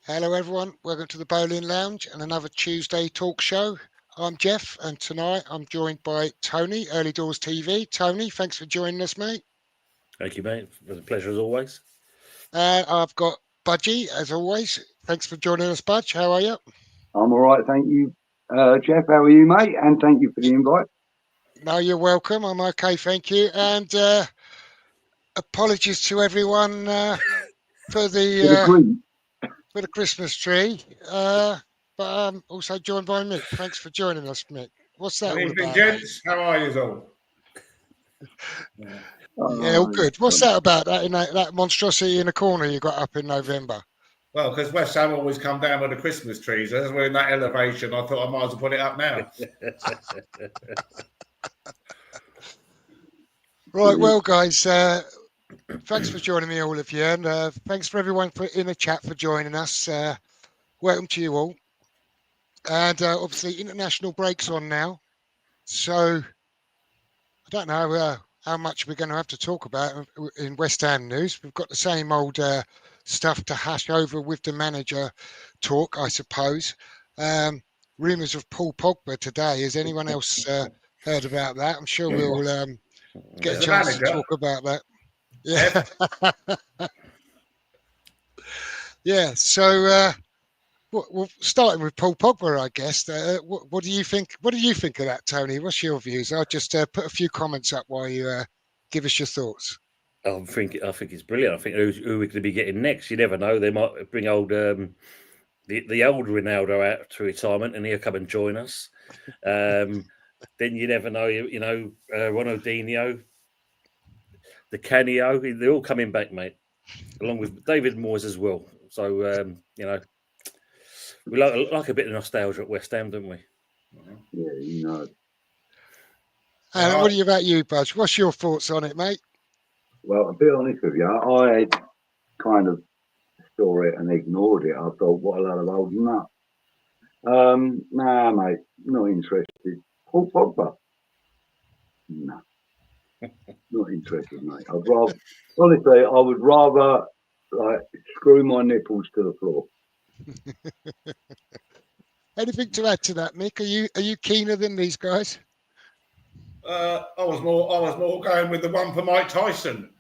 Hello everyone, welcome to the Boleyn Lounge and another Tuesday talk show. I'm Jeff and tonight I'm joined by Tony, Early Doors TV. Tony, thanks for joining us, mate. Thank you, mate. It was a pleasure as always. And I've got Budgie, as always. Thanks for joining us, Budge. How are you? I'm all right, thank you. Jeff, how are you, mate? And thank you for the invite. No, you're welcome. I'm okay, thank you. And apologies to everyone for the Christmas tree. But I'm also joined by Mick. Thanks for joining us, Mick. What's that all about? Gents, how are you all? Yeah, all good. What's that about? That monstrosity in the corner you got up in November? Well, because West Ham always come down with the Christmas trees. As we're in that elevation, I thought I might as well put it up now. Right, well, guys, thanks for joining me, all of you, and thanks for everyone in the chat for joining us. Welcome to you all. And obviously, international break's on now, so I don't know how much we're going to have to talk about in West Ham news. We've got the same old stuff to hash over with the manager talk, I suppose. Rumours of Paul Pogba today. Has anyone else heard about that? I'm sure we'll get a chance to talk about that. Yeah. Yeah. So, well, starting with Paul Pogba, I guess. What do you think? What do you think of that, Tony? What's your views? I'll just put a few comments up while you give us your thoughts. I think it's brilliant. I think who we're going to be getting next. You never know. They might bring old the old Ronaldo out to retirement, and he'll come and join us. Then you never know. You know, Ronaldinho, the Canio, they're all coming back, mate, along with David Moyes as well. So you know, we like a bit of nostalgia at West Ham, don't we? Yeah, you know. And what about you, Budge? What's your thoughts on it, mate? Well, to be honest with you, I kind of saw it and ignored it. I thought, what a lot of old nut. Nah, mate, not interested. Paul Pogba? No. Not interested, mate. Honestly, I would rather screw my nipples to the floor. Anything to add to that, Mick? Are you keener than these guys? I was more going with the one for Mike Tyson.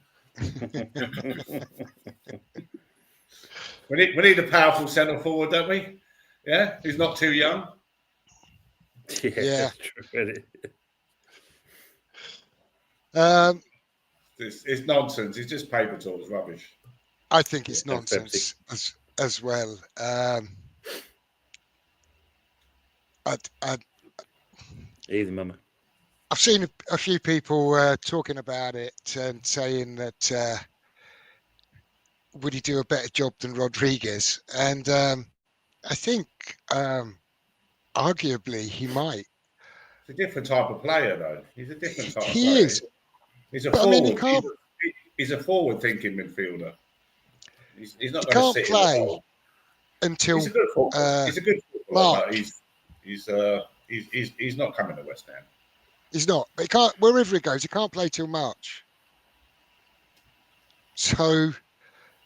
we need a powerful centre forward, don't we? Yeah, who's not too young. Yeah. It's nonsense. It's just paper tools, rubbish. I think it's nonsense as well. Easy, mama. I've seen a few people talking about it and saying that would he do a better job than Rodriguez? And I think arguably he might. It's a different type of player, though. He's a different type of player. He is. He's a forward. I mean, he's a forward-thinking midfielder. He's not going to sit play in the goal until he's a good footballer. He's a good footballer, but he's not coming to West Ham. He's not. He can't. Wherever he goes, he can't play till March. So,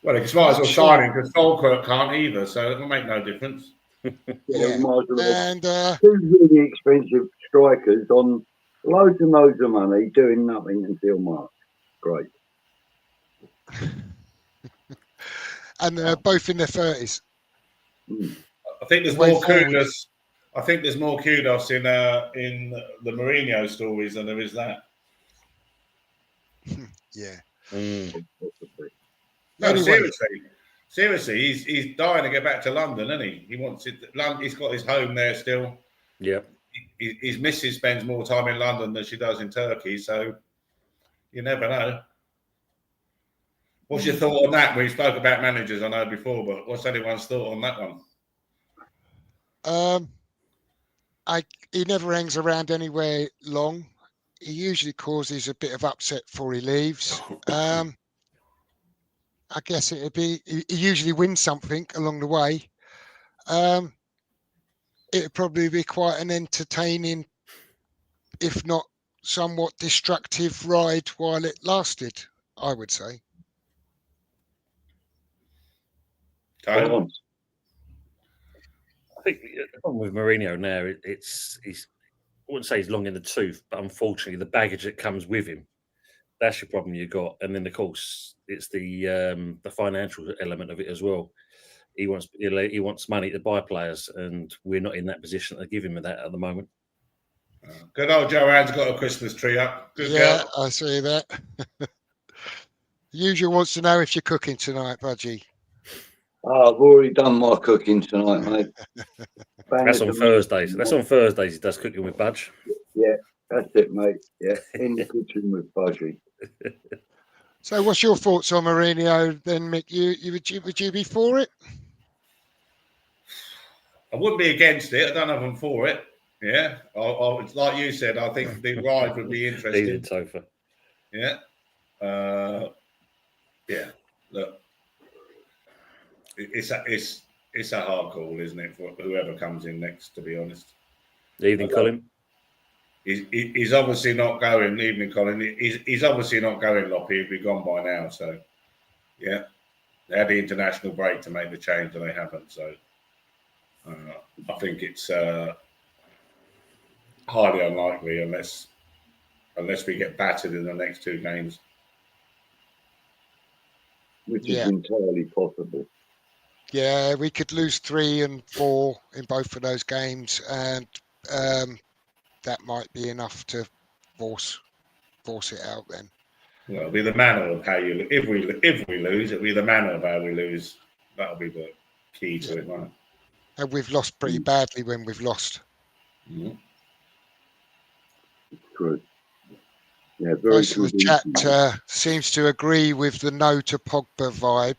well, he might as well sign him because Falkirk can't either, so it'll make no difference. Yeah. And two really expensive strikers on loads and loads of money doing nothing until March. Great. And both in their 30s. I think there's more kudos. I think there's more kudos in the Mourinho stories than there is that. Yeah. No, anyway. seriously, he's dying to get back to London, isn't he? He wants it. He's got his home there still. Yeah. his missus spends more time in London than she does in Turkey, so you never know. What's your thought on that? We spoke about managers, I know before, but what's anyone's thought on that one? He never hangs around anywhere long. He usually causes a bit of upset before he leaves. I guess it'd be he usually wins something along the way. It'd probably be quite an entertaining, if not somewhat destructive ride while it lasted, I would say. Go I think the problem with Mourinho now, he's I wouldn't say he's long in the tooth, but unfortunately, the baggage that comes with him, that's your problem you got. And then, of course, it's the financial element of it as well. He wants money to buy players, and we're not in that position to give him that at the moment. Good old Joanne's got a Christmas tree up. Good Yeah, girl. I see that. Usual wants to know if you're cooking tonight, Budgie. I've already done my cooking tonight, mate. That's on Thursdays. That's on Thursdays. He does cooking with Budge. Yeah, that's it, mate. Yeah, in the kitchen with Budgie. So, what's your thoughts on Mourinho then, Mick? Would you be for it? I wouldn't be against it. I don't know if I'm for it. Yeah, it's like you said. I think the ride would be interesting. Sofa. Yeah, yeah. Look, it's a hard call, isn't it, for whoever comes in next? To be honest. Evening, Colin. He's obviously not going. Evening, Colin. He's obviously not going. Loppy, he'd be gone by now. So, yeah, they had the international break to make the change, and they haven't. So, I think it's highly unlikely unless we get battered in the next two games, which is entirely possible. Yeah, we could lose 3 and 4 in both of those games, and that might be enough to force it out. Then, well, it'll be the manner of how you. If we lose, it'll be the manner of how we lose. That'll be the key to it, right? And we've lost pretty badly when we've lost. Mm-hmm. True. Yeah, very Most of the chat seems to agree with the no to Pogba vibe.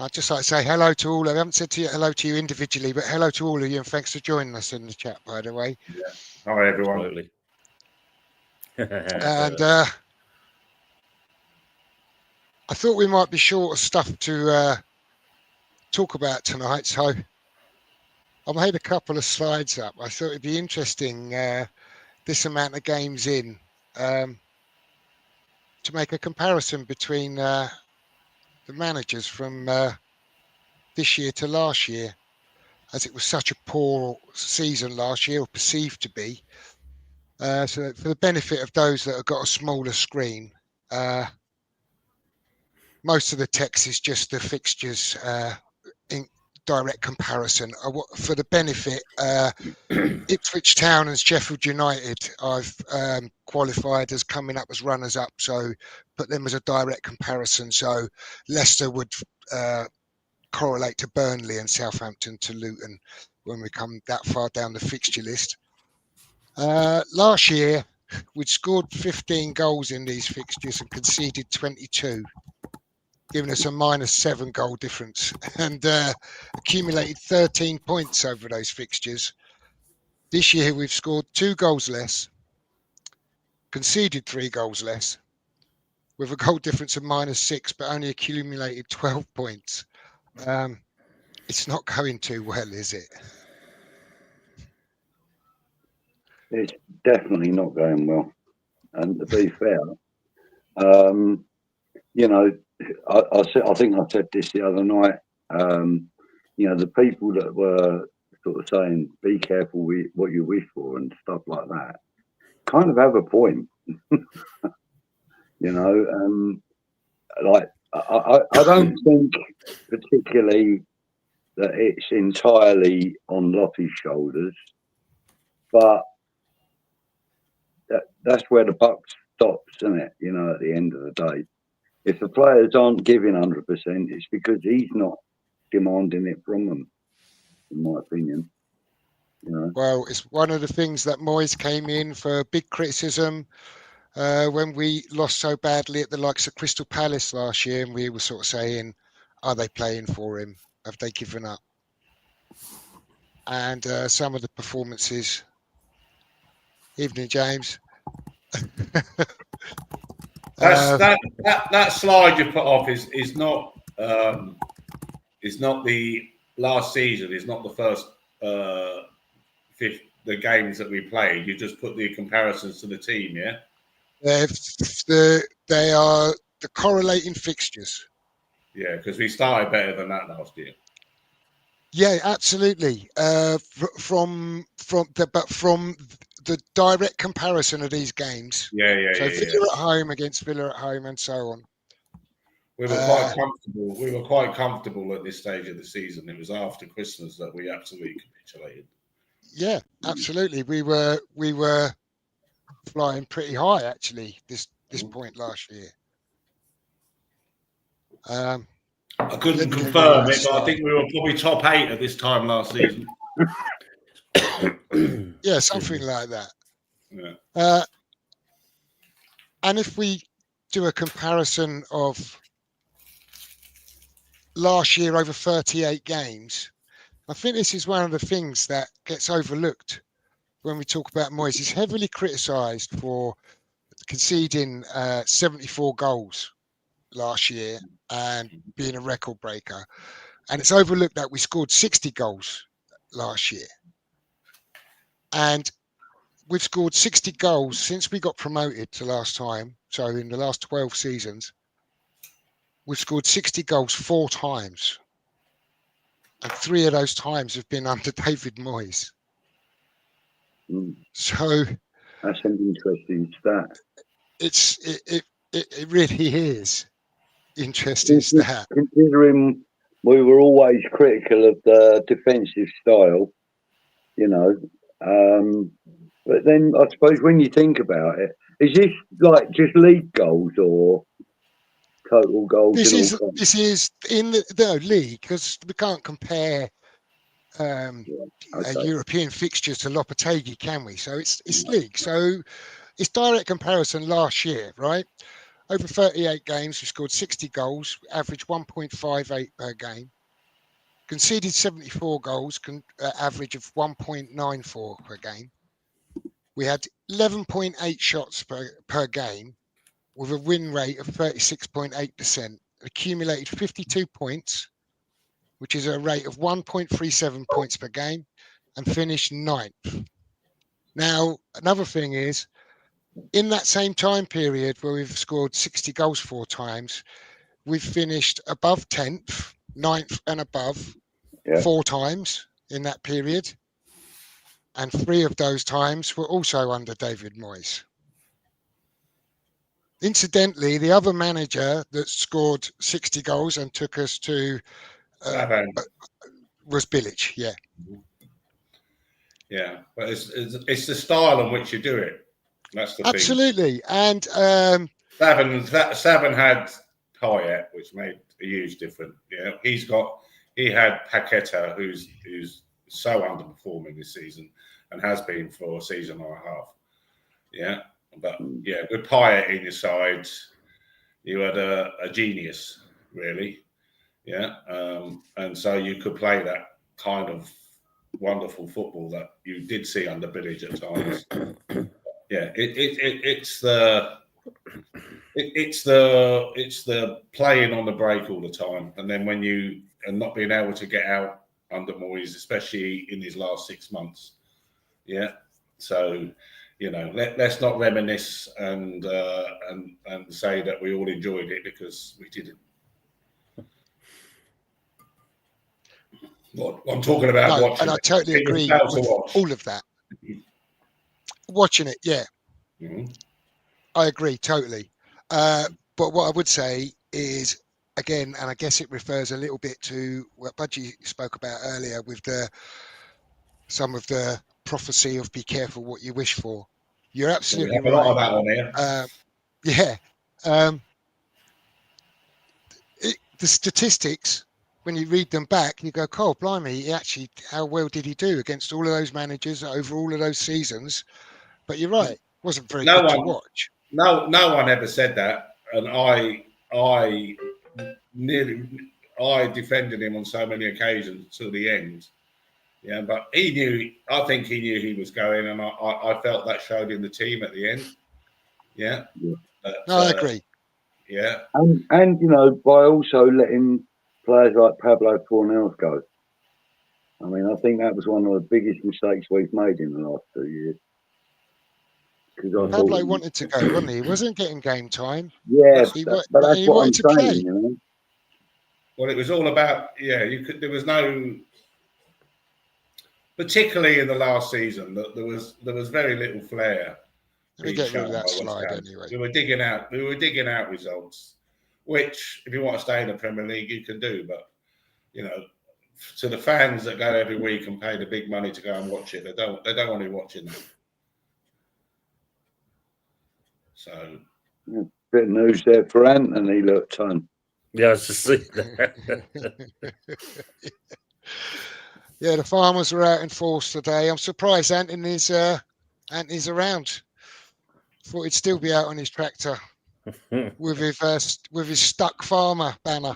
I'd just like to say hello to all. I haven't said hello to you individually, but hello to all of you, and thanks for joining us in the chat, by the way. Yeah. Hi, everyone. Absolutely. And I thought we might be short of stuff to talk about tonight, so I made a couple of slides up. I thought it'd be interesting, this amount of games in, to make a comparison between the managers from this year to last year, as it was such a poor season last year, or perceived to be. So for the benefit of those that have got a smaller screen, most of the text is just the fixtures in direct comparison. For the benefit, Ipswich Town and Sheffield United, I've qualified as coming up as runners-up, so put them as a direct comparison. So Leicester would correlate to Burnley and Southampton to Luton when we come that far down the fixture list. Last year, we'd scored 15 goals in these fixtures and conceded 22, giving us a -7 goal difference, and accumulated 13 points over those fixtures. This year, we've scored 2 goals less, conceded 3 goals less, with a goal difference of -6, but only accumulated 12 points. It's not going too well, is it? It's definitely not going well. And to be fair, you know, I think I said this the other night. You know, the people that were sort of saying, "Be careful with what you wish for" and stuff like that, kind of have a point. You know, like I don't think particularly that it's entirely on Lottie's shoulders, but that's where the buck stops, isn't it? You know, at the end of the day, if the players aren't giving 100%, it's because he's not demanding it from them. in my opinion. You know, Well, it's one of the things that Moyes came in for big criticism when we lost so badly at the likes of Crystal Palace last year, and we were sort of saying, are they playing for him? Have they given up? And some of the performances. Evening, James. That slide you put off is not the last season. It's not the first the games that we played. You just put the comparisons to the team, yeah. They are the correlating fixtures. Yeah, because we started better than that last year. Yeah, absolutely. From the direct comparison of these games. Yeah. Villa at home against Villa at home, and so on. We were quite comfortable. We were quite comfortable at this stage of the season. It was after Christmas that we absolutely capitulated. Yeah, absolutely. We were flying pretty high actually this point last year. I couldn't confirm it, but I think we were probably top 8 at this time last season. Yeah, something like that. Yeah. And if we do a comparison of last year over 38 games, I think this is one of the things that gets overlooked when we talk about Moyes. He's heavily criticised for conceding 74 goals last year and being a record breaker. And it's overlooked that we scored 60 goals last year. And we've scored 60 goals since we got promoted to last time. So in the last 12 seasons, we've scored 60 goals 4 times. And 3 of those times have been under David Moyes. So that's an interesting stat. It really is interesting stat. Considering we were always critical of the defensive style, you know. But then I suppose when you think about it, is this like just league goals or total goals? This is in the league, because we can't compare European fixtures to Lopetegui, can we? So it's league. So it's direct comparison last year, right? Over 38 games, we scored 60 goals, average 1.58 per game. Conceded 74 goals, average of 1.94 per game. We had 11.8 shots per game with a win rate of 36.8%. Accumulated 52 points, which is a rate of 1.37 points per game, and finished 9th. Now, another thing is, in that same time period where we've scored 60 goals 4 times, we've finished above 10th, 9th and above 4 times in that period. And 3 of those times were also under David Moyes. Incidentally, the other manager that scored 60 goals and took us to was Bilic, yeah. Yeah, but it's the style in which you do it. That's the Absolutely. thing. And Savin had Payet, which made a huge difference. Yeah, he had Paqueta, who's so underperforming this season and has been for a season and a half. Yeah, but yeah, with Payet in your side, you had a genius, really. Yeah, and so you could play that kind of wonderful football that you did see under Bilic at times. Yeah, it's the playing on the break all the time, and then when you and not being able to get out under Moyes, especially in his last 6 months. Yeah, so you know, let's not reminisce and say that we all enjoyed it, because we didn't. What I'm talking about, watching, and I totally agree with all of that. Watching it, yeah. Mm-hmm. I agree totally. But what I would say is, again, and I guess it refers a little bit to what Budgie spoke about earlier with some of the prophecy of be careful what you wish for. You're absolutely right. A lot of that on here. Yeah. The statistics, when you read them back, you go, "Oh, blimey! How well did he do against all of those managers over all of those seasons?" But you're right, it wasn't very No good to one, watch. no one ever said that, and I defended him on so many occasions till the end. Yeah, but he knew. I think he knew he was going, and I felt that showed in the team at the end. Yeah, Yeah. but, No, I agree. Yeah, and by also letting players like Pablo Fornells go. I mean, I think that was one of the biggest mistakes we've made in the last 2 years. Because I Pablo thought, wanted to go, wasn't he? He wasn't getting game time. yeah, He but that's what I'm wanted to play. saying. Well, it was all about there was no, particularly in the last season, that there was very little flair Let me being get rid of shown that by West slide Ham. anyway. We were digging out results, which if you want to stay in the Premier League, you can do. But to the fans that go every week and pay the big money to go and watch it, they don't want to be watching that. So, Bit of news there for Anthony. Look, ton. Yeah, I was just see that. Yeah, the farmers were out in force today. I'm surprised Anthony's around. Thought he'd still be out on his tractor with his stuck farmer banner.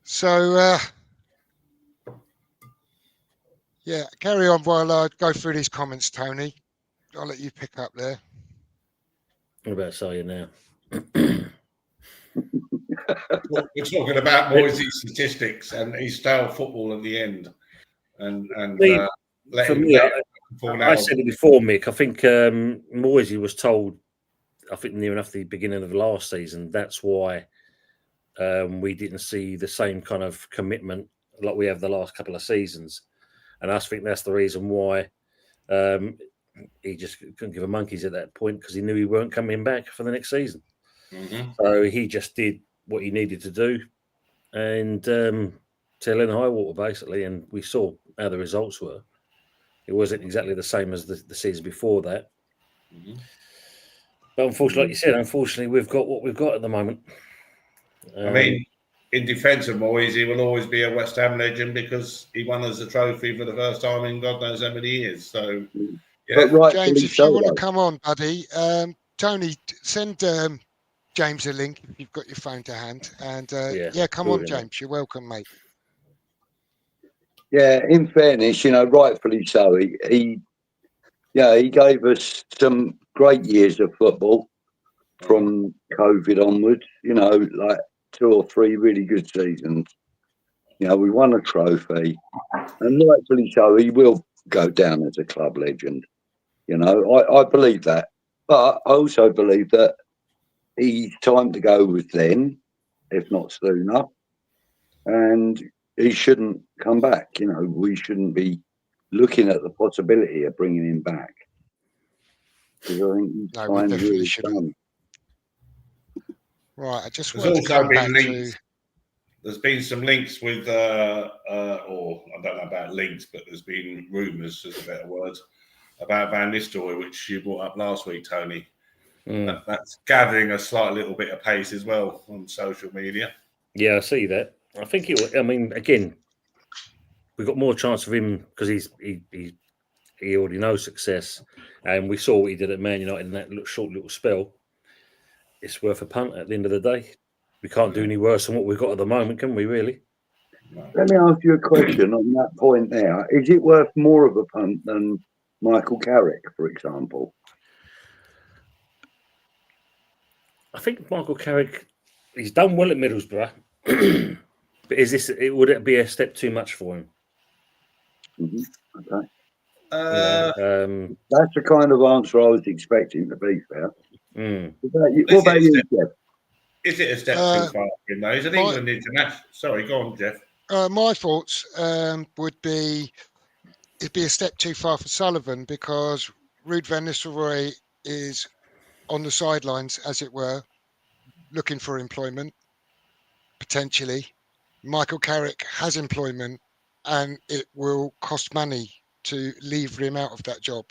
So yeah, carry on while I go through these comments, Tony. I'll let you pick up there. What about Sawyer now? we're talking about Moisey's statistics and his style of football at the end, and for me, I said it before, Mick. I think Moisey was told, I think near enough the beginning of last season. That's why we didn't see the same kind of commitment like we have the last couple of seasons, and I think that's the reason why he just couldn't give a monkeys at that point, because he knew he weren't coming back for the next season. Mm-hmm. So he just did what he needed to do, and till in high water basically. And we saw how the results were. It wasn't exactly the same as the season before that. Mm-hmm. But unfortunately, like you said, unfortunately, we've got what we've got at the moment. I mean, in defence of Moyes, he will always be a West Ham legend because he won us a trophy for the first time in God knows how many years. So, yeah. But James, if you want to come on, buddy, Tony, send James a link if you've got your phone to hand. And come on, James. You're welcome, mate. Yeah, in fairness, rightfully so. He gave us some great years of football from COVID onwards. Like 2 or 3 really good seasons. We won a trophy, and rightfully so. He will go down as a club legend. I believe that, but I also believe that his time to go was then, if not sooner, and he shouldn't come back. We shouldn't be looking at the possibility of bringing him back, because I think his time really done. Right, I just want to come back to. There's been some links with, or I don't know about links, but there's been rumours, is a better word, about Van Nistelrooy, which you brought up last week, Tony. That's gathering a slight little bit of pace as well on social media. Yeah, I see that. I think again, we've got more chance of him because he already knows success, and we saw what he did at Man United in that short little spell. It's worth a punt at the end of the day. We can't do any worse than what we've got at the moment, can we, really? No. Let me ask you a question on that point there. Is it worth more of a punt than Michael Carrick, for example? I think Michael Carrick, he's done well at Middlesbrough, but would it be a step too much for him? Mm-hmm. Okay. That's the kind of answer I was expecting, to be fair. What about you, Jeff? Is it a step too far? He's an England international. Sorry, go on, Jeff. My thoughts would be it'd be a step too far for Sullivan, because Ruud van Nistelrooy is on the sidelines, as it were, looking for employment, potentially. Michael Carrick has employment, and it will cost money to lever him out of that job.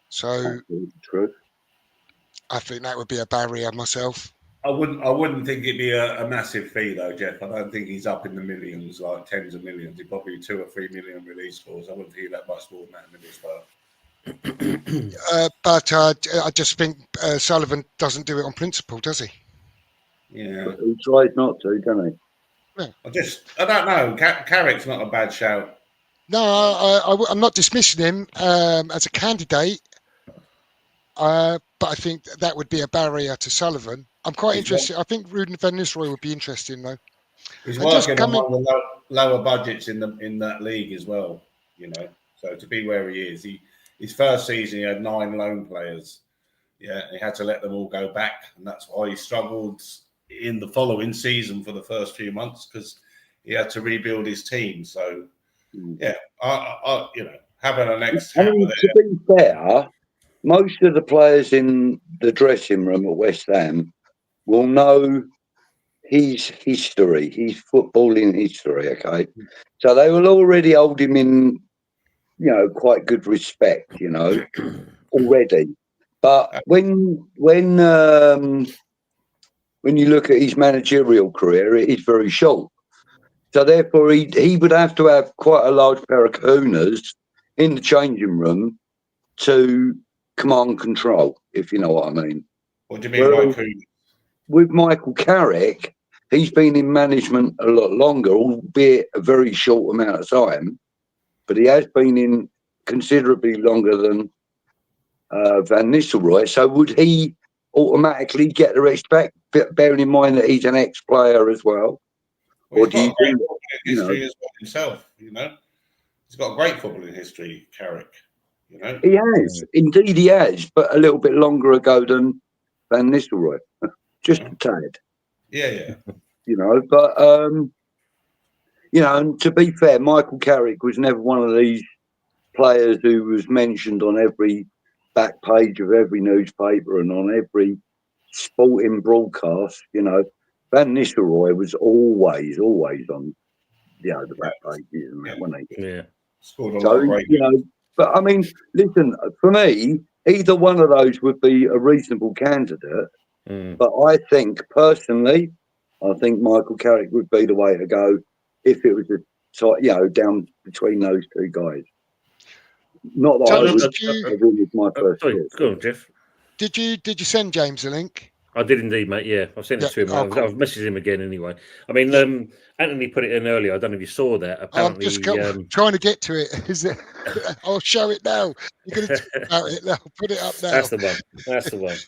So, true. I think that would be a barrier myself. I wouldn't think it'd be a massive fee though, Jeff. I don't think he's up in the millions, like tens of millions. He'd probably 2 or 3 million release clause. I wouldn't think that much more than that in this part. But I just think Sullivan doesn't do it on principle, does he? Yeah, He tries not to, doesn't he? I don't know. Carrick's not a bad shout. No, I'm not dismissing him as a candidate, but I think that would be a barrier to Sullivan. I'm quite interested. I think Ruben van Nistelrooy would be interesting, though. He's And working on one of the lower budgets in that league as well. You know, so to be where he is, his first season he had 9 loan players. Yeah, he had to let them all go back, and that's why he struggled in the following season for the first few months because he had to rebuild his team. So, yeah, I having an ex. I mean, to be fair, most of the players in the dressing room at West Ham will know his history, his footballing history. Okay, so they will already hold him in, quite good respect. Already. But when you look at his managerial career, it is very short. So therefore, he would have to have quite a large pair of kahunas in the changing room to command control, if you know what I mean. What do you mean by kahuna? With Michael Carrick, he's been in management a lot longer, albeit a very short amount of time, but he has been in considerably longer than Van Nistelrooy. So would he automatically get the respect, bearing in mind that he's an ex-player as well? Or do you think history as well himself? He's got a great footballing history, Carrick. He has, indeed, he has, but a little bit longer ago than Van Nistelrooy, just a tad. Yeah. But and to be fair, Michael Carrick was never one of these players who was mentioned on every back page of every newspaper and on every sporting broadcast. Van Nistelrooy was always on the back pages and that, wasn't he? Yeah. Scored a lot of great but I mean, listen, for me, either one of those would be a reasonable candidate. But I think personally, Michael Carrick would be the way to go if it was down between those two guys. Not that I would have been my first choice. Go on, Jeff. Did you send James a link? I did indeed, mate. Yeah, I've sent it to him. Cool. I've messaged him again anyway. I mean, Anthony put it in earlier. I don't know if you saw that. Apparently, I'm just trying to get to it. Is it? I'll show it now. You're going to talk about it now. Put it up now. That's the one.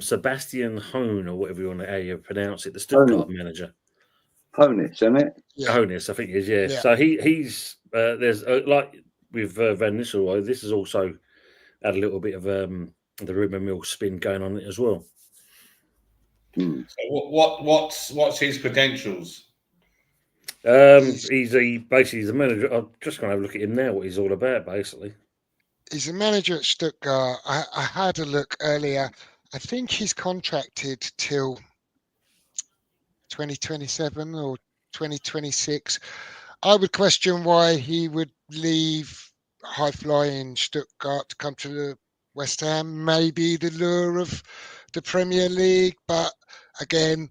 Sebastian Hohn, or whatever you pronounce it, the Stuttgart manager. Honis, isn't it? Yeah. Honis, I think it is. Yeah. So he's there's like with Van Nistelrooy. This has also had a little bit of the rumour mill spin going on it as well. So what's his credentials? He's the manager. I'm just going to have a look at him now. What he's all about, basically. He's a manager at Stuttgart. I had a look earlier. I think he's contracted till 2027 or 2026. I would question why he would leave high-flying Stuttgart to come to the West Ham. Maybe the lure of the Premier League, but again,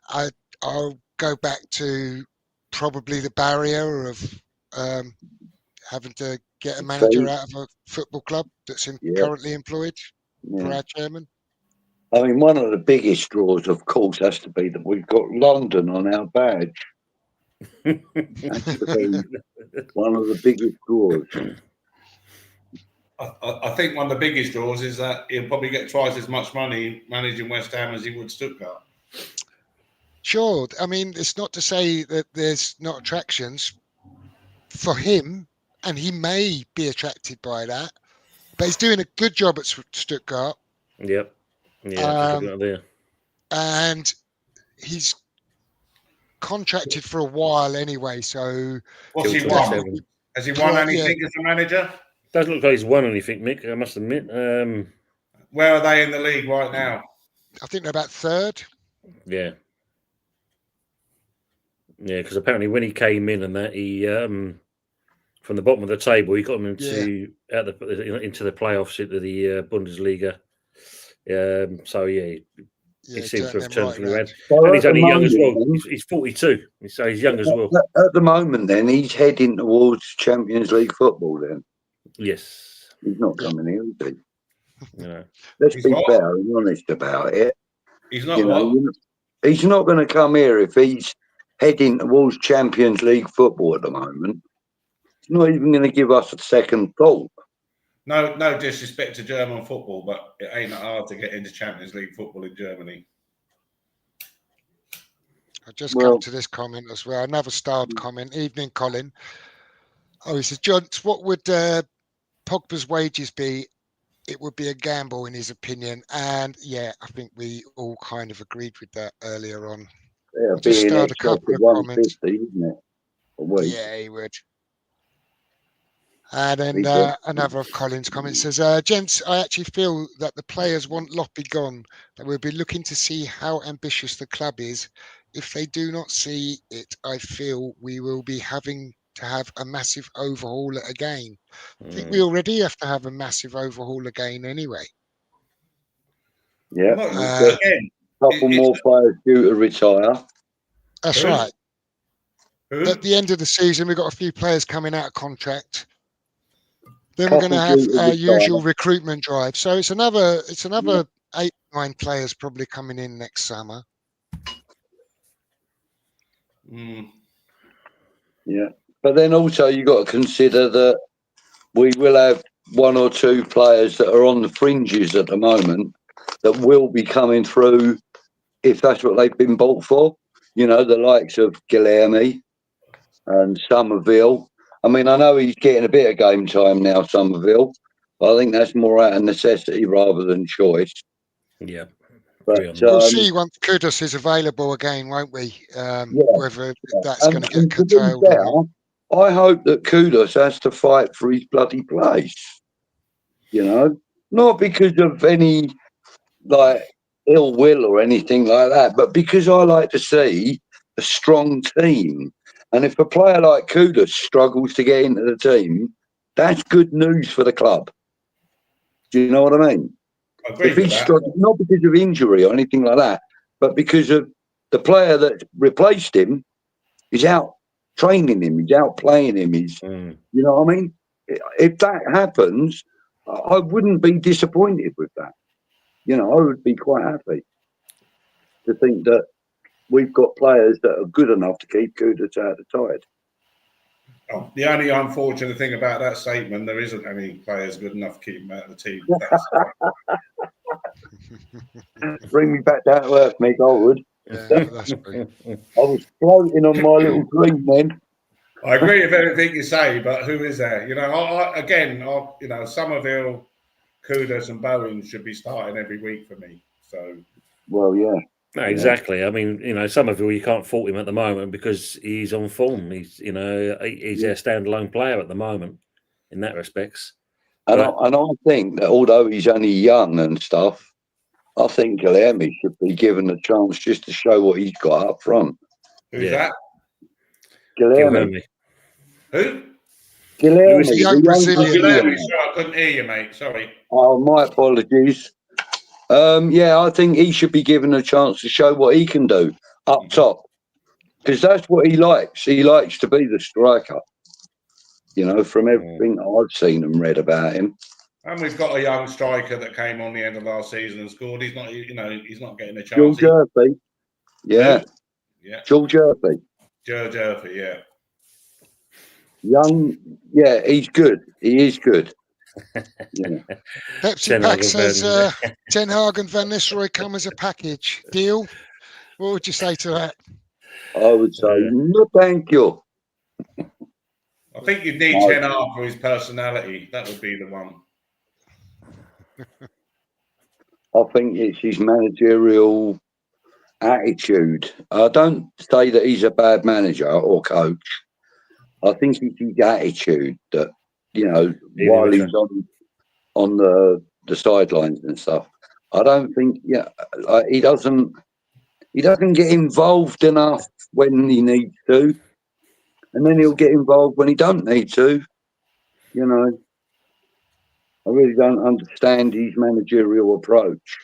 I'll go back to probably the barrier of having to get a manager out of a football club that's currently employed for our chairman. I mean, one of the biggest draws, of course, has to be that we've got London on our badge. That's to be one of the biggest draws. I think one of the biggest draws is that he'll probably get twice as much money managing West Ham as he would Stuttgart. Sure. I mean, it's not to say that there's not attractions for him, and he may be attracted by that, but he's doing a good job at Stuttgart. Yep. Yeah. And he's contracted for a while anyway, so what's he won? Has he won anything as a manager? Doesn't look like he's won anything, Mick, I must admit. Where are they in the league right now? I think they're about third. Yeah. Yeah, because apparently when he came in and that, he from the bottom of the table. He got them into the playoffs into the Bundesliga. So he seems to have turned things around. So and he's only young as well. Then, he's 42, so he's young as well. At the moment, then he's heading towards Champions League football. Then yes, he's not coming here, is he? Yeah. Let's He's be what? fair and honest about it. He's not what? He's not going to come here if he's heading towards Champions League football at the moment. He's not even going to give us a second thought. No disrespect to German football, but it ain't hard to get into Champions League football in Germany. I just come to this comment as well. Another starred comment. Evening, Colin. Oh, he says, John, what would Pogba's wages be? It would be a gamble in his opinion. And I think we all kind of agreed with that earlier on. Yeah, just start a couple of comments. Isn't it? Yeah, he would. And then another of Colin's comments says, gents, I actually feel that the players want Loppy gone, that we'll be looking to see how ambitious the club is. If they do not see it, I feel we will be having to have a massive overhaul again. I think we already have to have a massive overhaul again anyway. Yeah. Again, couple more players due to retire. That's right. At the end of the season, we've got a few players coming out of contract. Then we're going to have our usual recruitment drive. So it's another 8-9 players probably coming in next summer. Yeah. But then also you got to consider that we will have 1 or 2 players that are on the fringes at the moment that will be coming through if that's what they've been bought for. You know, the likes of Guilherme and Somerville. I mean, I know he's getting a bit of game time now, Somerville, but I think that's more out of necessity rather than choice. Yeah. But we'll see once Kudus is available again, won't we? Whether that's going to get curtailed. I hope that Kudus has to fight for his bloody place. You know, not because of any ill will or anything like that, but because I like to see a strong team. And if a player like Kudus struggles to get into the team, that's good news for the club. Do you know what I mean? I agree with that. Not because of injury or anything like that, but because of the player that replaced him is out training him, he's out playing him, you know what I mean? If that happens, I wouldn't be disappointed with that. You know, I would be quite happy to think that we've got players that are good enough to keep Kudus out of the tide. Oh, the only unfortunate thing about that statement, there isn't any players good enough to keep him out of the team. Bring me back down to earth, Mick, I would. Yeah, that's brilliant. I was floating on my little dream then. I agree with everything you say, but who is there? You know, you know, Somerville, Kudus and Bowen should be starting every week for me. So, well, yeah. No, exactly. I mean, you know, Somerville, you can't fault him at the moment because he's on form. He's a standalone player at the moment in that respects. And I think that although he's only young and stuff, I think Guilherme should be given a chance just to show what he's got up front. Who's that? Guilherme. Who? Guilherme. The young Brazilian. Sorry, I couldn't hear you, mate. Sorry. Oh, my apologies. I think he should be given a chance to show what he can do up top. Because that's what he likes. He likes to be the striker. You know, from everything I've seen and read about him. And we've got a young striker that came on the end of last season and scored. He's not getting a chance. George Urphy. Yeah. Yeah. George Urphy. George Urphy, yeah. Young, he's good. He is good. Yeah. Pepsi Pack says Ten Hag and Van Nistelrooy come as a package. Deal? What would you say to that? I would say, no, thank you. I think you'd need Ten Hag for his personality. That would be the one. I think it's his managerial attitude. I don't say that he's a bad manager or coach. I think it's his attitude that, you know, while he's on the sidelines and stuff. I don't think, he doesn't get involved enough when he needs to, and then he'll get involved when he don't need to, You know, I really don't understand his managerial approach.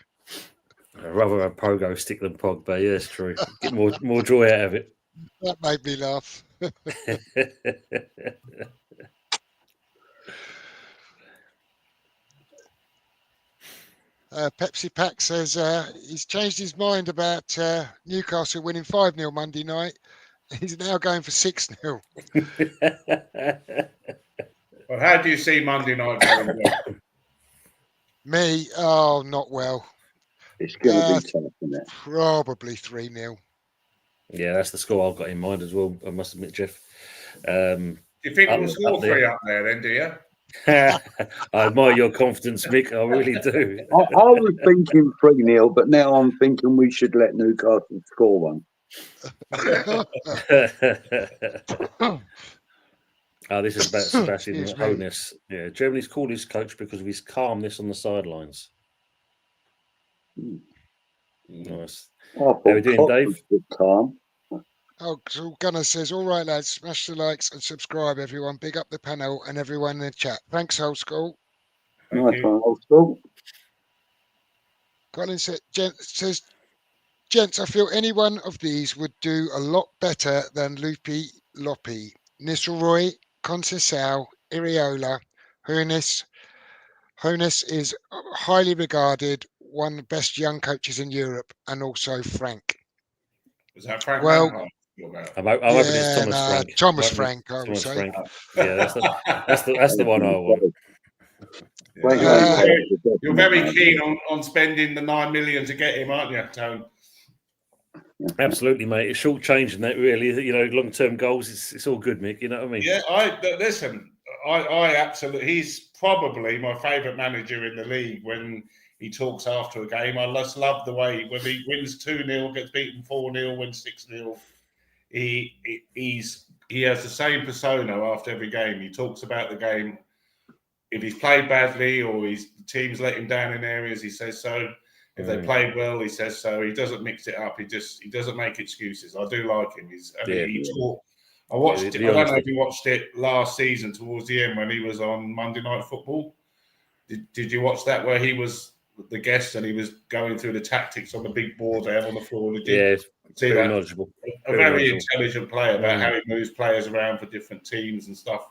I'd rather have Pogo stick than Pogba. Yeah, it's true. Get more joy out of it. That made me laugh. Pepsi Pack says he's changed his mind about Newcastle winning 5-0 Monday night. He's now going for 6-0. But how do you see Monday night going? Me, oh, not well. It's going to be tough, isn't it? Probably 3-0. Yeah, that's the score I've got in mind as well. I must admit, Jeff. Do you think we'll score 3 up there then, do you? I admire your confidence, Mick. I really do. I was thinking 3-0, but now I'm thinking we should let Newcastle score one. This is about Sebastian Excuse me. Hoeneß. Yeah, Germany's called his coach because of his calmness on the sidelines. Nice. I thought How are we doing, Klopp Dave? was a bit calm. Oh, so Gunnar says, all right, lads, smash the likes and subscribe, everyone. Big up the panel and everyone in the chat. Thanks, old school. Nice one, old school. Colin says, gents, I feel any one of these would do a lot better than Lupi Lopi, Nistelrooy, Conceição, Iriola, Hoeneß. Hoeneß is highly regarded, one of the best young coaches in Europe, and also Frank. Is that Frank? Well, Lampard you're about? I'm hoping it's Thomas Frank. Thomas Frank, I would Thomas say. Frank. Yeah, that's the one I want. You're very keen on spending the 9 million to get him, aren't you, Tone? Absolutely, mate. It's short-changing that, really. You know, long-term goals. It's all good, Mick. You know what I mean? Yeah, listen. I absolutely. He's probably my favourite manager in the league. When he talks after a game, I just love the way when he wins 2-0, gets beaten 4-0, wins 6-0. He has the same persona after every game. He talks about the game. If he's played badly or the team's let him down in areas, he says so. If they played well, he says so. He doesn't mix it up. He doesn't make excuses. I do like him. I watched it. I don't know if you watched it last season towards the end when he was on Monday Night Football. Did you watch that where he was the guest and he was going through the tactics on the big board there on the floor? Yeah, very knowledgeable. A very intelligent player about how he moves players around for different teams and stuff.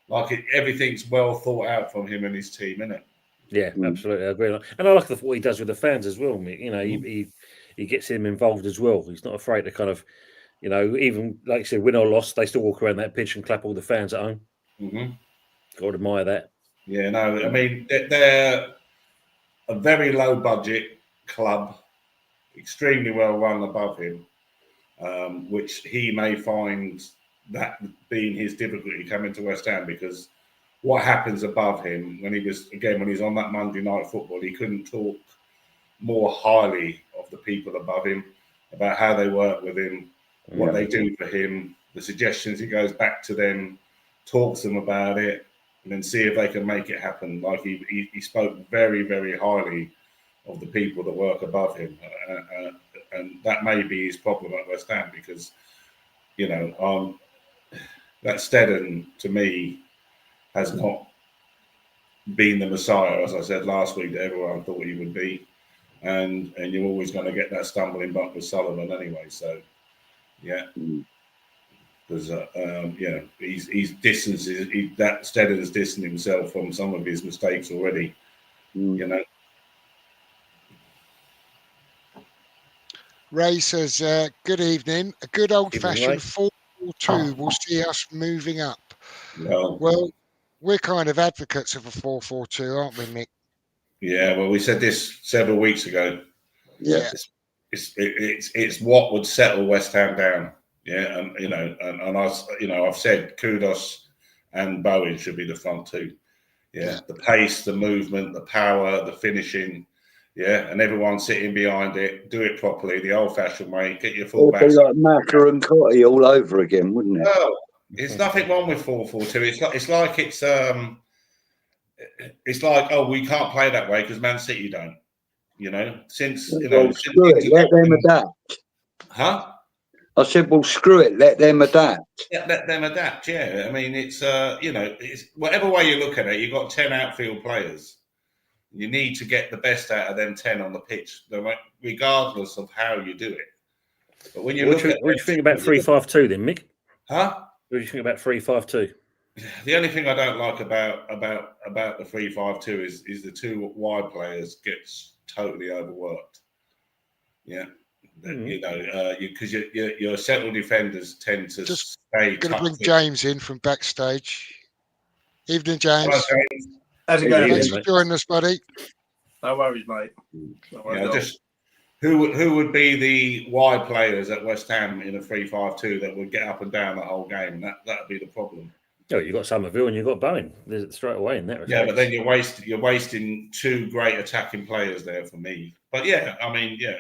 Like everything's well thought out from him and his team, isn't it? Yeah, absolutely. I agree. And I like what he does with the fans as well, Mick. You know, he gets him involved as well. He's not afraid to kind of, you know, even like you said, win or loss, they still walk around that pitch and clap all the fans at home. Mm-hmm. Got to admire that. Yeah, no, I mean, they're a very low budget club, extremely well run above him, which he may find that being his difficulty coming to West Ham, because what happens above him when he's on that Monday Night Football, he couldn't talk more highly of the people above him about how they work with him, what they do for him, the suggestions he goes back to them, talks to them about it, and then see if they can make it happen. Like he spoke very, very highly of the people that work above him, and that may be his problem at West Ham, because you know that Steadon to me has not been the Messiah, as I said last week, that everyone thought he would be, and you're always going to get that stumbling block with Sullivan anyway. So yeah. Because he's distanced. That Steadon's distanced himself from some of his mistakes already. You know. Ray says, "Good evening. A good old-fashioned 4-4-2 will see us moving up." Well, we're kind of advocates of a 4-4-2, aren't we, Mick? Yeah. Well, we said this several weeks ago. Yeah. It's what would settle West Ham down. Yeah, and I've said Kudos and Bowen should be the front two. Yeah, the pace, the movement, the power, the finishing. Yeah, and everyone sitting behind it, do it properly, the old-fashioned way. Get your fullbacks. It'd be like Maka and Cotty all over again, wouldn't it? No, there's nothing wrong with 4-4-2. It's like we can't play that way because Man City don't. You know, let them adapt. Huh? I said, well, screw it, let them adapt. Yeah, let them adapt. Yeah, I mean, it's it's whatever way you look at it, you've got 10 outfield players. You need to get the best out of them 10 on the pitch, regardless of how you do it. But when you What do you think about 3-5-2 then, Mick? Huh? What do you think about 3-5-2? The only thing I don't like about the 3-5-2 is the two wide players gets totally overworked. Yeah. Because your settled defenders tend to Just stay. Going to bring James in from backstage. Evening, James. Hello, James. How's it going? Thanks for joining us, buddy. No worries, mate. No worries at all. Just who would be the wide players at West Ham in a 3-5-2 that would get up and down the whole game? That'd be the problem. Oh, you've got Somerville and you've got Bowen. There's straight away in that. Yeah, but then you're wasting two great attacking players there for me. But yeah, I mean, yeah.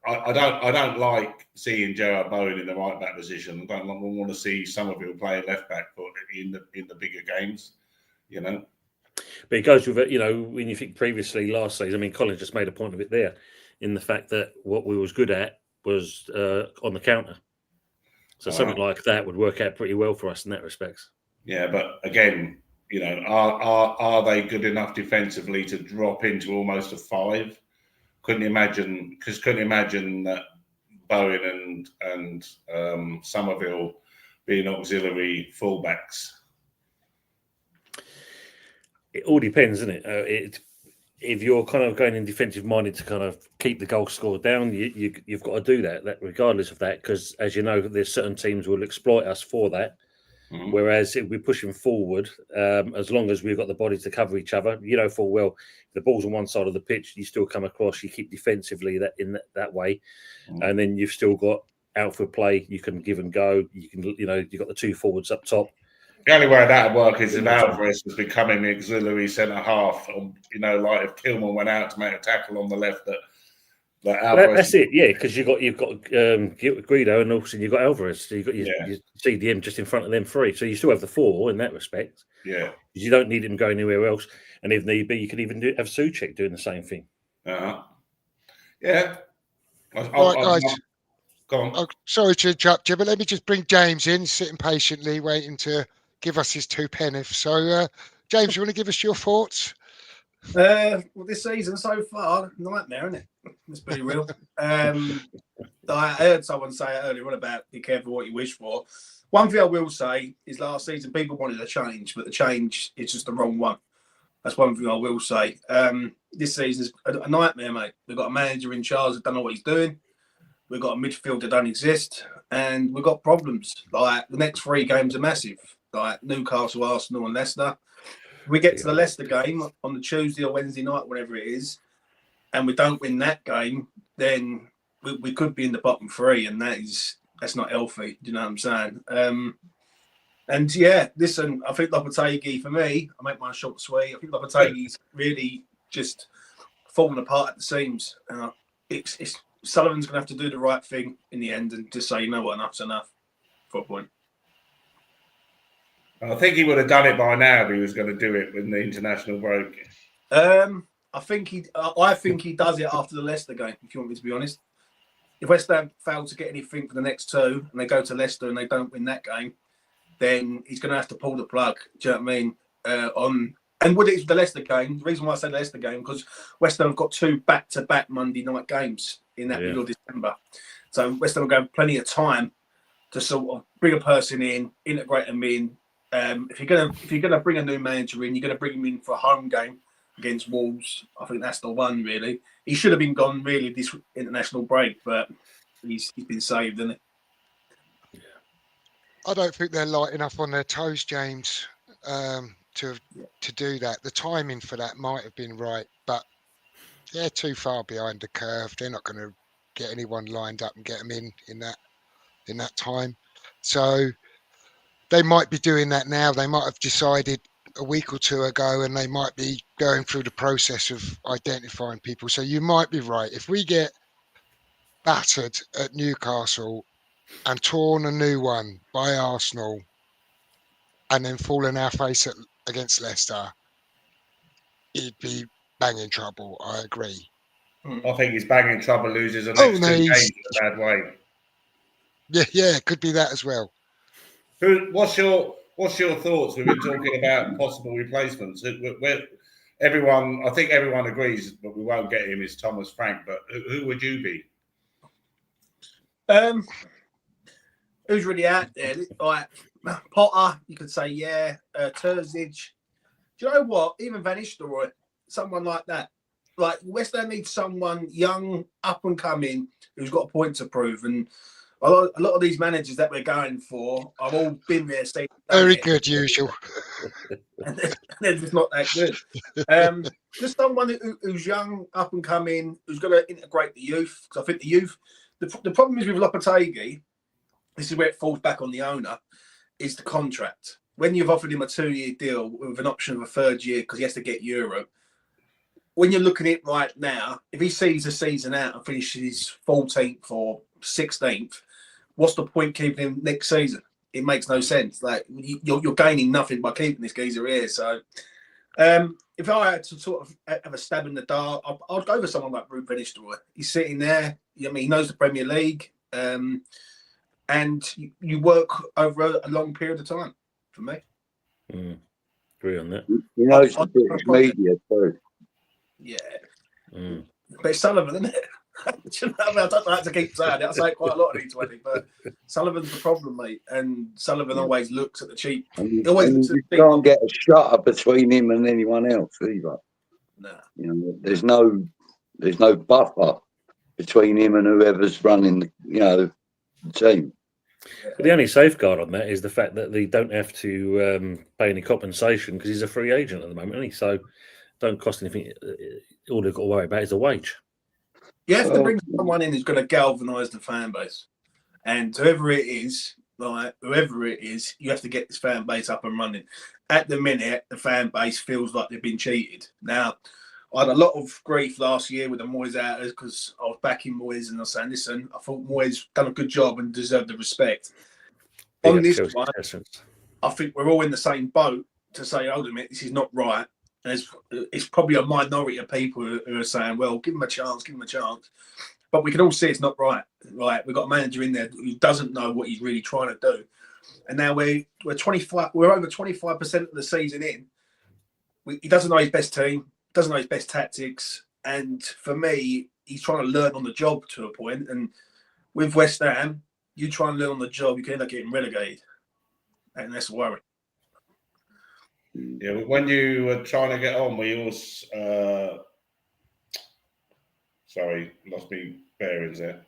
I don't like seeing Gerard Bowen in the right back position. I don't want to see Somerville playing left back in the bigger games, you know. But it goes with it, when you think previously last season. I mean, Colin just made a point of it there, in the fact that what we was good at was on the counter. So something like that would work out pretty well for us in that respect. Yeah, but again, are they good enough defensively to drop into almost a 5? Couldn't imagine that Bowen and Somerville being auxiliary fullbacks. It all depends, isn't it? If you're kind of going in defensive minded to kind of keep the goal score down, you've got to do that regardless of that, because as you know, there's certain teams will exploit us for that. Mm-hmm. Whereas if we're pushing forward, as long as we've got the body to cover each other, full well, if the ball's on one side of the pitch, you still come across, you keep defensively that way, and then you've still got outfield play. You can give and go. You can, you've got the two forwards up top. The only way that would work is if Alvarez was becoming the auxiliary centre half. Like if Kilman went out to make a tackle on the left, that's it, yeah. Because you've got Guido, and also you've got Alvarez. So you've got your CDM just in front of them three. So you still have the 4 in that respect. Yeah, because you don't need him going anywhere else. And if need be, you could even have Souček doing the same thing. Yeah. Right, guys. Go on. Oh, sorry to interrupt you, but let me just bring James in, sitting patiently, waiting to give us his 2 penneth. So, James, you want to give us your thoughts? Well, this season so far, nightmare, isn't it? Let's be real. I heard someone say earlier on about be careful what you wish for. One thing I will say is last season people wanted a change, but the change is just the wrong one. That's one thing I will say. This season is a nightmare, mate. We've got a manager in charge that don't know what he's doing. We've got a midfield that don't exist, and we've got problems. Like the next 3 games are massive, like Newcastle, Arsenal, and Leicester. We get to the Leicester game on the Tuesday or Wednesday night, whatever it is, and we don't win that game, then we could be in the bottom 3, and that's not healthy. Do you know what I'm saying? And yeah, listen, I think Lopetegui, for me, I make mine short and sweet. I think Lopetegui's really just falling apart at the seams. It's Sullivan's going to have to do the right thing in the end and just say, you know what, enough's enough. For a point. I think he would have done it by now if he was going to do it when the international broke. I think he does it after the Leicester game, if you want me to be honest. If West Ham fail to get anything for the next 2 and they go to Leicester and they don't win that game, then he's going to have to pull the plug. Do you know what I mean? And with it, the Leicester game, the reason why I say the Leicester game, because West Ham have got 2 back-to-back Monday night games in that middle of December. So West Ham will have plenty of time to sort of bring a person in, integrate them in. If you're gonna bring a new manager in, you're gonna bring him in for a home game against Wolves. I think that's the one really. He should have been gone really this international break, but he's been saved, isn't he? I don't think they're light enough on their toes, James, to do that. The timing for that might have been right, but they're too far behind the curve. They're not going to get anyone lined up and get them in that time. So they might be doing that now. They might have decided a week or 2 ago, and they might be going through the process of identifying people. So you might be right. If we get battered at Newcastle and torn a new one by Arsenal and then fall in our face against Leicester, he'd be banging trouble. I agree. I think he's banging trouble, loses the next 2 games in a bad way. Yeah, it could be that as well. What's your thoughts? We've been talking about possible replacements. Everyone, I think everyone agrees, but we won't get him. Is Thomas Frank? But who would you be? Who's really out there? Like Potter, you could say, yeah. Terzic. Do you know what? Even Van Nistelrooy, someone like that. Like West Ham needs someone young, up and coming, who's got a point to prove. And a lot of these managers that we're going for, I've all been there, seen. Very good, usual. And they're just not that good. Just someone who's young, up and coming, who's going to integrate the youth. Because I think the youth, the problem is with Lopetegui, this is where it falls back on the owner, is the contract. When you've offered him a 2-year deal with an option of a 3rd year because he has to get Europe, when you're looking at it right now, if he sees the season out and finishes 14th or 16th, what's the point keeping him next season? It makes no sense. Like you're gaining nothing by keeping this geezer here. So, if I had to sort of have a stab in the dark, I'd go for someone like Ruben Van Nistelrooy. He's sitting there. I mean, he knows the Premier League, and you work over a long period of time. For me, agree on that. You know, it's the British media too. Yeah, But it's Sullivan, isn't it? You know, I don't like to keep saying it. I say it quite a lot in E20, but Sullivan's the problem, mate. And Sullivan always looks at the cheap. And you can't get a shutter between him and anyone else either. No. You know, there's no buffer between him and whoever's running, the team. But the only safeguard on that is the fact that they don't have to pay any compensation because he's a free agent at the moment, isn't he? So don't cost anything. All they've got to worry about is a wage. You have to bring someone in who's going to galvanise the fan base, and whoever it is, you have to get this fan base up and running. At the minute, the fan base feels like they've been cheated. Now, I had a lot of grief last year with the Moyes outers because I was backing Moyes and I was saying, listen, I thought Moyes done a good job and deserved the respect. On this one, I think we're all in the same boat to say, hold a minute, this is not right. And it's probably a minority of people who are saying, well, give him a chance. But we can all see it's not right. Right, we've got a manager in there who doesn't know what he's really trying to do. And now we're over 25% of the season in. He doesn't know his best team, doesn't know his best tactics. And for me, he's trying to learn on the job to a point. And with West Ham, you try and learn on the job, you can end up getting relegated. And that's a worry. Yeah, when you were trying to get on, were you all... sorry, lost me bearings there.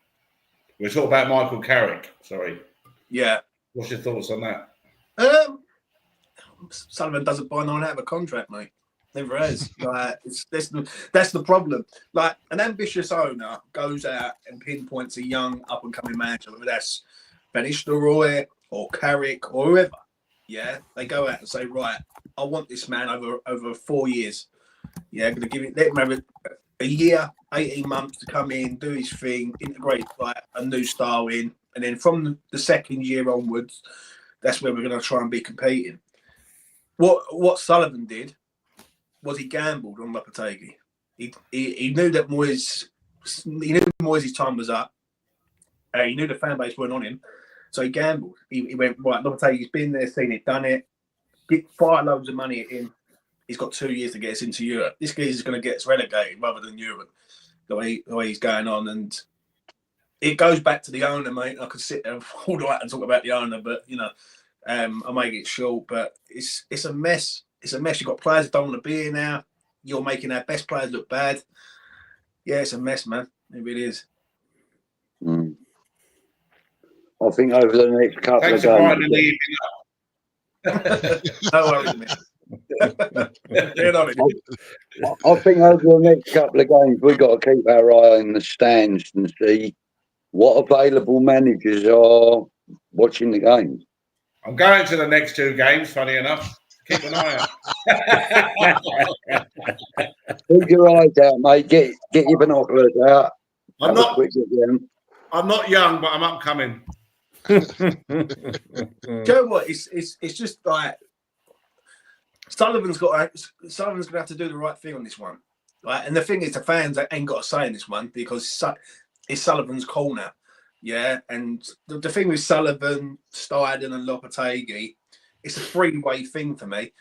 We're talking about Michael Carrick. Sorry. Yeah. What's your thoughts on that? Sullivan doesn't buy no one out of a contract, mate. Never has. Like, that's the problem. Like, an ambitious owner goes out and pinpoints a young up-and-coming manager, whether that's Van Nistelrooy or Carrick or whoever. Yeah, they go out and say, right, I want this man over 4 years. Yeah, I'm going to let him have a year, 18 months to come in, do his thing, integrate like a new style in, and then from the 2nd year onwards, that's where we're going to try and be competing. What Sullivan did was he gambled on Lopetegui. He knew that Moyes' time was up. He knew the fan base weren't on him, so he gambled. He went, right, Lopetegui's been there, seen it, done it. Get fire loads of money at him. He's got 2 years to get us into Europe. This guy is going to get us relegated rather than Europe. The way he's going on, and it goes back to the owner, mate. I could sit there all night and talk about the owner, but I'll make it short. But it's a mess. It's a mess. You've got players that don't want to be here now. You're making our best players look bad. Yeah, it's a mess, man. It really is. I think over the next couple Thanks of for games. brightening the evening up. No worries, mate. I think over the next couple of games, we've got to keep our eye on the stands and see what available managers are watching the games. I'm going to the next 2 games, funny enough. Keep an eye out. Keep your eyes out, mate. Get your binoculars out. I'm not young, but I'm upcoming. Do you know what? It's just like Sullivan's going to have to do the right thing on this one, right? And the thing is, the fans ain't got a say in this one because it's Sullivan's call now. Yeah, and the thing with Sullivan, Steiden, and Lopetegui, it's a three-way thing for me.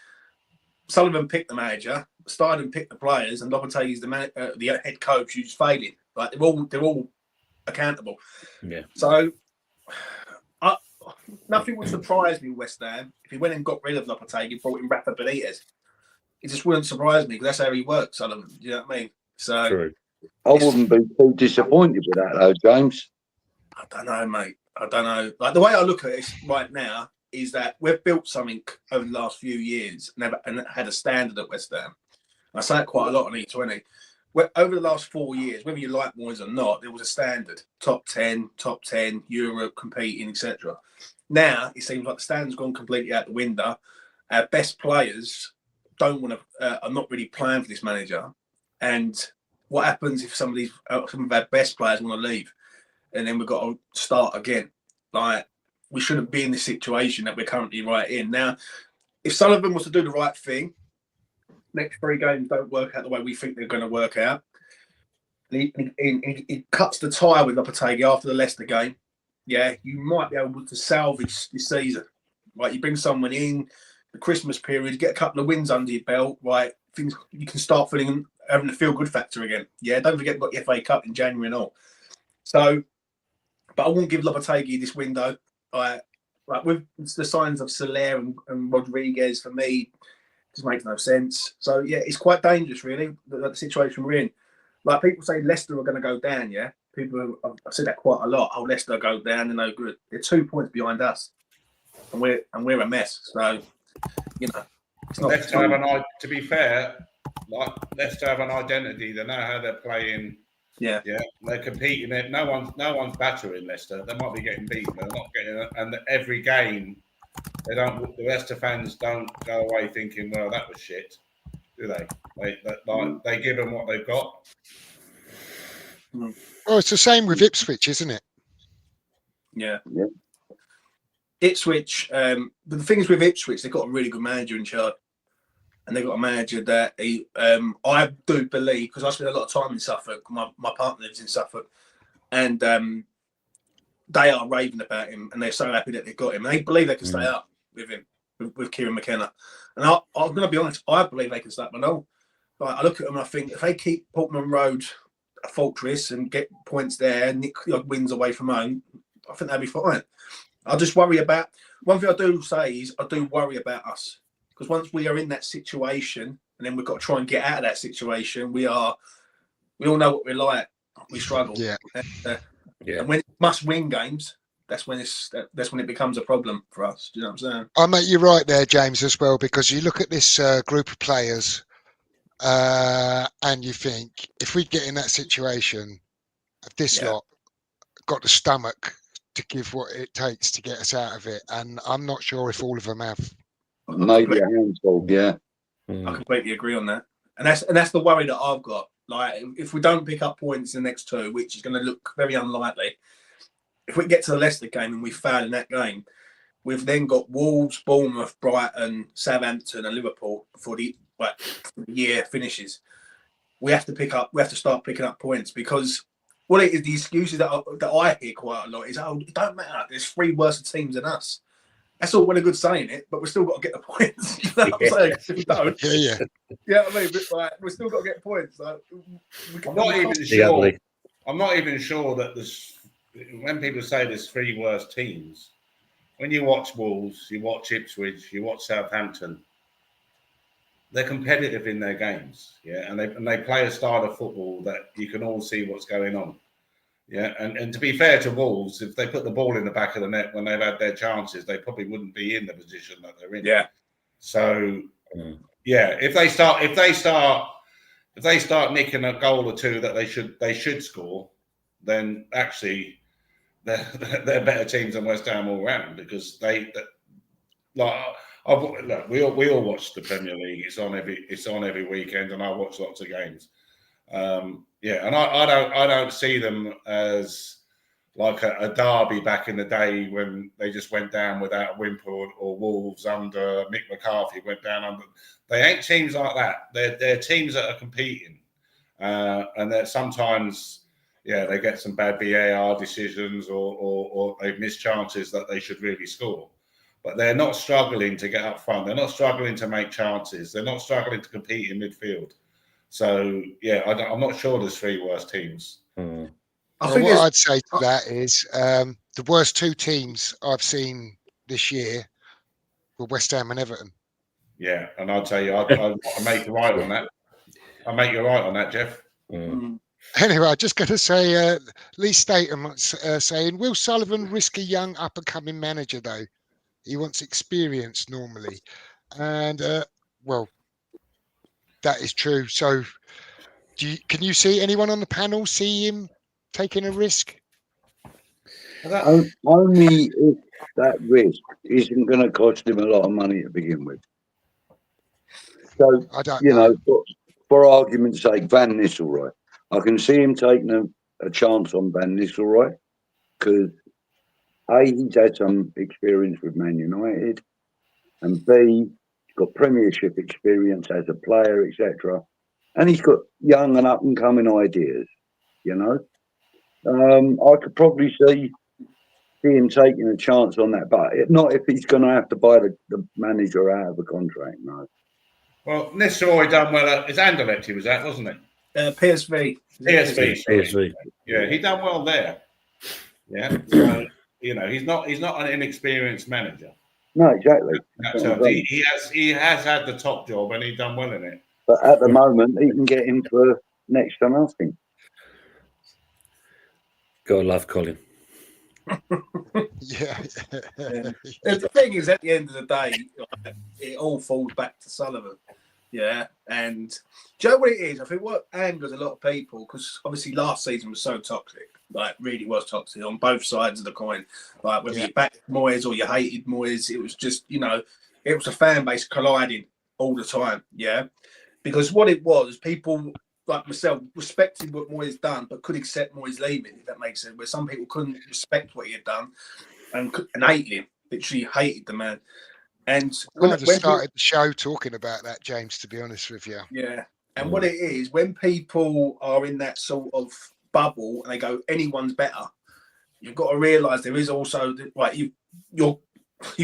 Sullivan picked the manager, Steiden picked the players, and Lopetegui's the head coach who's failing. Like they're all accountable. Yeah. So nothing would surprise me with West Ham if he went and got rid of Lopetegui, brought in Rafa Benitez. It just wouldn't surprise me because that's how he works, Sullivan. Do you know what I mean? So True. I wouldn't be too disappointed with that, though, James. I don't know, mate. I don't know. Like the way I look at it right now is that we've built something over the last few years and had a standard at West Ham. I say it quite a lot on E20. Over the last 4 years, whether you like Moyes or not, there was a standard: top 10, Europe, competing, etc. Now it seems like the standard's gone completely out the window. Our best players don't want to, are not really playing for this manager. And what happens if some of our best players want to leave? And then we've got to start again. Like, we shouldn't be in this situation that we're currently right in. Now, if Sullivan was to do the right thing, next 3 games don't work out the way we think they're going to work out. He cuts the tie with Lopetegui after the Leicester game. Yeah, you might be able to salvage this season. Right, you bring someone in the Christmas period, get a couple of wins under your belt. Right, things you can start having a feel good factor again. Yeah, don't forget we've got the FA Cup in January and all. So, but I won't give Lopetegui this window. Like with the signs of Soler and Rodriguez, for me, just makes no sense. So yeah, it's quite dangerous, really, the situation we're in. Like people say, Leicester are going to go down. Yeah, I've said that quite a lot. Oh, Leicester go down, they're no good. They're 2 points behind us, and we're a mess. So you know, it's not. To be fair, like Leicester have an identity. They know how they're playing. Yeah, they're competing. No one's battering Leicester. They might be getting beaten, but they're not getting. And every game, they don't. The Leicester fans don't go away thinking, "Well, that was shit," do they? They give them what they've got. Well, it's the same with Ipswich, isn't it? Yeah. Ipswich. But the thing is with Ipswich, they've got a really good manager in charge. And they've got a manager that I do believe, because I spend a lot of time in Suffolk. My partner lives in Suffolk, and they are raving about him, and they're so happy that they've got him. And they believe they can stay up with him, with Kieran McKenna. And I'm going to be honest, I believe they can stay up. Like, I look at them and I think if they keep Portman Road a fortress and get points there, nick wins away from home, I think they'll be fine. I just worry about one thing I do say is I do worry about us. Because once we are in that situation, and then we've got to try and get out of that situation, we all know what we're like. We struggle. Yeah. And when it must win games, that's when it becomes a problem for us. Do you know what I'm saying? I mate, you're right there, James, as well, because you look at this group of players, and you think if we get in that situation, this lot got the stomach to give what it takes to get us out of it, and I'm not sure if all of them have. Maybe a handful, yeah. I completely agree on that, and that's the worry that I've got. Like, if we don't pick up points in the next 2, which is going to look very unlikely, if we get to the Leicester game and we fail in that game, we've then got Wolves, Bournemouth, Brighton, Southampton, and Liverpool before the year finishes. We have to start picking up points, because what it is, the excuses that I hear quite a lot is, "Oh, it don't matter. There's 3 worse teams than us." That's all well and good saying it, but we've still got to get the points. You know what I'm saying? If we don't, yeah, I mean, but, we've still got to get points. I'm not even sure that when people say there's 3 worst teams, when you watch Wolves, you watch Ipswich, you watch Southampton, they're competitive in their games, and they play a style of football that you can all see what's going on. Yeah, and to be fair to Wolves, if they put the ball in the back of the net when they've had their chances, they probably wouldn't be in the position that they're in. Yeah. So, if they start nicking a goal or 2 that they should score, then actually they're better teams than West Ham all round, because we all watch the Premier League. It's on every weekend, and I watch lots of games. And I don't see them as like a Derby back in the day when they just went down without a whimper, or Wolves under Mick McCarthy went down under. They ain't teams like that. They're teams that are competing, and that sometimes yeah, they get some bad VAR decisions or they've missed chances that they should really score. But they're not struggling to get up front. They're not struggling to make chances. They're not struggling to compete in midfield. So, yeah, I'm not sure there's three worst teams. Well, what I'd say to that is the worst two teams I've seen this year were West Ham and Everton. Yeah, and I'd say I'll make you right on that. I'll make you right on that, Jeff. Anyway, I'm just going to say, Lee Statham saying, will Sullivan risk a young up-and-coming manager, though? He wants experience normally. And, well, that is true. So can you see anyone on the panel see him taking a risk? Only if that risk isn't going to cost him a lot of money to begin with. So, I don't you know. For argument's sake, Van Nistelrooy. I can see him taking a chance on Van Nistelrooy because A, he's had some experience with Man United, and B, he's got Premiership experience as a player, etc. And he's got young and up-and-coming ideas, you know. I could probably see him taking a chance on that, but not if he's going to have to buy the manager out of a contract, no. Well, Nistelrooy done well. It's Anderlecht he was at, wasn't it? PSV. PSV. Yeah, he done well there. Yeah, so, you know, he's not an inexperienced manager. No, exactly. He has had the top job and he done well in it. But at the moment, he can get in for next to nothing. Gotta love Colin. Yeah. The thing is, at the end of the day, it all falls back to Sullivan. Yeah, and do you know what it is? I think what angers a lot of people, because obviously last season was so toxic, like really was toxic on both sides of the coin. Like whether you backed Moyes or you hated Moyes, it was just, you know, it was a fan base colliding all the time. Yeah, because what it was, people like myself respected what Moyes done, but could accept Moyes leaving, if that makes sense. Where some people couldn't respect what he had done and hated him, literally hated the man. And I just started the show talking about that, James, to be honest with you. Yeah. And what it is, when people are in that sort of bubble and they go, anyone's better, you've got to realise there is also, like, you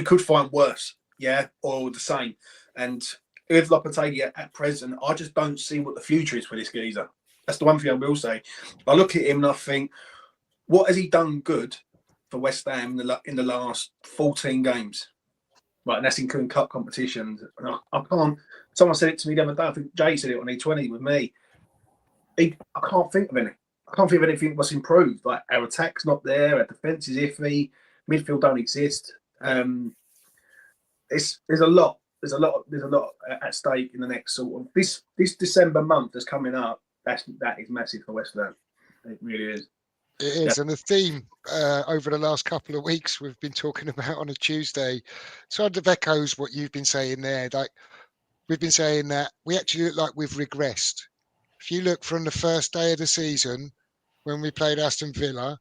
could find worse, yeah, or the same. And with Lopetegui at present, I just don't see what the future is for this geezer. That's the one thing I will say. I look at him and I think, what has he done good for West Ham in the last 14 games? Right, and that's including cup competitions. I can't. Someone said it to me the other day. I think Jay said it on E20 with me. I can't think of any. I can't think of anything that's improved. Like our attack's not there. Our defence is iffy. Midfield don't exist. There's a lot. There's a lot at stake in the next sort of this December month that's coming up. That is massive for West Ham. It really is. It is, and the theme over the last couple of weeks we've been talking about on a Tuesday sort of echoes what you've been saying there. Like we've been saying that we actually look like we've regressed. If you look from the first day of the season when we played Aston Villa,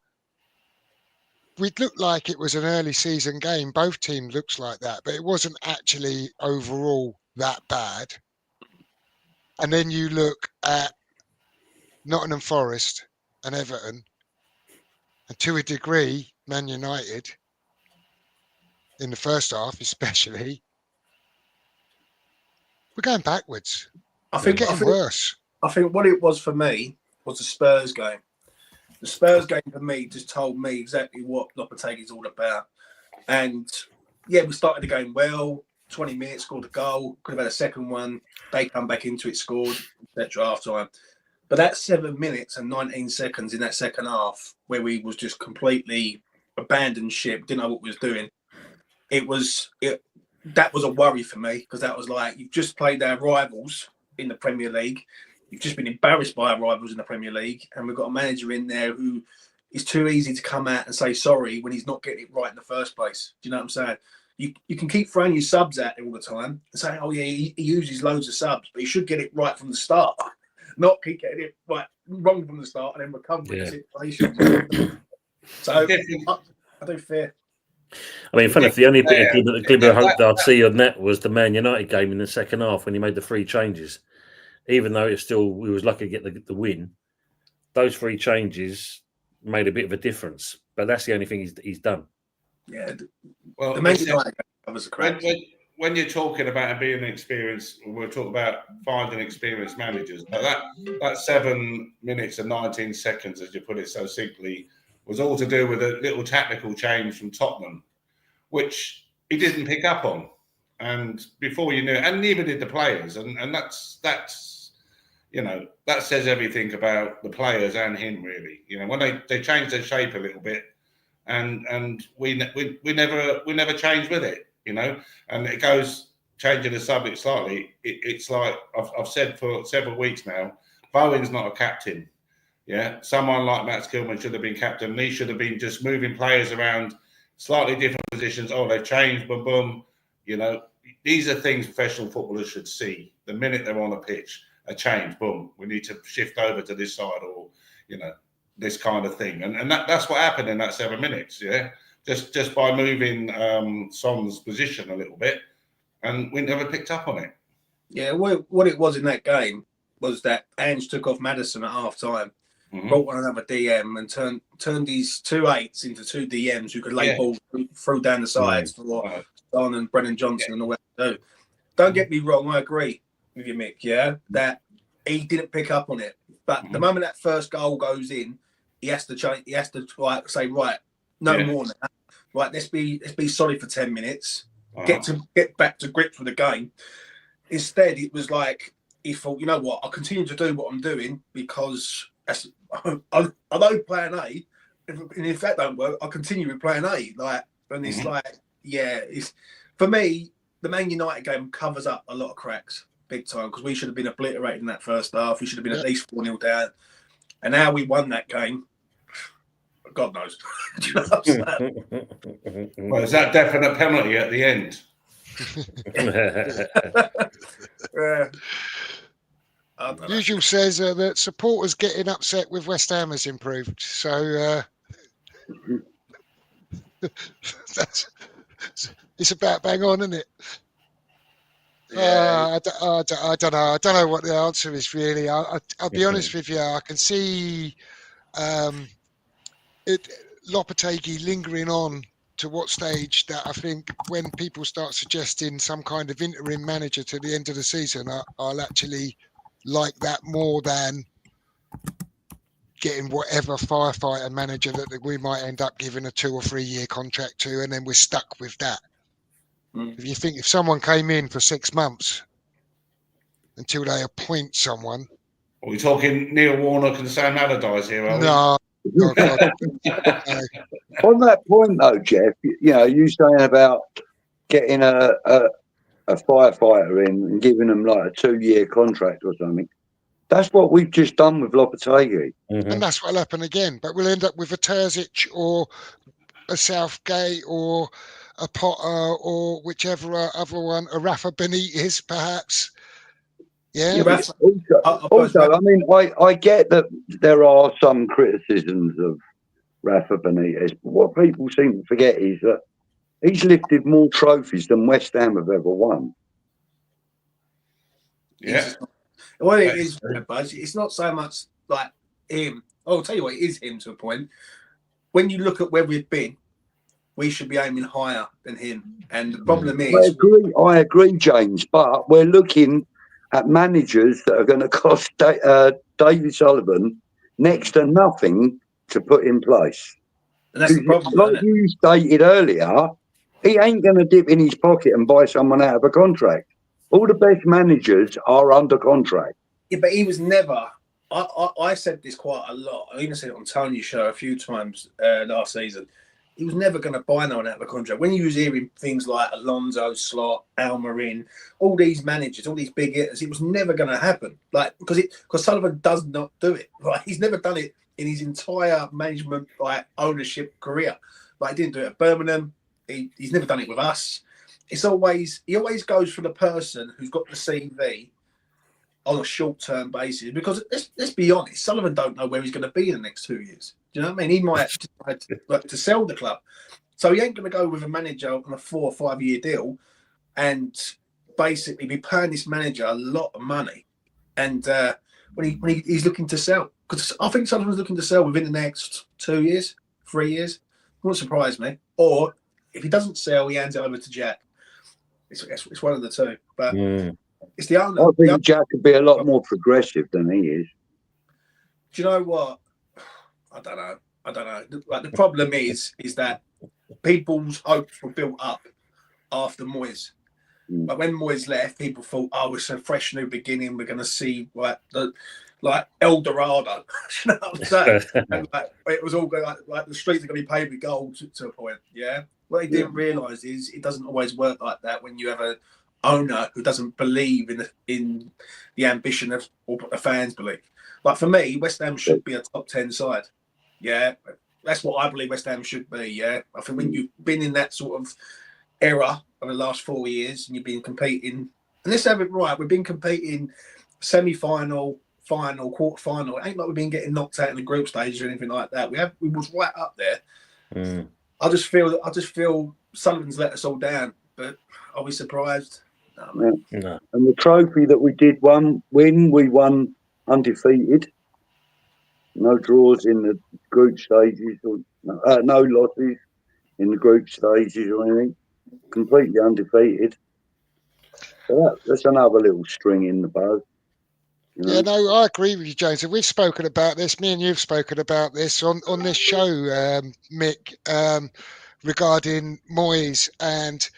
we'd look like it was an early season game. Both teams looks like that, but it wasn't actually overall that bad. And then you look at Nottingham Forest and Everton, and to a degree, Man United, in the first half especially, we're going backwards. We're getting worse. I think what it was for me was the Spurs game. The Spurs game for me just told me exactly what Lopetegui is all about. And yeah, we started the game well. 20 minutes, scored a goal. Could have had a second one. They come back into it, scored, etc. Half time. But that 7 minutes and 19 seconds in that second half, where we was just completely abandoned ship, didn't know what we was doing. That was a worry for me, because that was like, you've just played our rivals in the Premier League. You've just been embarrassed by our rivals in the Premier League, and we've got a manager in there who is too easy to come out and say sorry when he's not getting it right in the first place. Do you know what I'm saying? You can keep throwing your subs out there all the time and say, oh yeah, he uses loads of subs, but he should get it right from the start. Not keep getting it right wrong from the start and then recovering the situation. So I do fear. I mean, funny, the only bit of glimmer of hope that I'd see on that was the Man United game in the second half when he made the 3 changes. Even though we was lucky to get the win, those 3 changes made a bit of a difference. But that's the only thing he's done. Yeah. Well, The Man United game was a crack. When you're talking about being experienced, we're talking about finding experienced managers. But that 7 minutes and 19 seconds, as you put it so simply, was all to do with a little tactical change from Tottenham, which he didn't pick up on. And before you knew it, and neither did the players. And that's that says everything about the players and him, really. When they changed their shape a little bit, and we never changed with it. And it goes, changing the subject slightly, it's like I've said for several weeks now, Bowen's not a captain. Yeah, someone like Matt Skillman should have been captain, and he should have been just moving players around slightly different positions. Oh, they've changed, boom, boom. These are things professional footballers should see. The minute they're on a pitch, a change, boom, we need to shift over to this side, or, this kind of thing. And that's what happened in that 7 minutes, yeah? Just by moving Son's position a little bit, and we never picked up on it. Yeah, what it was in that game was that Ange took off Maddison at half-time, brought on another DM, and turned these 2 8s into 2 DMs who could lay balls through down the sides for Son and Brennan Johnson and all that too. Don't get me wrong, I agree with you, Mick, that he didn't pick up on it. But the moment that first goal goes in, he has to change. He has to say, right, no more now. Right, let's be solid for 10 minutes. Get back to grips with the game. Instead, it was like he thought, you know what? I'll continue to do what I'm doing because I know plan A. And if that don't work, I'll continue with plan A. It's for me. The Man United game covers up a lot of cracks, big time, because we should have been obliterated in that first half. We should have been at least 4-0 down. And how we won that game, God knows. Do you know what I'm saying? Well, is that definite penalty at the end? Usual says that supporters getting upset with West Ham has improved. So it's about bang on, isn't it? I don't know. I don't know what the answer is really. I'll be honest with you. I can see Lopetegui lingering on to what stage that I think when people start suggesting some kind of interim manager to the end of the season, I'll actually like that more than getting whatever firefighter manager that we might end up giving a 2 or 3 year contract to, and then we're stuck with that. If you think if someone came in for 6 months until they appoint someone. Are we talking Neil Warnock and Sam Allardyce here, are we? No. No. On that point, though, Jeff, you saying about getting a firefighter in and giving them like a 2 year contract or something. That's what we've just done with Lopetegui. And that's what'll happen again. But we'll end up with a Terzic or a Southgate or a Potter or whichever other one, a Rafa Benitez, perhaps. Yeah. Also, I mean, I get that there are some criticisms of Rafa Benitez, but what people seem to forget is that he's lifted more trophies than West Ham have ever won. Yeah. Well, it is, Buzz. It's not so much like him. I'll tell you what, it is him to a point. When you look at where we've been, we should be aiming higher than him. And the problem is... I agree, James, but we're looking at managers that are going to cost David Sullivan next to nothing to put in place. And that's the problem, like you stated earlier, he ain't going to dip in his pocket and buy someone out of a contract. All the best managers are under contract. Yeah, but he was never... I said this quite a lot. I even said it on Tony's show a few times last season. He was never going to buy no one out of a contract. When you was hearing things like Alonso, Slot, Almarin, all these managers, all these big hitters, it was never going to happen. Like because Sullivan does not do it. Right? He's never done it in his entire management ownership career. Like he didn't do it at Birmingham. He's never done it with us. He always goes for the person who's got the CV on a short-term basis. Because let's be honest, Sullivan don't know where he's going to be in the next 2 years. Do you know what I mean? He might decide to sell the club. So he ain't going to go with a manager on a 4 or 5 year deal and basically be paying this manager a lot of money. And when he's looking to sell, because I think Sullivan's looking to sell within the next 2 years, 3 years. Wouldn't surprise me. Or if he doesn't sell, he hands it over to Jack. It's one of the two. But it's the owner. I think Jack could be a lot more progressive than he is. Do you know what? I don't know. Like, the problem is that people's hopes were built up after Moyes. But when Moyes left, people thought, "Oh, it's a fresh new beginning. We're going to see like El Dorado." You know what I'm saying? And, like, it was all going like the streets are going to be paved with gold to a point. Yeah. What they didn't realise is it doesn't always work like that when you have an owner who doesn't believe in the ambition of what the fans believe. Like, for me, West Ham should be a top 10 side. Yeah, that's what I believe West Ham should be. Yeah, I think when you've been in that sort of era of the last 4 years and you've been competing, and let's have it right, we've been competing semi-final, final, quarter-final. It ain't like we've been getting knocked out in the group stages or anything like that. We was right up there. I just feel Sullivan's let us all down. But are we surprised? No. And the trophy that we did win, we won undefeated. No draws in the group stages, or no losses in the group stages or anything. Completely undefeated. So that's another little string in the bow. You know? Yeah, no, I agree with you, James. And we've spoken about this. Me and you've spoken about this on this show, Mick, regarding Moyes, and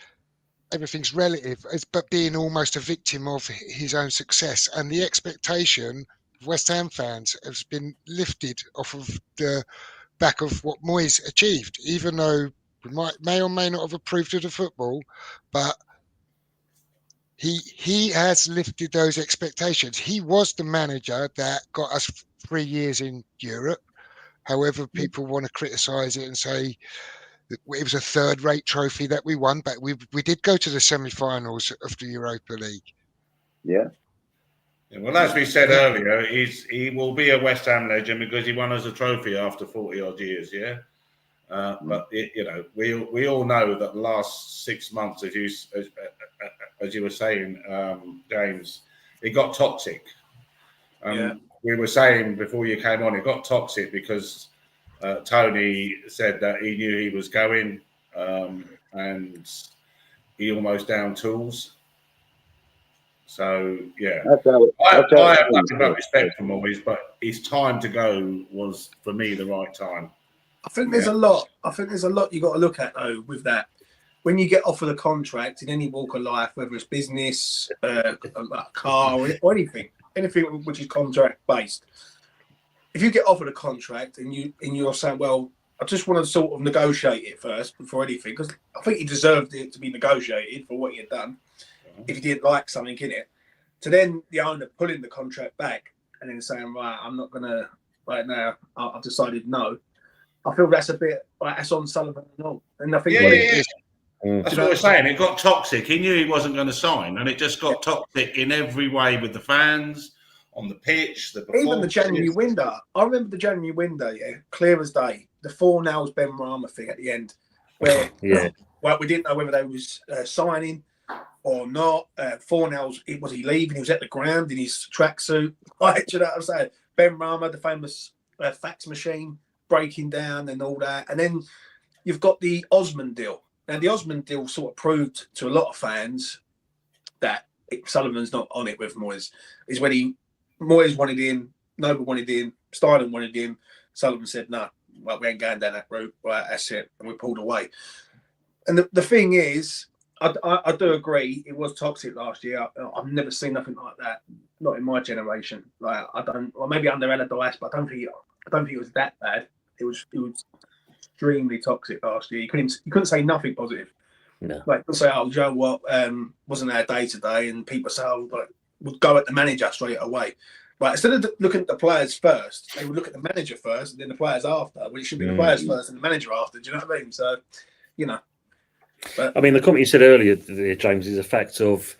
everything's relative, but being almost a victim of his own success. And the expectation of West Ham fans has been lifted off of the back of what Moyes achieved, even though we may or may not have approved of the football, but he has lifted those expectations. He was the manager that got us 3 years in Europe. However, people want to criticise it and say that it was a third-rate trophy that we won, but we did go to the semi-finals of the Europa League. Yeah. Well, as we said earlier, he will be a West Ham legend because he won us a trophy after 40-odd years, yeah? But we all know that the last 6 months, as you were saying, James, it got toxic. We were saying before you came on, it got toxic because Tony said that he knew he was going, and he almost down tools. So yeah, I have nothing but respect for Moyes, but his time to go was, for me, the right time. I think there's a lot. I think there's a lot you got to look at though with that. When you get offered a contract in any walk of life, whether it's business, a car, or anything which is contract based, if you get offered a contract and you're saying, well, I just want to sort of negotiate it first before anything, because I think he deserved it to be negotiated for what he had done. If he didn't like something in it, to then the owner pulling the contract back and then saying, right, I'm not gonna right now. I've decided no. I feel that's a bit like that's on Sullivan and all. And I think that's what we're saying. It got toxic. He knew he wasn't going to sign, and it just got toxic in every way with the fans, on the pitch, even the January window. I remember the January window, clear as day. The 4-0 Ben Rama thing at the end, where we didn't know whether they was signing or not. 4-0, was he leaving? He was at the ground in his tracksuit. Right, do you know what I'm saying? Ben Rama, the famous fax machine, breaking down and all that. And then you've got the Osman deal. Now, the Osman deal sort of proved to a lot of fans that Sullivan's not on it with Moyes. Is when Moyes wanted him, Noble wanted him, Steinem wanted him. Sullivan said, no, well, we ain't going down that route. Right, that's it. And we pulled away. And the thing is, I do agree, it was toxic last year. I've never seen nothing like that. Not in my generation. Like, maybe under Allardyce, but I don't think it was that bad. It was extremely toxic last year. You couldn't say nothing positive. No. Like, you say, oh, Joe, what wasn't our day today? And people say, oh, like, would go at the manager straight away. But instead of looking at the players first, they would look at the manager first and then the players after. Well, it should be the players first and the manager after. Do you know what I mean? So, But, I mean, the comment you said earlier, James, is a fact of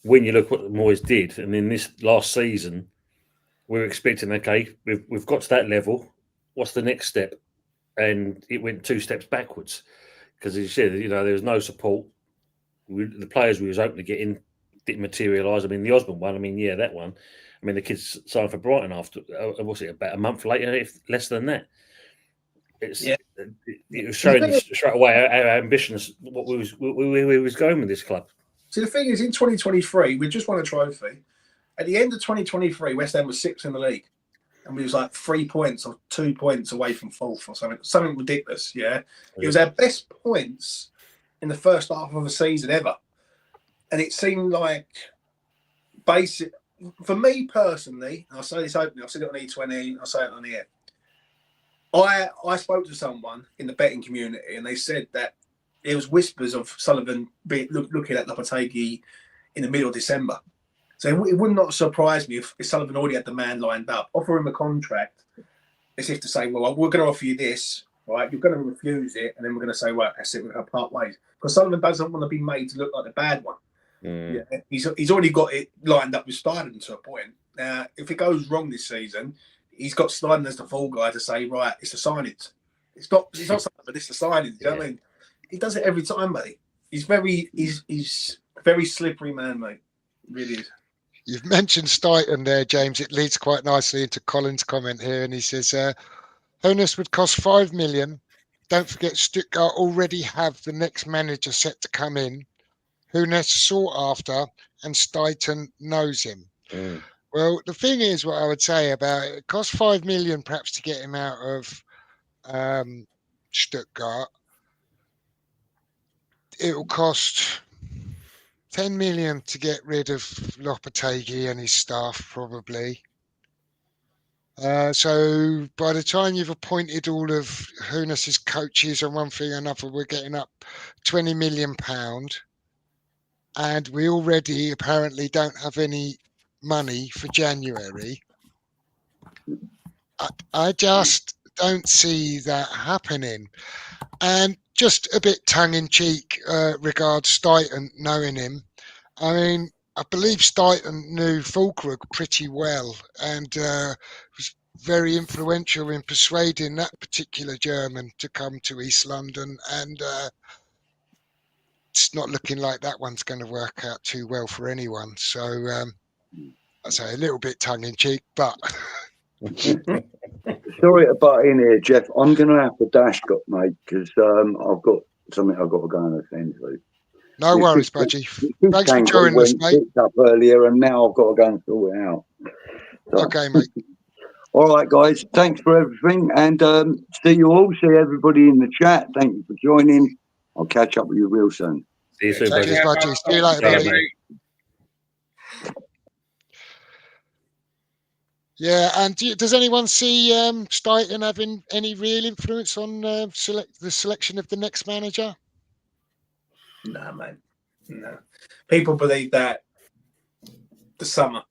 when you look what Moyes did, and in this last season, we were expecting, okay, we've got to that level. What's the next step? And it went 2 steps backwards because, as you said, there was no support. The players we was hoping to get in didn't materialise. I mean, the Osman one, that one. I mean, the kids signed for Brighton after, was it about a month later, if less than that? It was showing straight away our ambitions, what we was going with this club. See, the thing is, in 2023, we just won a trophy. At the end of 2023, West Ham was 6th in the league, and we was like 3 points or 2 points away from 4th or something ridiculous. Yeah, it was our best points in the first half of a season ever, and it seemed like basic for me personally. I'll say this openly. I've said it on E20. I'll say it on here. I spoke to someone in the betting community, and they said that there was whispers of Sullivan looking at Lopetegui in the middle of December. So it would not surprise me if Sullivan already had the man lined up, offer him a contract, as if to say, well, we're going to offer you this, right? You're going to refuse it, and then we're going to say, well, that's it, we're going to part ways. Because Sullivan doesn't want to be made to look like the bad one. Yeah, he's already got it lined up with Steinen to a point. Now, if it goes wrong this season, he's got Steinen as the fall guy to say, right, it's the signings. It's not something, but it's the signings. You know what I mean? He does it every time, mate. He's very slippery man, mate. He really is. You've mentioned Steinen there, James. It leads quite nicely into Colin's comment here, and he says, Hoeneß would cost 5 million. Don't forget, Stuttgart already have the next manager set to come in. Hoeneß sought after, and Steinen knows him. Well, the thing is, what I would say about it cost 5 million perhaps to get him out of Stuttgart. It will cost 10 million to get rid of Lopetegui and his staff, probably. So by the time you've appointed all of Hoeneß's coaches and one thing or another, we're getting up £20 million. And we already apparently don't have any money for January. I just don't see that happening. And just a bit tongue-in-cheek regards Steinen knowing him. I mean, I believe Steinen knew Fulkrug pretty well and was very influential in persuading that particular German to come to East London. And it's not looking like that one's going to work out too well for anyone. So I say a little bit tongue-in-cheek, but... Sorry to butt in here, Jeff. I'm going to have to dash, mate, because I've got something I've got to go and attend to. No worries, Budgie. Thanks for joining us, mate. Up earlier, and now I've got to go and sort it out. So, okay, mate. All right, guys. Thanks for everything, and see you all. See everybody in the chat. Thank you for joining. I'll catch up with you real soon. See you soon, Budgie. See you later, buddy. Yeah, and does anyone see Steinen having any real influence on the selection of the next manager? No, mate. No. People believe that the summer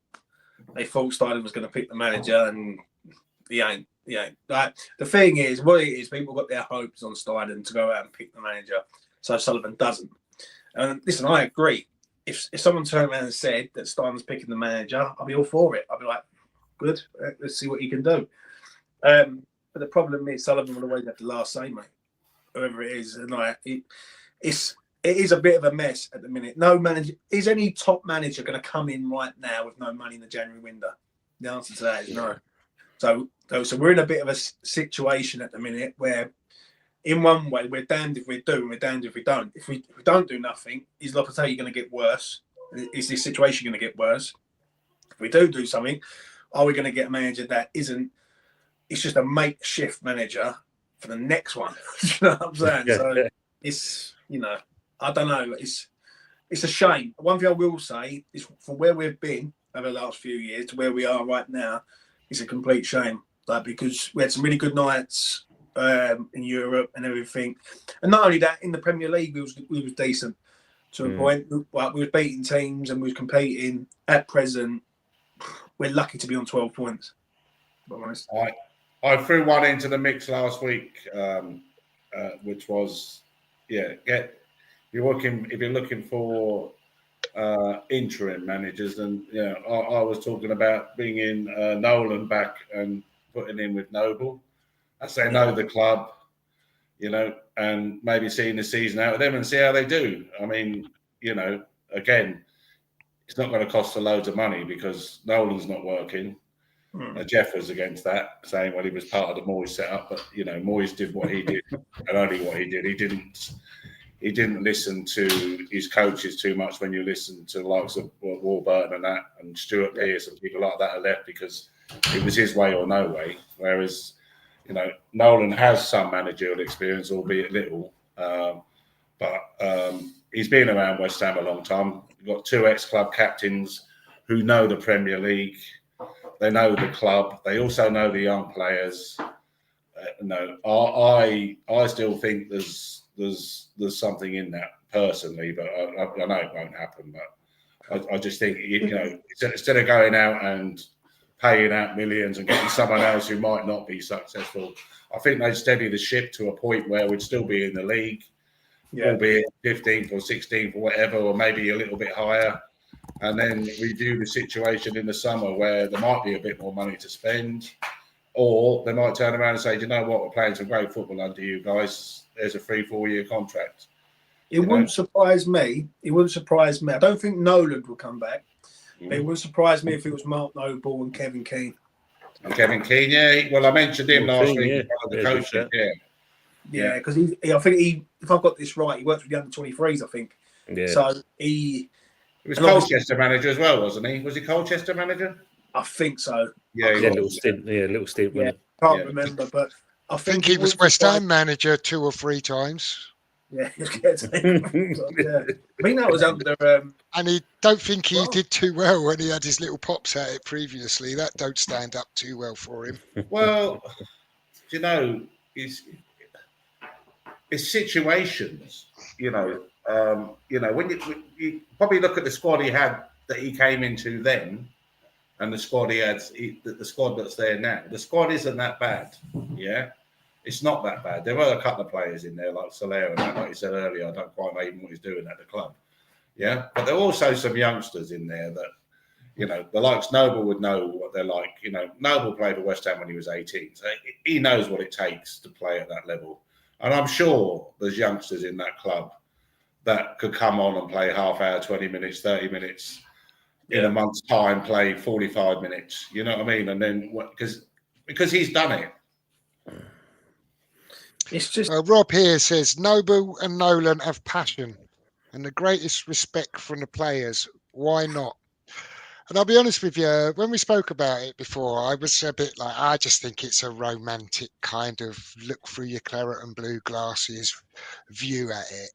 they thought Steinen was going to pick the manager, and he ain't. Like, the thing is, what it is, people got their hopes on Steinen to go out and pick the manager, so Sullivan doesn't. And listen, I agree. If someone turned around and said that Steinen's picking the manager, I'll be all for it. I'll be like, good, let's see what he can do. But the problem is Sullivan will always have the last say, mate. Whoever it is, and like it is a bit of a mess at the minute. No manager is any top manager going to come in right now with no money in the January window? The answer to that is no. So we're in a bit of a situation at the minute where, in one way, we're damned if we do, and we're damned if we don't. If we don't do nothing, is Lopetegui going to get worse? Is this situation going to get worse? If we do something, are we going to get a manager that isn't? It's just a makeshift manager for the next one. You know what I'm saying? So it's, I don't know. It's a shame. One thing I will say is, from where we've been over the last few years to where we are right now, it's a complete shame. Like, because we had some really good nights in Europe and everything, and not only that, in the Premier League we was decent to a point. Like, we was beating teams and we was competing. At present, we're lucky to be on 12 points. To be honest. I threw one into the mix last week, which was if you're looking for interim managers, and I was talking about bringing Nolan back and putting in with Noble. I say know the club, and maybe seeing the season out with them and see how they do. I mean, again, it's not going to cost a loads of money because Nolan's not working. Jeff was against that, saying, well, he was part of the Moyes setup, but Moyes did what he did and only what he did. He didn't listen to his coaches too much. When you listen to the likes of Warburton and that, and Stuart Pearce and people like that are left because it was his way or no way. Whereas, Nolan has some managerial experience, albeit little, but he's been around West Ham a long time. We've got 2 ex-club captains who know the Premier League. They know the club. They also know the young players. I still think there's something in that personally, but I know it won't happen. But I just think instead of going out and paying out millions and getting someone else who might not be successful, I think they'd steady the ship to a point where we'd still be in the league, albeit 15th or 16th or whatever, or maybe a little bit higher. And then review the situation in the summer where there might be a bit more money to spend, or they might turn around and say, do you know what, we're playing some great football under you guys. There's a 3-4 year contract. It wouldn't surprise me. It wouldn't surprise me. I don't think Nolan will come back. But it wouldn't surprise me if it was Mark Noble and Kevin Keane. And Kevin Keane, yeah. Well, I mentioned him last week. One of the coaches, Yeah, because I think if I've got this right, he works with the under-23s, I think. Yeah. So he was Colchester manager as well, wasn't he? Was he Colchester manager? I think so. Yeah, little stint. Yeah, little stint. Yeah, can't remember, but I think he was West Ham manager 2 or 3 times. Yeah, I think that was under. And he don't think he did too well when he had his little pops at it previously. That don't stand up too well for him. Well, it's situations. When you probably look at the squad he had that he came into then, and the squad the squad that's there now. The squad isn't that bad. Yeah. It's not that bad. There were a couple of players in there like Solera and that, like you said earlier. I don't quite know even what he's doing at the club. Yeah. But there are also some youngsters in there that, the likes Noble would know what they're like. Noble played for West Ham when he was 18. So he knows what it takes to play at that level. And I'm sure there's youngsters in that club that could come on and play half hour, 20 minutes, 30 minutes. In a month's time, play 45 minutes. You know what I mean? And then because he's done it. It's just Rob here says Noble and Nolan have passion and the greatest respect from the players. Why not? And I'll be honest with you, when we spoke about it before, I was a bit like, I just think it's a romantic kind of look through your claret and blue glasses view at it.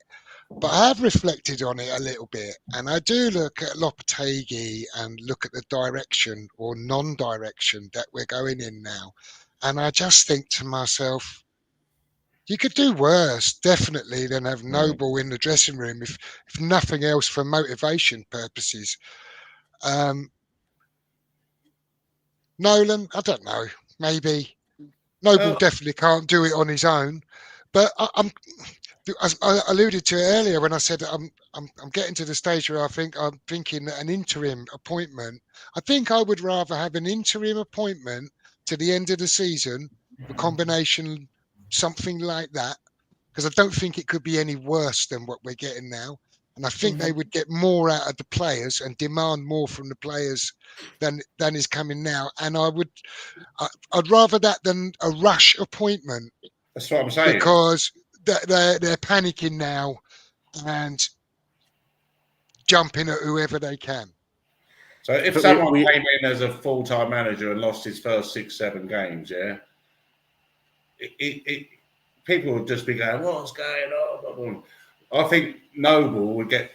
But I have reflected on it a little bit, and I do look at Lopetegui and look at the direction or non-direction that we're going in now. And I just think to myself, you could do worse, definitely, than have Noble in the dressing room, if nothing else, for motivation purposes. Nolan, I don't know, maybe. Noble definitely can't do it on his own. But I alluded to it earlier when I said I'm getting to the stage where I'm thinking that an interim appointment. I think I would rather have an interim appointment to the end of the season, a combination, something like that, because I don't think it could be any worse than what we're getting now. And I think they would get more out of the players and demand more from the players than is coming now. And I'd rather that than a rush appointment. That's what I'm saying. Because they're panicking now and jumping at whoever they can. So if someone came in as a full-time manager and lost his first 6-7 games, people would just be going, what's going on? I think Noble would get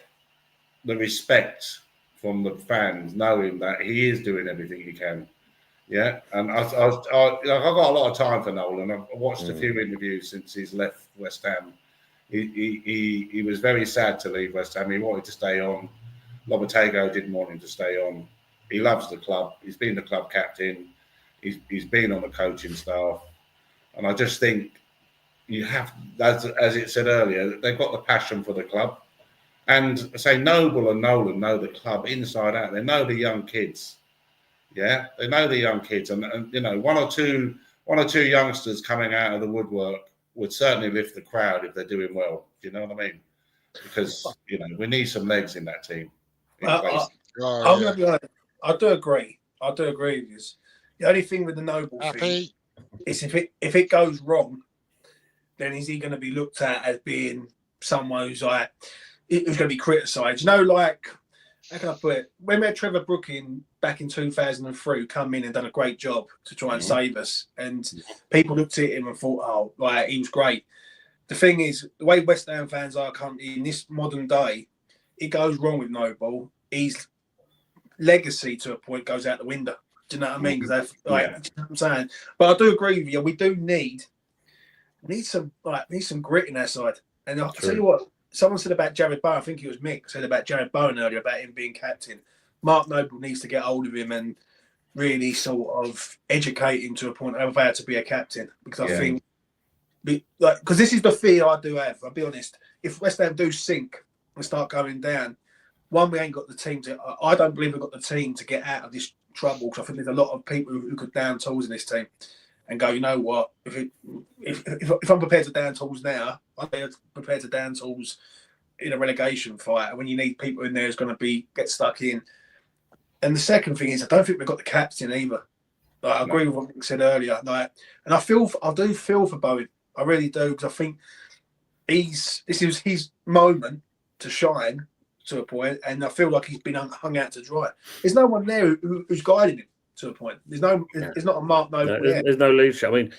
the respect from the fans, knowing that he is doing everything he can. Yeah, and I've got a lot of time for Nolan. I've watched a few interviews since he's left West Ham. He was very sad to leave West Ham. He wanted to stay on. Lopetegui didn't want him to stay on. He loves the club. He's been the club captain. He's been on the coaching staff, and I just think you have, as it said earlier, they've got the passion for the club. And I say Noble and Nolan know the club inside out. They know the young kids. Yeah, they know the young kids, and one or two youngsters coming out of the woodwork would certainly lift the crowd if they're doing well. Do you know what I mean? Because we need some legs in that team. Oh, I'm yeah. gonna be honest. I do agree with this. The only thing with the Noble thing Happy? is if it goes wrong, then is he going to be looked at as being someone who's going to be criticised? You know, like, how can I put it? When we had Trevor Brooking back in 2003 come in and done a great job to try and save us, and people looked at him and thought, oh, like, he was great. The thing is, the way West Ham fans are currently in this modern day, it goes wrong with Noble. His legacy to a point goes out the window. Do you know what I mean? Because you know what I'm saying? But I do agree with you. We do need some grit in our side. And I'll tell you what, someone said about Jared Bowen, I think it was Mick, said about Jared Bowen earlier about him being captain. Mark Noble needs to get hold of him and really sort of educate him to a point of how to be a captain. Because I think, because this is the fear I do have, I'll be honest. If West Ham do sink and start going down, one, we ain't got the team to, I don't believe we've got the team to get out of this trouble. Because I think there's a lot of people who could down tools in this team and go, you know what, if I'm prepared to down tools now, I'm prepared to down tools in a relegation fight. And when you need people in there who's going to get stuck in. And the second thing is, I don't think we've got the captain either. Like, I agree with what Nick said earlier. Like, and I do feel for Bowen. I really do, because I think this is his moment to shine to a point, and I feel like he's been hung out to dry. There's no one there who's guiding him to a point. There's not a Mark Noble there. There's no leadership. I mean,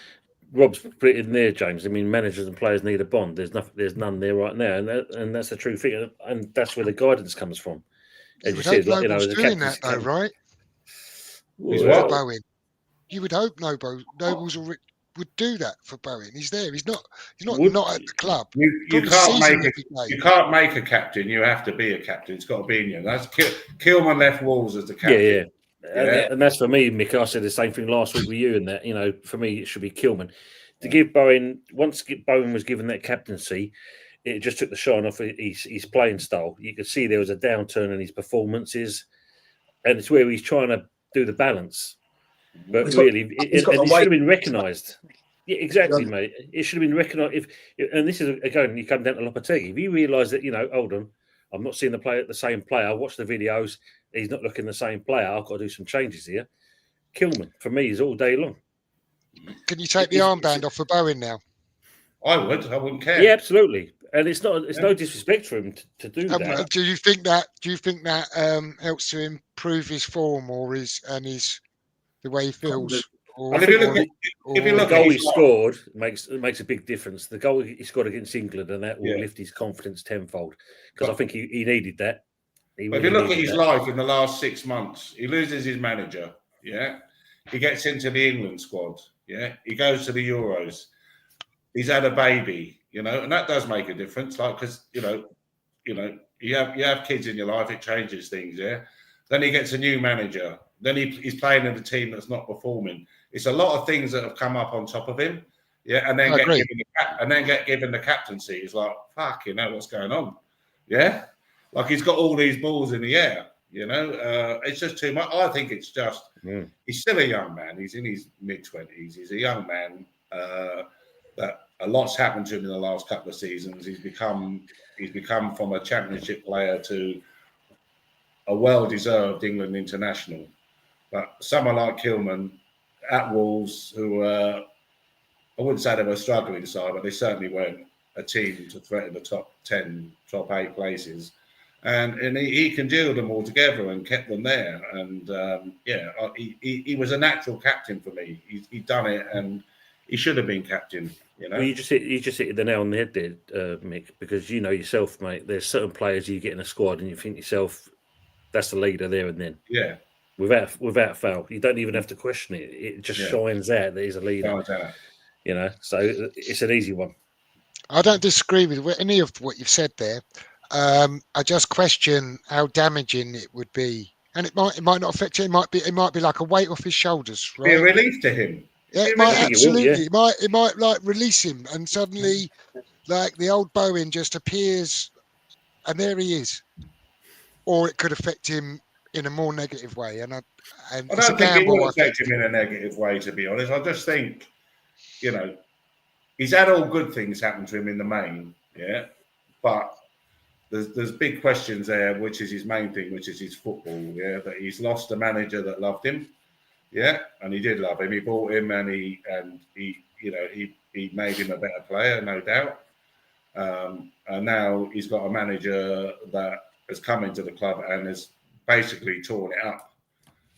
Rob's put it in there, James. I mean, managers and players need a bond. There's none there right now, and that's the true thing, and that's where the guidance comes from. As you said, like, Noble's doing that though, right? Well, Bowen. You would hope Noble's would do that for Bowen. He's there. He's not at the club. You can't make a captain. You have to be a captain. It's got to be in you. That's Kilman left Wolves as the captain. Yeah. And that's for me, Mick. I said the same thing last week with you, and that, you know, for me it should be Kilman. To give Bowen, once Bowen was given that captaincy, it just took the shine off his playing style. You could see there was a downturn in his performances, and it's where he's trying to do the balance. But it should have been recognised. Yeah, exactly, mate. It should have been recognised. And this is, again, you come down to Lopetegui. If you realise that, you know, hold on, I'm not seeing the same player. I watch the videos. He's not looking the same player. I've got to do some changes here. Kilman, for me, is all day long. Can you take the armband off for Bowen now? I wouldn't care. Yeah, absolutely. And it's no disrespect for him to do that. Do you think that helps to improve his form or the way he feels? If you look the goal he scored makes a big difference. The goal he scored against England, and that will lift his confidence tenfold, because I think he needed that. But if you look at his life in the last 6 months, he loses his manager. Yeah, he gets into the England squad. Yeah, he goes to the Euros. He's had a baby, you know, and that does make a difference. Like, because you know, you have kids in your life, it changes things. Yeah. Then he gets a new manager. Then he's playing in a team that's not performing. It's a lot of things that have come up on top of him. Yeah, and then get given the captaincy. He's like, fuck, you know what's going on. Yeah, like he's got all these balls in the air. You know, it's just too much. I think it's just he's still a young man. He's in his mid-20s. He's a young man. That a lot's happened to him in the last couple of seasons. He's become from a championship player to a well-deserved England international. But someone like Kilman at Wolves, who I wouldn't say they were a struggling side, but they certainly weren't a team to threaten the top 10, top 8 places. And he congealed them all together and kept them there. And he was a natural captain for me. He'd done it, and he should have been captain. You know, well, you just hit the nail on the head there, Mick, because you know yourself, mate. There's certain players you get in a squad, and you think yourself, that's the leader there and then. Yeah. Without fail, you don't even have to question it. It just shines out that he's a leader. You know, so it's an easy one. I don't disagree with any of what you've said there. I just question how damaging it would be, and it might not affect him. It might be like a weight off his shoulders, right? Be a relief to him. Yeah, it might absolutely. It might like release him, and suddenly, like the old Bowen just appears, and there he is. Or it could affect him in a more negative way, and I don't think it will affect him in a negative way. To be honest, I just think, you know, he's had all good things happen to him in the main, yeah, but there's big questions there, which is his main thing, which is his football. Yeah, that he's lost a manager that loved him. Yeah, and he did love him. He bought him, and he made him a better player, no doubt. And now he's got a manager that has come into the club and has basically torn it up.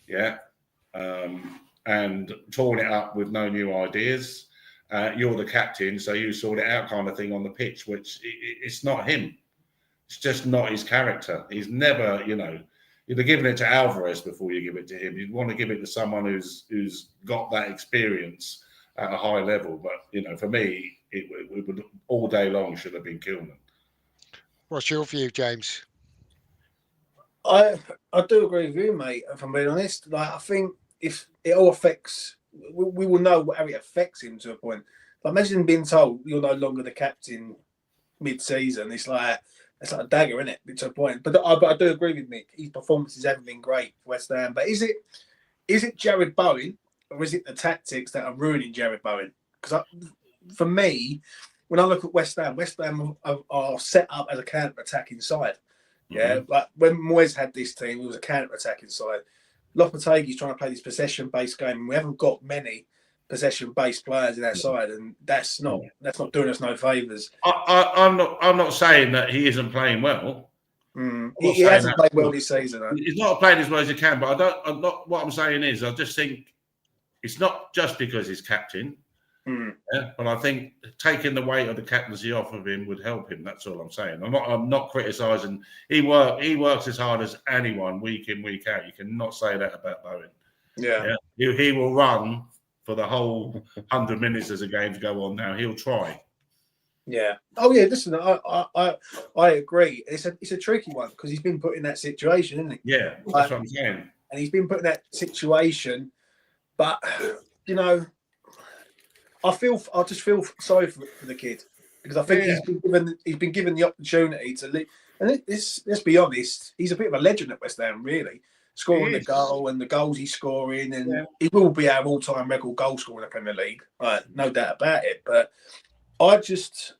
Yeah, and torn it up with no new ideas. You're the captain, so you sort it out, kind of thing on the pitch. Which it's not him. It's just not his character. He's never, you'd have given it to Alvarez before you give it to him. You'd want to give it to someone who's got that experience at a high level. But for me, it would all day long should have been Kilman. What's your view, James? I do agree with you, mate. If I'm being honest, like I think if it all affects, we will know how it affects him to a point. Like imagine being told you're no longer the captain mid-season. It's like a dagger, isn't it? To a point. But I do agree with Mick. His performances haven't been great for West Ham. But is it Jared Bowen or is it the tactics that are ruining Jared Bowen? Because for me, when I look at West Ham are set up as a counter-attacking side. Yeah, like when Moyes had this team, it was a counter-attacking side. Lopetegui's trying to play this possession-based game, and we haven't got many possession-based players in our side, and that's not doing us no favours. I'm not saying that he isn't playing well. He hasn't played well this season. Though. He's not playing as well as he can, but what I'm saying is, I just think it's not just because he's captain. Yeah, but I think taking the weight of the captaincy off of him would help him. That's all I'm saying. I'm not criticising. He works as hard as anyone, week in, week out. You cannot say that about Bowen. Yeah. He will run for the whole 100 minutes as the games go on. Now he'll try. Yeah. Oh yeah. Listen, I agree. It's a tricky one because he's been put in that situation, isn't he? Yeah, that's what I'm saying. And he's been put in that situation, but I just feel sorry for the kid because I think he's been given the opportunity to leave. And let's be honest, he's a bit of a legend at West Ham, really, scoring the goal and the goals he's scoring, and he will be our all-time record goal scorer in the Premier League, no doubt about it. But I just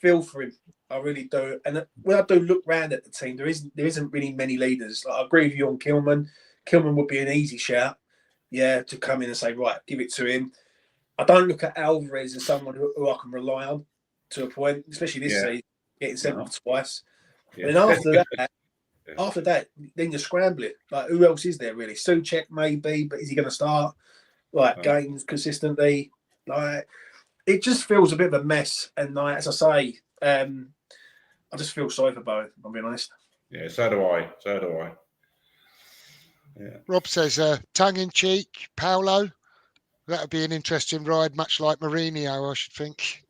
feel for him, I really do. And when I do look round at the team, there isn't really many leaders. Like, I agree with you on Kilman. Kilman would be an easy shout, to come in and say, right, give it to him. I don't look at Alvarez as someone who I can rely on to a point, especially this season, getting sent off twice. Yeah. And after that, then you're scrambling. Like, who else is there really? Souček maybe, but is he going to start games consistently? Like, it just feels a bit of a mess. And as I say, I just feel sorry for both. I'm being honest. Yeah, so do I. Yeah. Rob says, tongue in cheek, Paolo. That would be an interesting ride, much like Mourinho, I should think.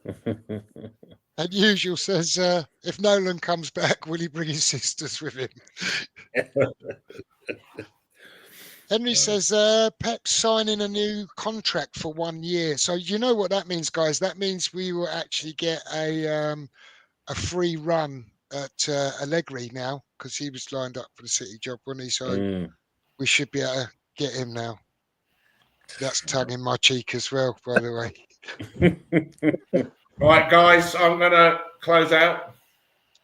And Usual says, if Nolan comes back, will he bring his sisters with him? Henry says, Pep's signing a new contract for 1 year. So you know what that means, guys? That means we will actually get a free run at Allegri now because he was lined up for the City job, wasn't he? So we should be able to get him now. That's tongue in my cheek as well, by the way. Right, guys, I'm going to close out.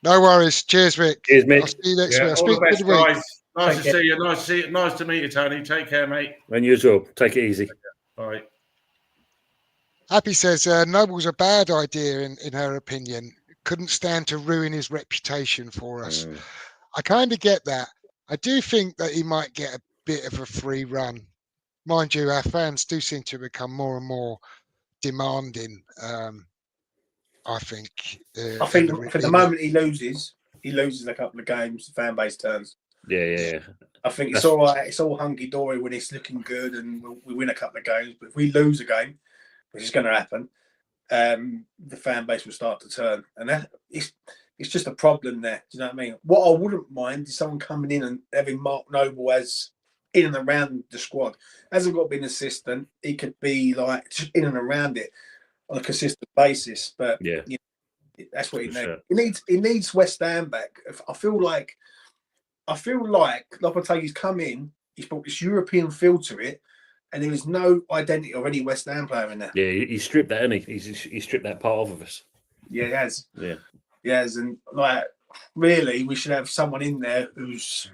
No worries. Cheers, Rick. Cheers, Mick. I'll see you next week. I'll All the best, guys. Nice Take to care. see you. Nice to meet you, Tony. Take care, mate. And you as well. Take it easy. Bye. Happy says, Noble's a bad idea, in her opinion. Couldn't stand to ruin his reputation for us. I kind of get that. I do think that he might get a bit of a free run. Mind you, our fans do seem to become more and more demanding. I think for the moment he loses a couple of games, the fan base turns. Yeah. I think it's all right. It's all hunky dory when it's looking good and we win a couple of games. But if we lose a game, which is going to happen, the fan base will start to turn, and that it's just a problem there. Do you know what I mean? What I wouldn't mind is someone coming in and having Mark Noble as in and around the squad. Hasn't got to be an assistant. He could be like just in and around it on a consistent basis. But that's what he needs. Sure. He needs West Ham back. I feel like Lopetegui's come in. He's brought this European feel to it, and there is no identity of any West Ham player in there. Yeah, he stripped that, hasn't he? He stripped that part off of us. Yeah, he has. Yeah. He has, and like really we should have someone in there who's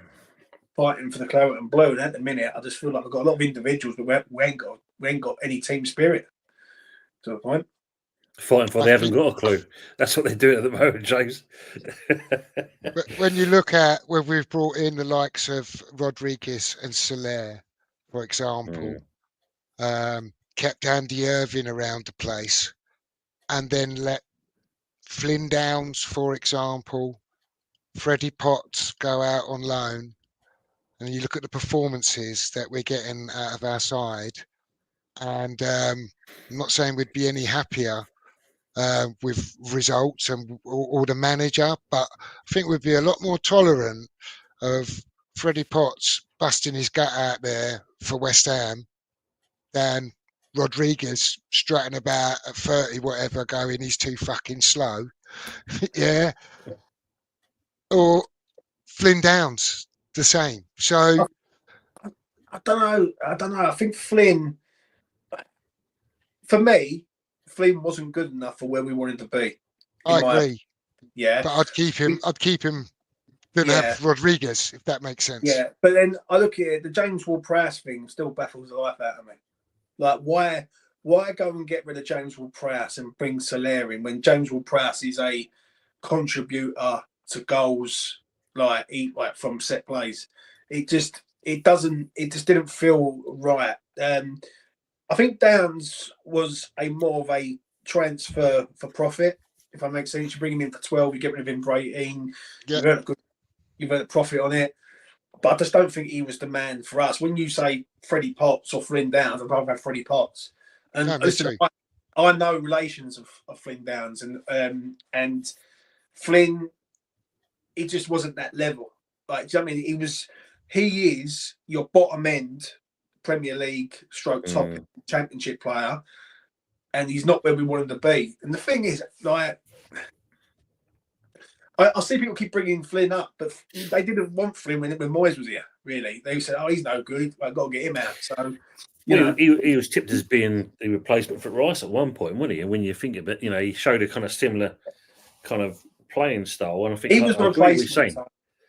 fighting for the claret and blue. And at the minute, I just feel like we've got a lot of individuals, but we ain't got any team spirit to a point. Fighting for they haven't got a clue. That's what they're doing at the moment, James. But when you look at where we've brought in the likes of Rodriguez and Soler, for example, kept Andy Irvine around the place, and then let Flynn Downs, for example, Freddie Potts go out on loan, and you look at the performances that we're getting out of our side, and I'm not saying we'd be any happier with results or the manager, but I think we'd be a lot more tolerant of Freddie Potts busting his gut out there for West Ham than Rodriguez strutting about at 30 whatever going he's too fucking slow. Yeah. Or Flynn Downs the same. So I don't know. I think Flynn, for me, Flynn wasn't good enough for where we wanted to be. I agree. Yeah. But I'd keep him than have Rodriguez, if that makes sense. Yeah. But then I look at it, the James Ward-Prowse thing still baffles the life out of me. Like, why go and get rid of James Ward-Prowse and bring Soler in when James Ward-Prowse is a contributor to goals, like from set plays? It just didn't feel right. I think Downs was more of a transfer for profit, if that makes sense. You bring him in for 12, you get rid of him for 18. Yeah. You've earned a profit on it. But I just don't think he was the man for us. When you say Freddie Potts or Flynn Downs, I'd rather have Freddie Potts. And listen, I know relations of Flynn Downs, and Flynn, he just wasn't that level. Like, do you know what I mean? He is your bottom end Premier League / top championship player, and he's not where we want him to be. And the thing is, like, I see people keep bringing Flynn up, but they didn't want Flynn when Moyes was here, really. They said, oh, he's no good, I've got to get him out. So, he was tipped as being the replacement for Rice at one point, wasn't he? And when you think of it, he showed a kind of similar kind of playing style. And I think he was the replacement,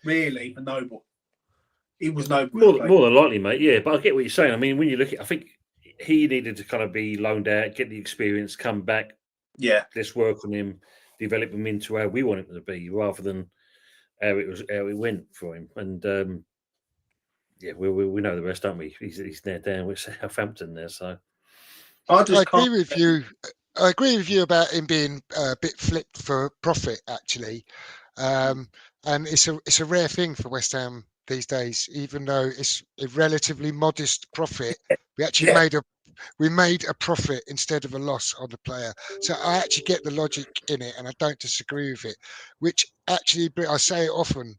really, for Noble. He was Noble. More than likely, mate, yeah. But I get what you're saying. I mean, when you look at I think he needed to kind of be loaned out, get the experience, come back. Yeah. Let's work on him. Develop him into how we want him to be, rather than how it went for him. And we know the rest, don't we? He's there down with Southampton there. So I agree with you. I agree with you about him being a bit flipped for profit, actually. And it's a rare thing for West Ham these days, even though it's a relatively modest profit. We actually made a profit instead of a loss on the player. So I actually get the logic in it, and I don't disagree with it, which actually, I say it often,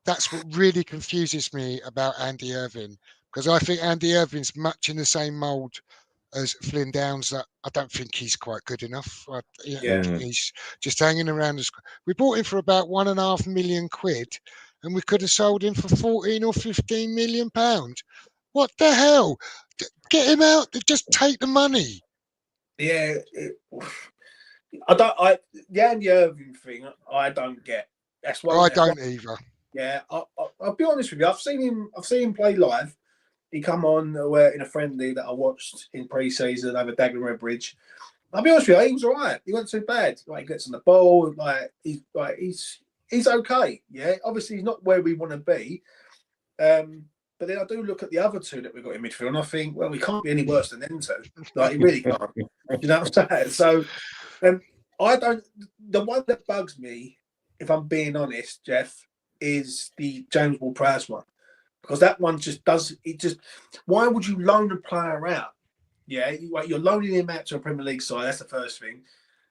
that's what really confuses me about Andy Irvine, because I think Andy Irvine's much in the same mould as Flynn Downs. That I don't think he's quite good enough. He's just hanging around. We bought him for about £1.5 million, and we could have sold him for 14 or 15 million pounds. What the hell? Get him out. Just take the money. Yeah, the Andy Irvine thing, I don't get. That's why I don't either. Yeah, I'll be honest with you. I've seen him play live. He come on in a friendly that I watched in pre-season over Dagenham Redbridge. I'll be honest with you, he was all right. He wasn't too bad. Like, he gets on the ball. He's okay. Yeah, obviously he's not where we want to be. But then I do look at the other two that we've got in midfield, and I think, well, we can't be any worse than them two. Like, he really can't. You know what I'm saying? So, I don't. The one that bugs me, if I'm being honest, Jeff, is the James Ward-Prowse one, because that one just does it. Just why would you loan a player out? Yeah, you're loaning him out to a Premier League side. That's the first thing.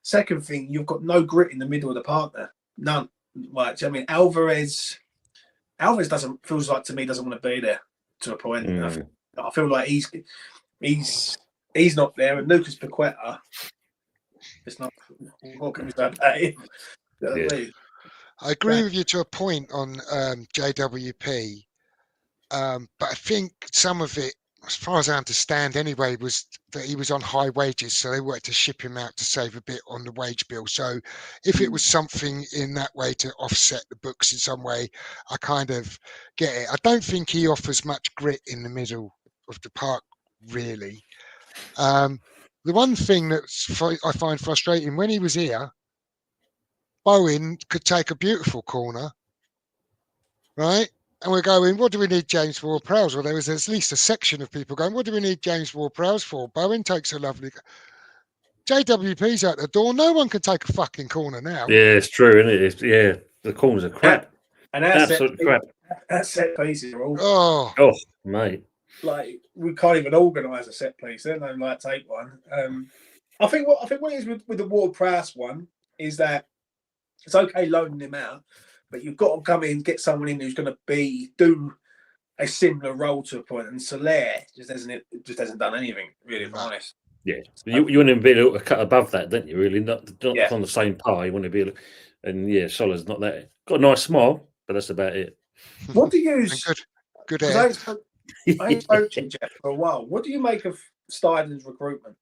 Second thing, you've got no grit in the middle of the park there. None. Like, I mean, Alvarez feels like to me doesn't want to be there to a point. I feel like he's not there, and Lucas Paqueta. It's not. What can we say about him? I agree with you to a point on JWP, but I think some of it as far as I understand anyway, was that he was on high wages, so they wanted to ship him out to save a bit on the wage bill. So if it was something in that way to offset the books in some way, I kind of get it. I don't think he offers much grit in the middle of the park, really. The one thing that I find frustrating, when he was here, Bowen could take a beautiful corner, right? And we're going, what do we need James Ward-Prowse? Well, there was at least a section of people going, what do we need James Ward-Prowse for? Bowen takes a lovely... JWP's out the door. No one can take a fucking corner now. Yeah, it's true, isn't it? Yeah, the corners are crap. And Absolute crap. That set pieces are all Oh, Mate. like we can't even organise a set piece. They don't like take one. I think what it is with the Ward-Prowse one is that it's okay loaning him out, but you've got to come in, get someone in who's going to do a similar role to a point. And Soler just hasn't done anything really, if I'm honest. Yeah, you want to be a cut above that, don't you? Really, not Yeah. on the same par. You want to be, and yeah, Soler's not that. Got a nice smile, but that's about it. What do you use? good 'cause air. I ain't spoken to you, Jeff, for a while. What do you make of Steiden's recruitment?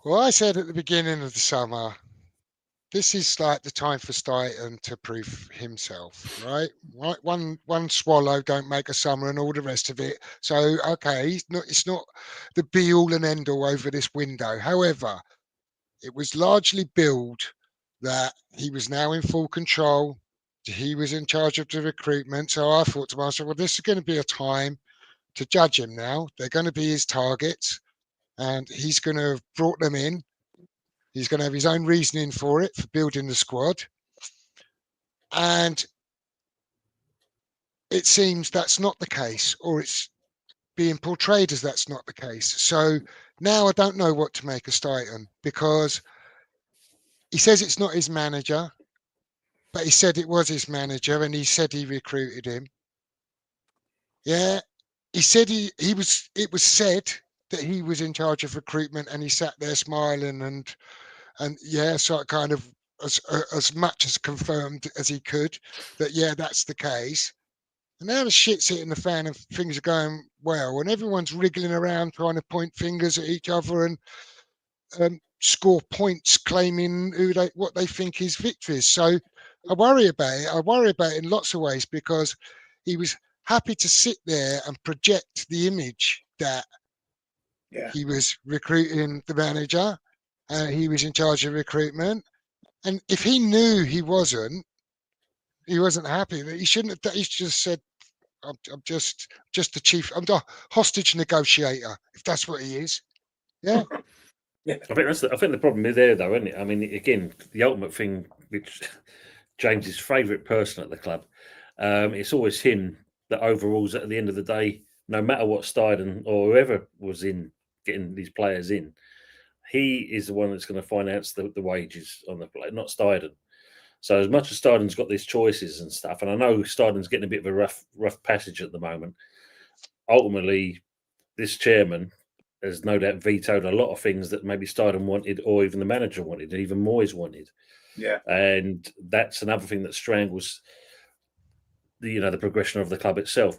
Well, I said at the beginning of the summer, this is like the time for Steiten to prove himself, right? One swallow don't make a summer and all the rest of it. So, okay, it's not the be all and end all over this window. However, it was largely billed that he was now in full control. He was in charge of the recruitment. So I thought to myself, well, this is going to be a time to judge him now. They're going to be his targets and he's going to have brought them in. He's going to have his own reasoning for it, for building the squad. And it seems that's not the case, or it's being portrayed as that's not the case. So now I don't know what to make of Steiten, because he says it's not his manager, but he said it was his manager and he said he recruited him. Yeah. He said it was said that he was in charge of recruitment, and he sat there smiling and yeah, so it kind of as much as confirmed as he could that, yeah, that's the case. And now the shit's hitting the fan and things are going well, and everyone's wriggling around trying to point fingers at each other and score points, claiming what they think is victories. So I worry about it. I worry about it in lots of ways, because he was happy to sit there and project the image that he was recruiting the manager. He was in charge of recruitment, and if he knew he wasn't happy, that he shouldn't have. He just said, "I'm just the chief. I'm the hostage negotiator, if that's what he is." Yeah. Yeah. I think the problem is there, though, isn't it? I mean, again, the ultimate thing, which James's favourite person at the club, it's always him that overrules at the end of the day, no matter what Steiden or whoever was in getting these players in. He is the one that's going to finance the wages on the play, not Steiden. So as much as Steiden's got these choices and stuff, and I know Steiden's getting a bit of a rough passage at the moment, ultimately, this chairman has no doubt vetoed a lot of things that maybe Steiden wanted, or even the manager wanted, and even Moyes wanted. Yeah. And that's another thing that strangles the progression of the club itself.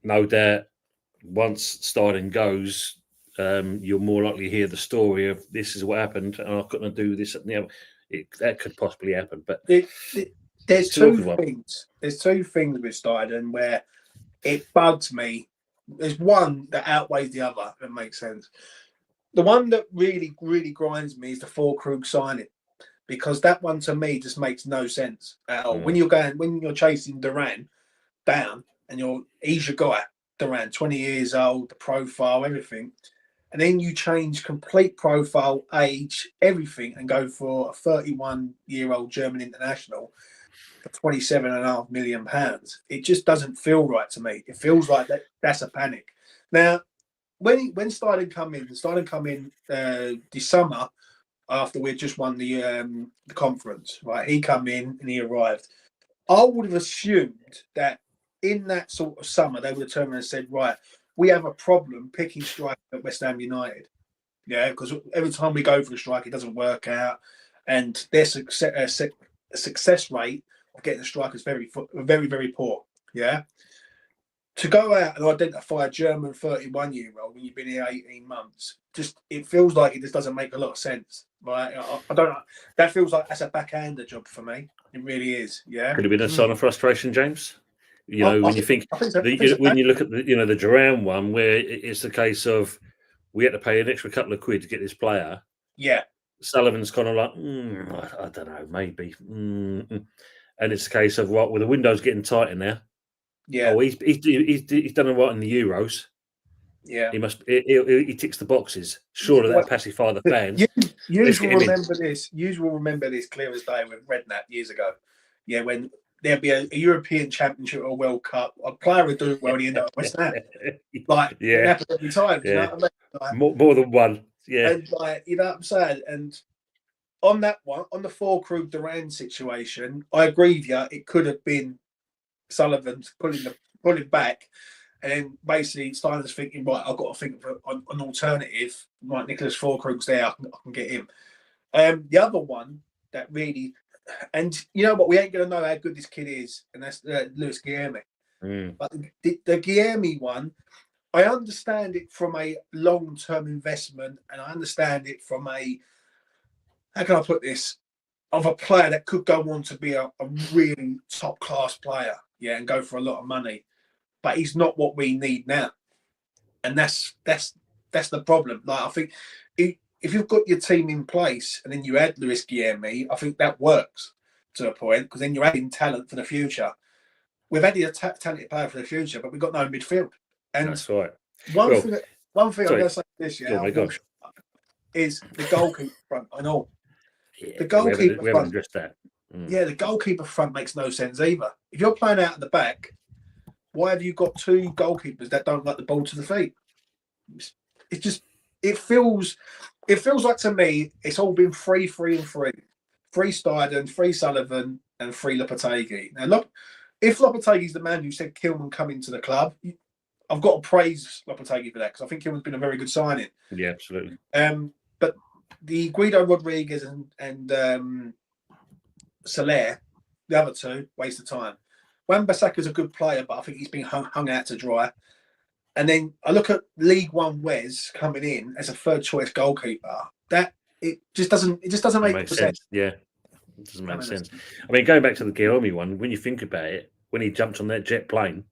No doubt, once Steiden goes, you're more likely to hear the story of this is what happened, and I couldn't do this and the other. That could possibly happen, but there's two things. There's two things with Steiden where it bugs me. There's one that outweighs the other. If it makes sense. The one that really, really grinds me is the Krug signing, because that one to me just makes no sense at all. When you're chasing Duran down, and he's your guy, Duran, 20 years old, the profile, everything. And then you change complete profile, age, everything, and go for a 31-year-old German international for £27.5 million. It just doesn't feel right to me. It feels like that's a panic. Now, when Steiden come in this summer, after we'd just won the conference, right? He come in and he arrived. I would have assumed that in that sort of summer, they would have turned around and said, right, we have a problem picking striker at West Ham United. Yeah, because every time we go for a strike, it doesn't work out. And their success rate of getting a striker is very, very, very poor. Yeah. to go out and identify a German 31-year-old when you've been here 18 months, just it feels like it just doesn't make a lot of sense. Right? I don't know. That feels like that's a backhander job for me. It really is. Yeah. Could have been a sign of frustration, James. You I know, when think- you think, I think so. when you look at the Duran one, where it's the case of we had to pay an extra couple of quid to get this player. Yeah. Sullivan's kind of like, I don't know, maybe. And it's a case of, well, the window's getting tighter now. Yeah. Oh, he's done all right in the Euros. Yeah. He ticks the boxes. Surely that'll pacify the fans. You Let's will get him in. remember this. You will remember this clear as day with Redknapp years ago. Yeah, when there'd be a European Championship or World Cup, a player would do it well, and you know, West Ham. Like, Yeah. it happens every time. You know what I mean? Like, More than one. Yeah. and like, you know what I'm saying? And on that one, on the Krug Duran situation, I agree with you. It could have been Sullivan pulling back, and then basically Steiner's thinking, right, I've got to think of an alternative. Right, Nicholas Krug's there, I can get him. The other one that really, and you know what, we ain't going to know how good this kid is, and that's Lewis Guilherme. But the Guilherme one, I understand it from a long-term investment, and I understand it from a, how can I put this, of a player that could go on to be a really top-class player, yeah, and go for a lot of money. But he's not what we need now, and that's the problem. Like, I think if you've got your team in place and then you add Lewis Guilherme, I think that works to a point, because then you're adding talent for the future. We've added a talented player for the future, but we've got no midfield. And That's right. one thing I'm going to say this, is the goalkeeper front. I know. Yeah, The goalkeeper we haven't front. addressed that. Yeah, the goalkeeper front makes no sense either. If you're playing out at the back, why have you got two goalkeepers that don't like the ball to the feet? It feels like, to me, it's all been 3-3 and 3. 3 Steiden, 3 Sullivan, and 3 Lopetegui. Now, look, if Lopetegui's the man who said Kilman come into the club, I've got to praise Lopetegui for that, because I think Kilman's been a very good signing. Yeah, absolutely. But the Guido Rodriguez and Soler, the other two, waste of time. Wan-Bissaka's a good player, but I think he's been hung out to dry. And then I look at League One Wes coming in as a third choice goalkeeper. That it just doesn't make sense. Yeah, it doesn't make sense. I mean, going back to the Guilherme one, when you think about it, when he jumped on that jet plane,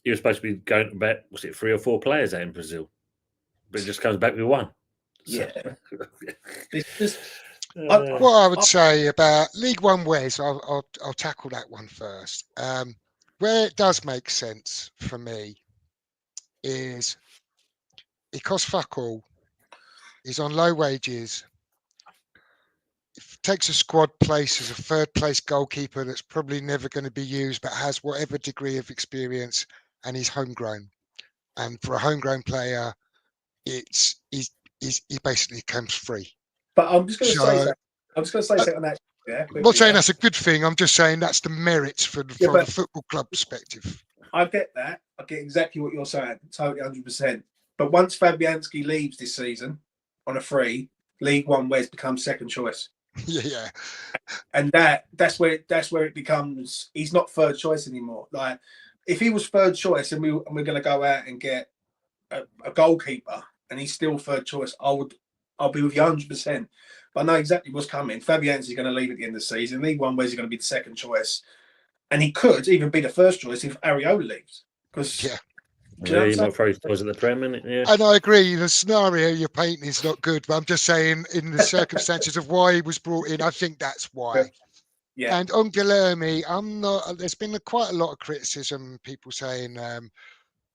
he was supposed to be going about, was it 3 or 4 players out in Brazil? But it just comes back with one. Yeah. It's just, what I would say about League One Wes, I'll tackle that one first. Where it does make sense for me is it costs fuck all. He's on low wages. Takes a squad place as a third place goalkeeper that's probably never going to be used, but has whatever degree of experience, and he's homegrown. And for a homegrown player, he basically comes free. But I'm just going to say that. I'm just going to say something on that. Yeah, I'm not saying that's a good thing. I'm just saying that's the merits from the football club perspective. I get that. I get exactly what you're saying. Totally 100%. But once Fabianski leaves this season on a free, League One Wes becomes second choice. Yeah. And that's where it becomes, he's not third choice anymore. Like, if he was third choice and we're going to go out and get a goalkeeper and he's still third choice, I'll be with you 100%. But I know exactly what's coming. Fabianski's going to leave at the end of the season. League One Wes is going to be the second choice. And he could even be the first choice if Areola leaves. Because he might throw his toys at the Prem, yeah. And I agree, the scenario you're painting is not good, but I'm just saying, in the circumstances of why he was brought in, I think that's why. Yeah. And on Guilherme, there's been quite a lot of criticism, people saying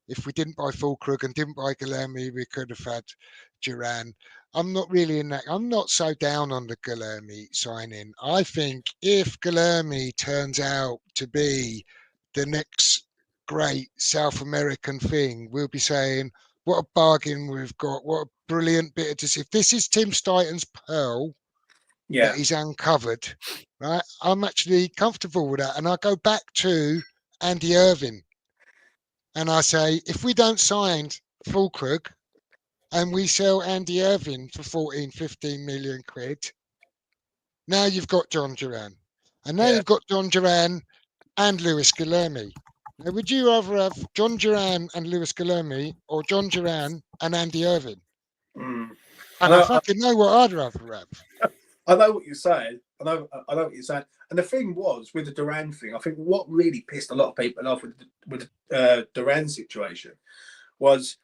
if we didn't buy Krug and didn't buy Guilherme, we could have had Duran. I'm not really in that. I'm not so down on the Guilherme signing. I think if Guilherme turns out to be the next great South American thing, we'll be saying, what a bargain we've got. What a brilliant bit of decision. If this is Tim Steiton's pearl that he's uncovered, right? I'm actually comfortable with that. And I go back to Andy Irving and I say, if we don't sign Krug and we sell Andy Irving for 14, 15 million quid, now you've got John Duran. And now you've got John Duran and Lewis Guilherme. Now, would you rather have John Duran and Lewis Guilherme or John Duran and Andy Irvine? Mm. And I fucking know what I'd rather have. I know what you're saying. I know what you're saying. And the thing was with the Duran thing, I think what really pissed a lot of people off with the Duran situation was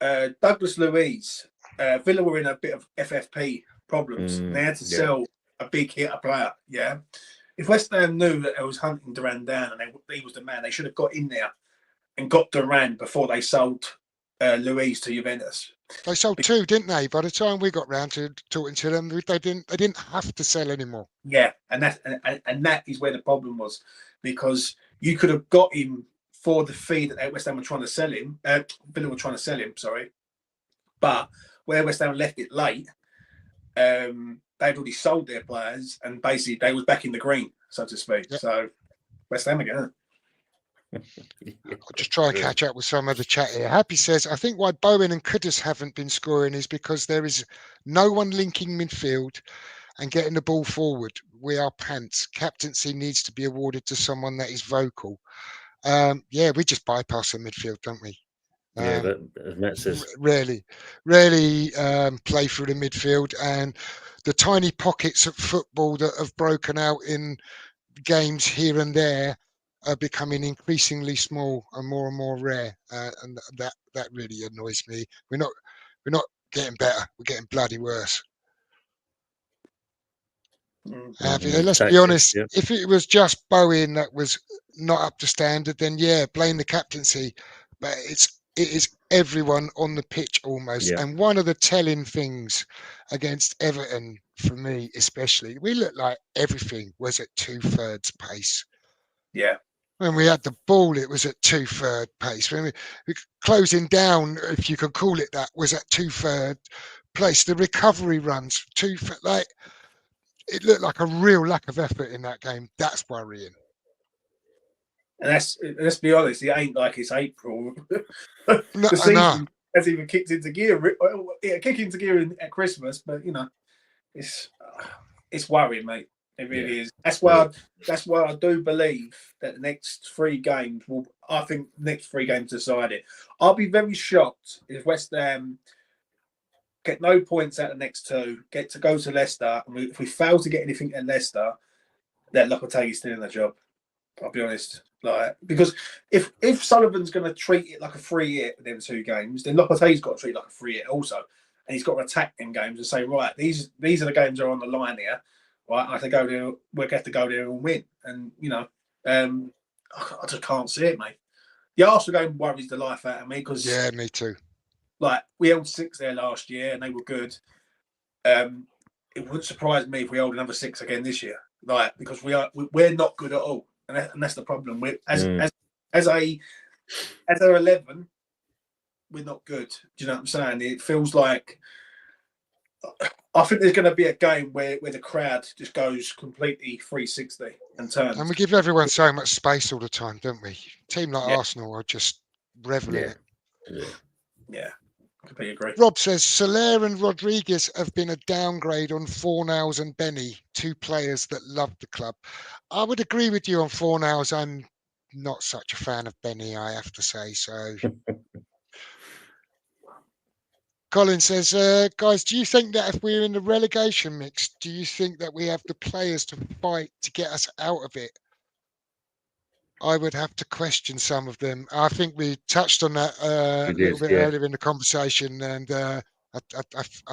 Douglas Luiz. Villa were in a bit of FFP problems. And they had to sell a big hitter player. Yeah. If West Ham knew that they was hunting Duran down and he was the man, they should have got in there and got Duran before they sold Luiz to Juventus. They sold two, didn't they? By the time we got round to talking to them, they didn't have to sell anymore. Yeah, and that is where the problem was, because you could have got him for the fee that West Ham were trying to sell him. Villa were trying to sell him, sorry, but where West Ham left it late, they'd already sold their players, and basically they was back in the green, so to speak. Yep. So West Ham again. I'll just try and catch up with some of the chat here. Happy says, I think why Bowen and Kudus haven't been scoring is because there is no one linking midfield and getting the ball forward. We are pants. Captaincy needs to be awarded to someone that is vocal. We just bypass the midfield, don't we? That says rarely play through the midfield, and the tiny pockets of football that have broken out in games here and there are becoming increasingly small and more rare, and that really annoys me. We're not getting better; we're getting bloody worse. Let's be honest. Yeah. If it was just Bowen that was not up to standard, then blame the captaincy. But it is everyone on the pitch almost. Yeah. And one of the telling things against Everton, for me especially, we looked like everything was at 2/3 pace. Yeah. When we had the ball, it was at 2/3 pace. When we closing down, if you could call it that, was at 2/3 pace. The recovery runs 2/3, like it looked like a real lack of effort in that game. That's worrying. And let's be honest, it ain't like it's April. The season has even kicked into gear. Kick into gear at Christmas, but it's worrying, mate. It really is. That's why I do believe that the next 3 games I think the next 3 games decide it. I'll be very shocked if West Ham get no points out of the next 2, get to go to Leicester, and if we fail to get anything at Leicester, that Lopetegui's still in the job. I'll be honest. Because if Sullivan's going to treat it like a free hit in them 2 games, then Lopetegui's got to treat it like a free hit also, and he's got to attack them games and say, right, these are the games that are on the line here. Right, I have to go there. We're going to have to go there and win. And I just can't see it, mate. The Arsenal game worries the life out of me because me too. Like we held 6 there last year and they were good. It wouldn't surprise me if we hold another 6 again this year. Like because we're not good at all, and that's the problem. As a 11, we're not good. Do you know what I'm saying? It feels like. I think there's going to be a game where the crowd just goes completely 360 and turns. And we give everyone so much space all the time, don't we? A team like Arsenal are just reveling it. Yeah, completely agree. Rob says Soler and Rodriguez have been a downgrade on Fornals and Benny, 2 players that love the club. I would agree with you on Fornals. I'm not such a fan of Benny, I have to say. So. Colin says, guys, do you think that if we're in the relegation mix, do you think that we have the players to fight to get us out of it? I would have to question some of them. I think we touched on that a little bit earlier in the conversation, and I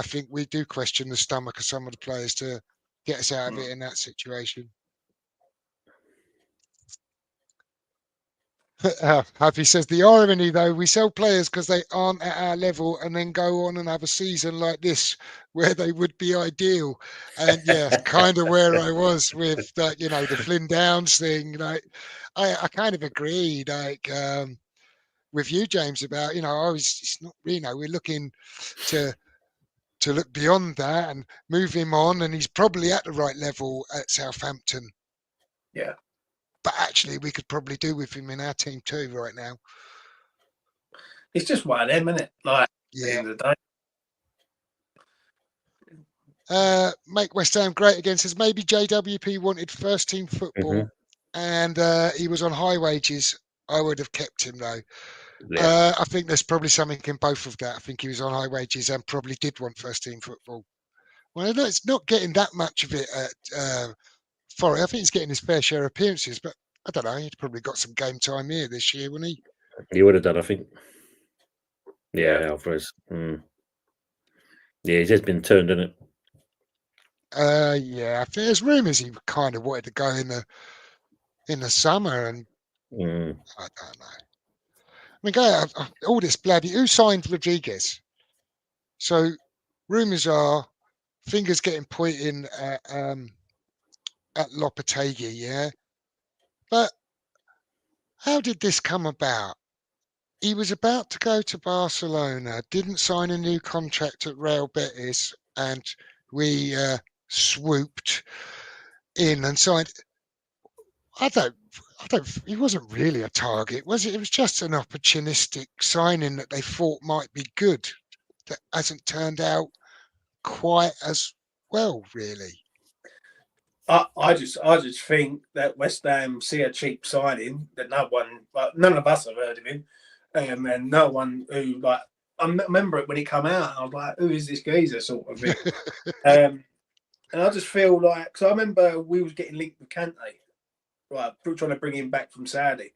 think we do question the stomach of some of the players to get us out of it in that situation. Happy says the irony though, we sell players because they aren't at our level and then go on and have a season like this where they would be ideal. And kind of where I was with that, the Flynn Downs thing. I kind of agree, with you, James, about it's not we're looking to look beyond that and move him on, and he's probably at the right level at Southampton. Yeah. But actually, we could probably do with him in our team too right now. It's just one of them, isn't it? Like, at the end of the day. Make West Ham great again says maybe JWP wanted first team football and he was on high wages I would have kept him though. Yeah. I think there's probably something in both of that. I think he was on high wages and probably did want first team football. Well, no, it's not getting that much of it at Forest. I think he's getting his fair share of appearances, but I don't know. He's probably got some game time here this year, wouldn't he? He would have done, I think. Yeah, Yeah. Alvarez. Yeah, he's just been turned, isn't it? Yeah. There's rumours he kind of wanted to go in the summer, and I don't know. I mean, all this bloody who signed Rodriguez? So rumours are fingers getting pointing at Lopetegui, yeah. But how did this come about? He was about to go to Barcelona, didn't sign a new contract at Real Betis, and we swooped in and signed. I don't. He wasn't really a target, was it? It was just an opportunistic signing that they thought might be good, that hasn't turned out quite as well, really. I just think that West Ham see a cheap signing that none of us have heard of him, and no one who like. I remember it when he come out. And I was like, "Who is this geezer?" Sort of thing. And I just feel like, because I remember we was getting linked with Kante, right, trying to bring him back from Saudi,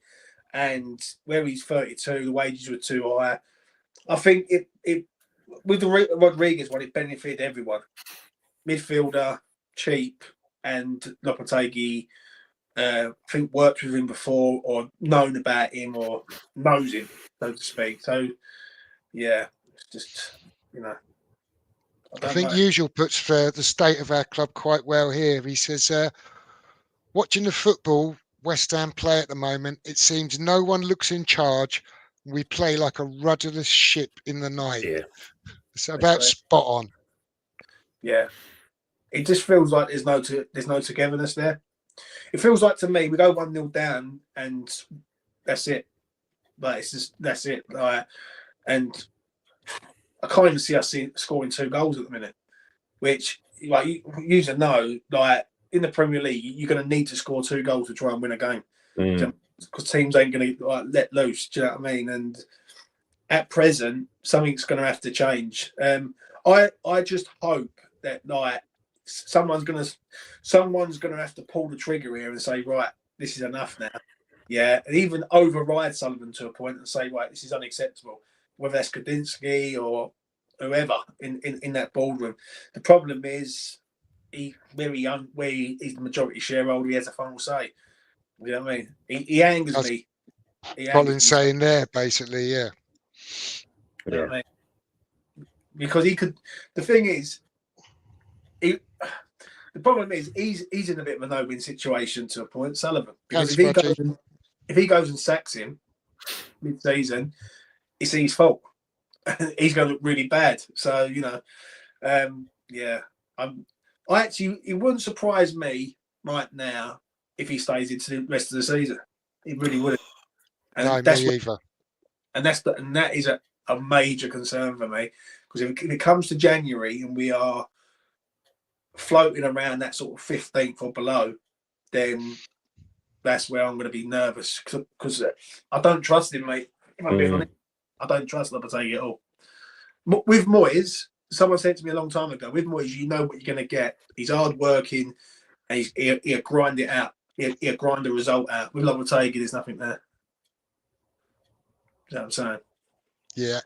and where he's 32, the wages were too high. I think it with the Rodriguez one, it benefited everyone. Midfielder, cheap, and Lopetegui, I think worked with him before or known about him or knows him, so to speak. So, yeah, it's just, I think Usual puts the state of our club quite well here. He says, watching the football West Ham play at the moment, it seems no one looks in charge. We play like a rudderless ship in the night. Yeah. It's about spot on. Yeah. It just feels like there's no togetherness there. It feels like to me we go 1-0 down and that's it. Like it's just that's it. Like, and I can't even see us scoring 2 goals at the minute. Which like you know, like in the Premier League, you're going to need to score 2 goals to try and win a game because teams ain't going to like let loose. Do you know what I mean? And at present, something's going to have to change. I just hope that like. Someone's gonna have to pull the trigger here and say, right, this is enough now. Yeah, and even override Sullivan to a point and say, right, this is unacceptable. Whether that's Kadinsky or whoever in that boardroom. The problem is he's the majority shareholder, he has a final say. You know what I mean? He angers That's me. Colin's saying there, basically, yeah. You know what I mean? Because he could. The thing is. The problem is he's in a bit of a no-win situation to a point, Sullivan. Because if he goes and sacks him mid-season, it's his fault. He's going to look really bad. So it wouldn't surprise me right now if he stays into the rest of the season. It really wouldn't. And no, that's me either. And that is a major concern for me because if it comes to January and we are floating around that sort of 15th or below, then that's where I'm going to be nervous because I don't trust him, mate. If I'm being honest, I don't trust Lopetegui at all. With Moyes, someone said to me a long time ago, with Moyes, you know what you're going to get. He's hard working and he'll grind it out. He'll grind the result out. With Lopetegui, there's nothing there. You know what I'm saying? Yeah.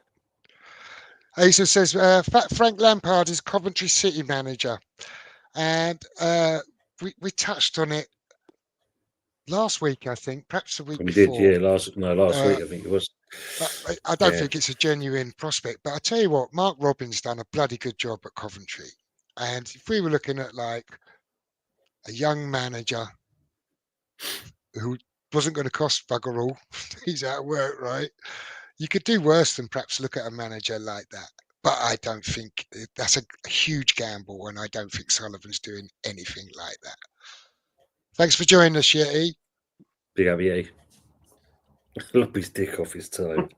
Asa says Frank Lampard is Coventry City manager. And we touched on it last week, I think, perhaps the week before. We did, yeah, last week, I think it was. I don't think it's a genuine prospect, but I tell you what, Mark Robins done a bloody good job at Coventry. And if we were looking at like a young manager who wasn't going to cost bugger all, he's out of work, right? You could do worse than perhaps look at a manager like that. But I don't think that's a huge gamble, and I don't think Sullivan's doing anything like that. Thanks for joining us, Yeti. Big up, Yeti. Lop his dick off his time.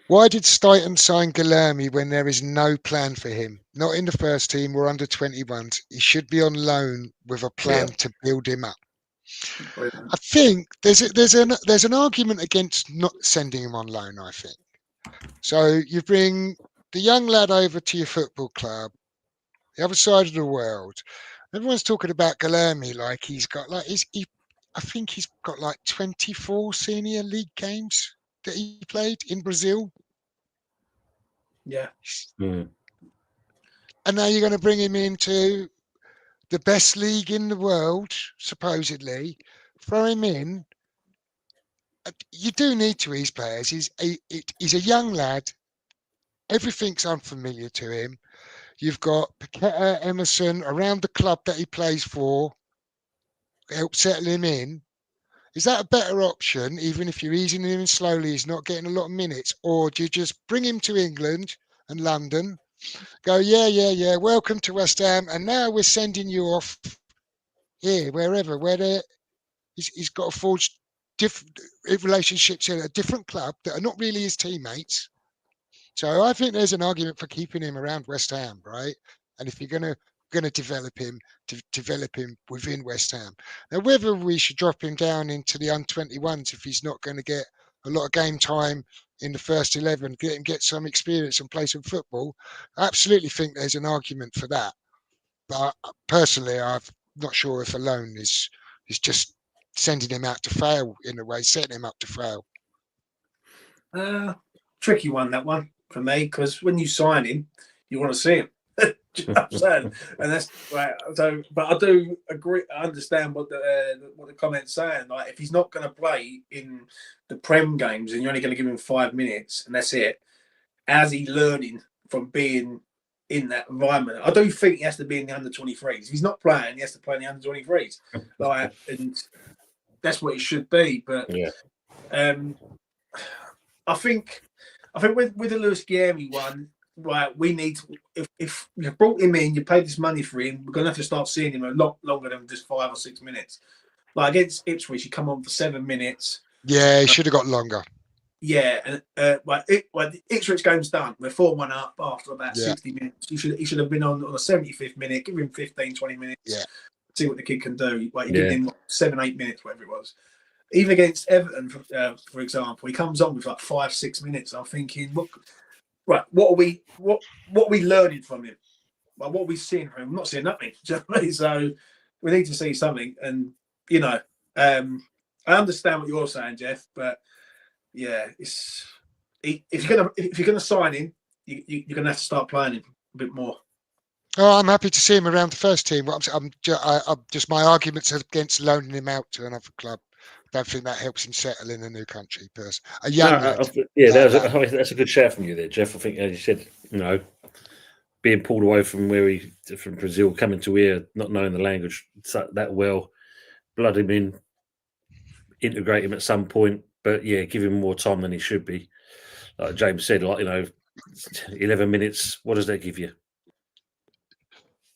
Why did Stuyton sign Guilherme when there is no plan for him? Not in the first team or under 21s. He should be on loan with a plan to build him up. I think there's an argument against not sending him on loan. I think so. You bring the young lad over to your football club, the other side of the world. Everyone's talking about Guilherme like he's got like I think he's got like 24 senior league games that he played in Brazil. Yeah. Mm. And now you're going to bring him into the best league in the world, supposedly. Throw him in. You do need to ease players. He's a young lad. Everything's unfamiliar to him. You've got Paqueta, Emerson around the club that he plays for. Help settle him in. Is that a better option, even if you're easing him in slowly, he's not getting a lot of minutes? Or do you just bring him to England and London, go, yeah, welcome to West Ham, and now we're sending you off here, wherever, he's got to forge different relationships in a different club that are not really his teammates. So I think there's an argument for keeping him around West Ham, right? And if you're going to develop him, to develop him within West Ham. Now, whether we should drop him down into the under-21s if he's not going to get a lot of game time in the first 11, get some experience and play some football, I absolutely think there's an argument for that. But personally, I'm not sure if a loan is just sending him out to fail in a way, setting him up to fail. Tricky one, that one for me, because when you sign him, you want to see him. Do you know what I'm saying? And that's right. So, but I do agree. I understand what the comment's saying. Like, if he's not going to play in the Prem games and you're only going to give him 5 minutes and that's it, how's he learning from being in that environment? I do think he has to be in the under 23s. If he's not playing, he has to play in the under 23s. Like, and that's what it should be. But Yeah. I think with the Lewis Guilherme one, right, we need to, if you brought him in, you paid this money for him, we're going to have to start seeing him a lot longer than just 5 or 6 minutes. Like against Ipswich, he come on for 7 minutes. Yeah, he should have got longer. Yeah, and the Ipswich game's done. We're 4-1 up after about 60 minutes. He should have been on the 75th minute, give him 15, 20 minutes, see what the kid can do. Like, he gave him 7, 8 minutes, whatever it was. Even against Everton, for example, he comes on with like 5, 6 minutes. I'm thinking, what are we learning from him? Like, what are we seeing from him? I'm not seeing nothing. So we need to see something. And I understand what you're saying, Jeff, but yeah, it's if you're gonna sign him, you're gonna have to start playing him a bit more. Oh, I'm happy to see him around the first team. I'm just my arguments against loaning him out to another club. I don't think that helps him settle in a new country. A young lad. That's a good shout from you there, Jeff. I think, as you said, being pulled away from from Brazil, coming to here, not knowing the language that well, blood him in, integrate him at some point, but yeah, give him more time than he should be. Like James said, 11 minutes. What does that give you?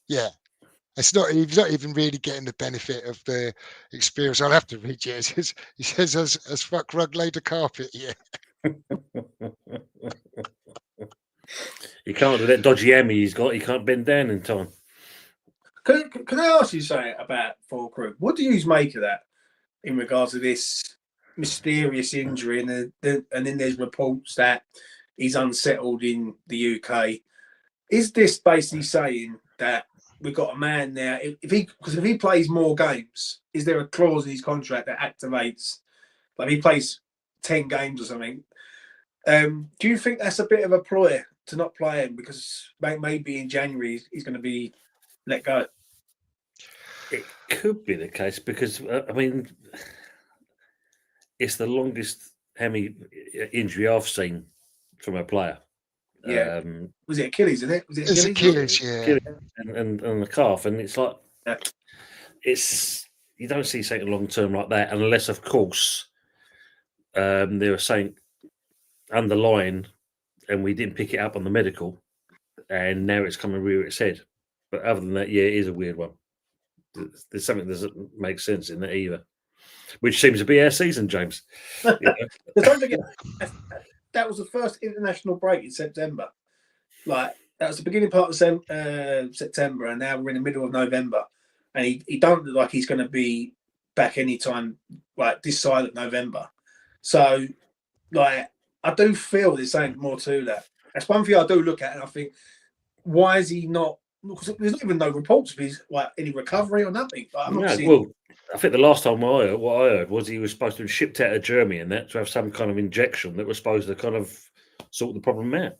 Yeah. He's not even really getting the benefit of the experience. I'll have to read you. He says, as fuck rug laid a carpet, yeah. He can't do that dodgy hammy he's got. He can't bend down in time. Can I ask you something about Fulcrum? What do you make of that in regards to this mysterious injury? And then there's reports that he's unsettled in the UK. Is this basically saying that we've got a man there? If he plays more games, is there a clause in his contract that activates? Like, if he plays 10 games or something, do you think that's a bit of a ploy to not play him because maybe in January he's going to be let go? It could be the case because it's the longest hammy injury I've seen from a player. Yeah, was it Achilles? Isn't it? It's Achilles, yeah, and the calf, and it's like you don't see something long term like that unless, of course, they were saying underlying, and we didn't pick it up on the medical, and now it's coming rear its head. But other than that, yeah, it is a weird one. There's something that doesn't make sense in that either, which seems to be our season, James. Don't forget, that was the first international break in September. Like that was the beginning part of September, and now we're in the middle of November, and he don't look like he's going to be back anytime like this side of November. So, like, I do feel there's something more to that. That's one thing I do look at, and I think, why is he not? Because there's not even no reports of his like any recovery or nothing. Like, I'm not seeing. Well, I think the last time what I heard was he was supposed to be shipped out of Germany and that to have some kind of injection that was supposed to kind of sort the problem out.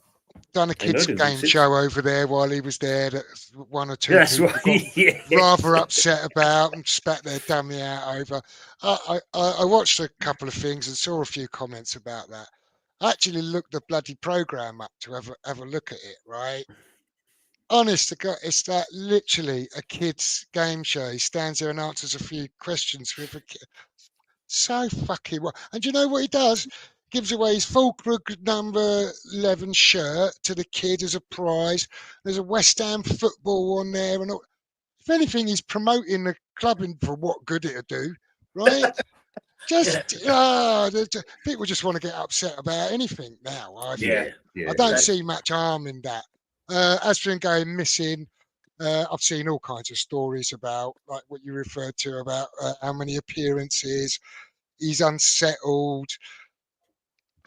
Done a kids' game show over there while he was there that one or two people got rather upset about and spat their dummy out over. I watched a couple of things and saw a few comments about that. I actually looked the bloody programme up to have a look at it, right? Honest to God, it's that literally a kids' game show. He stands there and answers a few questions with a kid. So fucking what? And do you know what he does? Gives away his Fulcrum number 11 shirt to the kid as a prize. There's a West Ham football on there, and all. If anything, he's promoting the clubbing for what good it'll do, right? People just want to get upset about anything now. I don't see much harm in that. As for him going missing, I've seen all kinds of stories about, like what you referred to about how many appearances. He's unsettled.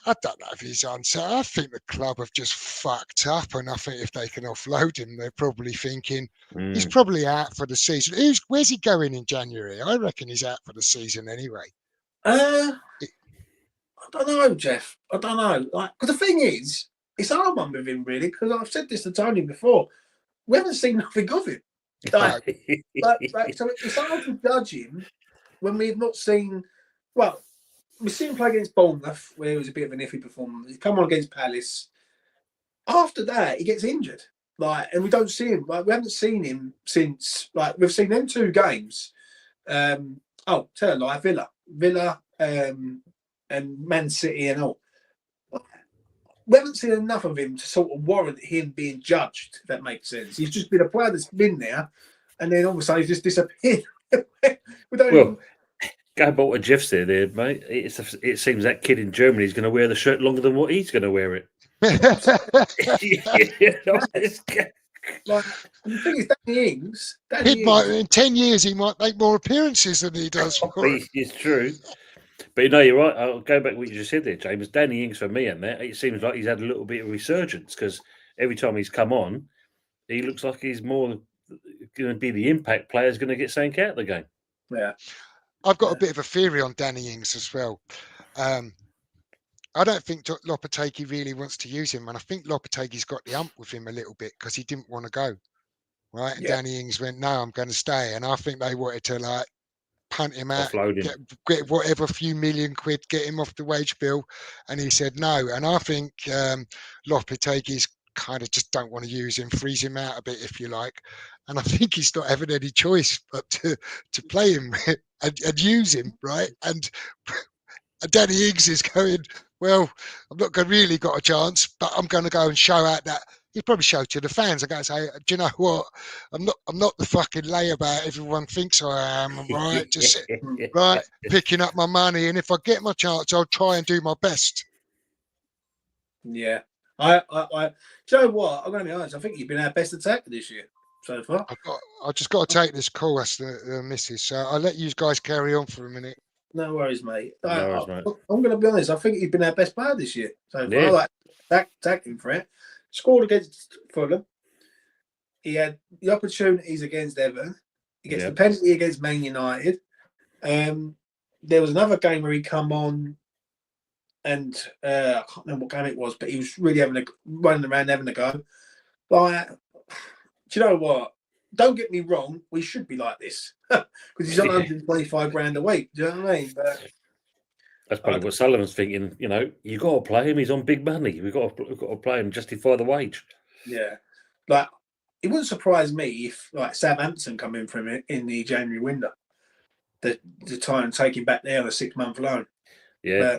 I don't know if he's unsettled. I think the club have just fucked up, and I think if they can offload him, they're probably thinking he's probably out for the season. Where's he going in January? I reckon he's out for the season anyway. I don't know, Jeff. I don't know. Like, because the thing is, it's our one with him, really, because I've said this to Tony before. We haven't seen nothing of him. So it's hard to judge him when we've not seen. Well, we've seen him play against Bournemouth, where it was a bit of an iffy performance. He's come on against Palace. After that, he gets injured, and we don't see him. Like, we haven't seen him since. Like, we've seen them 2 games. Tell a lie, Villa, and Man City and all. We haven't seen enough of him to sort of warrant him being judged, if that makes sense. He's just been a player that's been there, and then all of a sudden he's just disappeared. Going back to what Jeff said there, mate, it seems that kid in Germany is going to wear the shirt longer than what he's going to wear it. Like, and the thing is, Danny Ings, in 10 years, he might make more appearances than he does. It's true. But you're right. I'll go back to what you just said there, James. Danny Ings, for me, and that it seems like he's had a little bit of resurgence because every time he's come on, he looks like he's more going to be the impact player, is going to get something out of the game. Yeah. I've got a bit of a theory on Danny Ings as well. I don't think Lopetegui really wants to use him, and I think Lopetegui's got the ump with him a little bit because he didn't want to go. Right, and Danny Ings went, "No, I'm going to stay," and I think they wanted to punt him out, get whatever few million quid, get him off the wage bill, and he said no. And I think Lopetegui's kind of just don't want to use him, freeze him out a bit, if you like. And I think he's not having any choice but to play him and use him, right? And Danny Ings is going, well, I'm not going to really got a chance, but I'm going to go and show out that. He'd probably show to the fans. I go say, do you know what? I'm not the fucking layabout everyone thinks I am. Right, just picking up my money, and if I get my chance, I'll try and do my best. Yeah, do you know what? I'm going to be honest. I think you've been our best attacker this year so far. I just got to take this call. That's the missus. So I'll let you guys carry on for a minute. No worries, mate. No worries, mate. I'm going to be honest. I think you've been our best player this year so far. I like attacking for it. Scored against Fulham. He had the opportunities against Everton. He gets the penalty against Man United. There was another game where he come on, and I can't remember what game it was, but he was really running around having a go. Do you know what? Don't get me wrong. We should be like this because he's on 125 grand a week. Do you know what I mean? But that's probably what Sullivan's thinking. You got to play him. He's on big money. We've got to play him, justify the wage. Yeah, it wouldn't surprise me if Southampton come in for him in the January window, to try and take him back there on a 6-month loan. Yeah,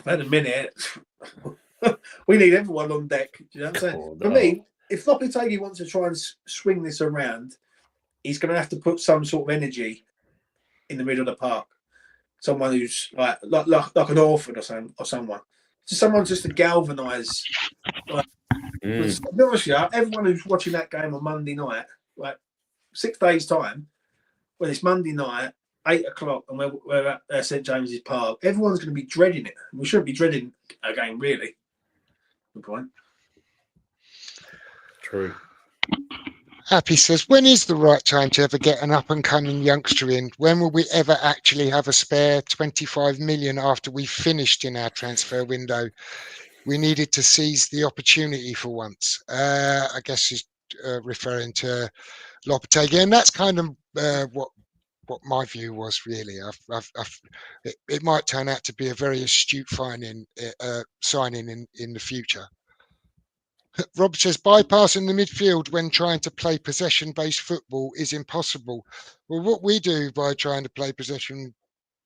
At the minute, we need everyone on deck. Do you know what I'm saying? For me, if Lopetegui wants to try and swing this around, he's going to have to put some sort of energy in the middle of the park. Someone who's like an Orford or someone. someone just to galvanise. Because to be honest with you, everyone who's watching that game on Monday night, like 6 days' time, when it's Monday night, 8 o'clock, and we're at St James's Park, everyone's going to be dreading it. We shouldn't be dreading a game, really. Good point. True. Happy says, when is the right time to ever get an up-and-coming youngster in? When will we ever actually have a spare 25 million after we finished in our transfer window? We needed to seize the opportunity for once. I guess he's referring to Lopetegui, and that's kind of what my view was, really. It might turn out to be a very astute signing in the future. Rob says, bypassing the midfield when trying to play possession-based football is impossible. Well, what we do by trying to play possession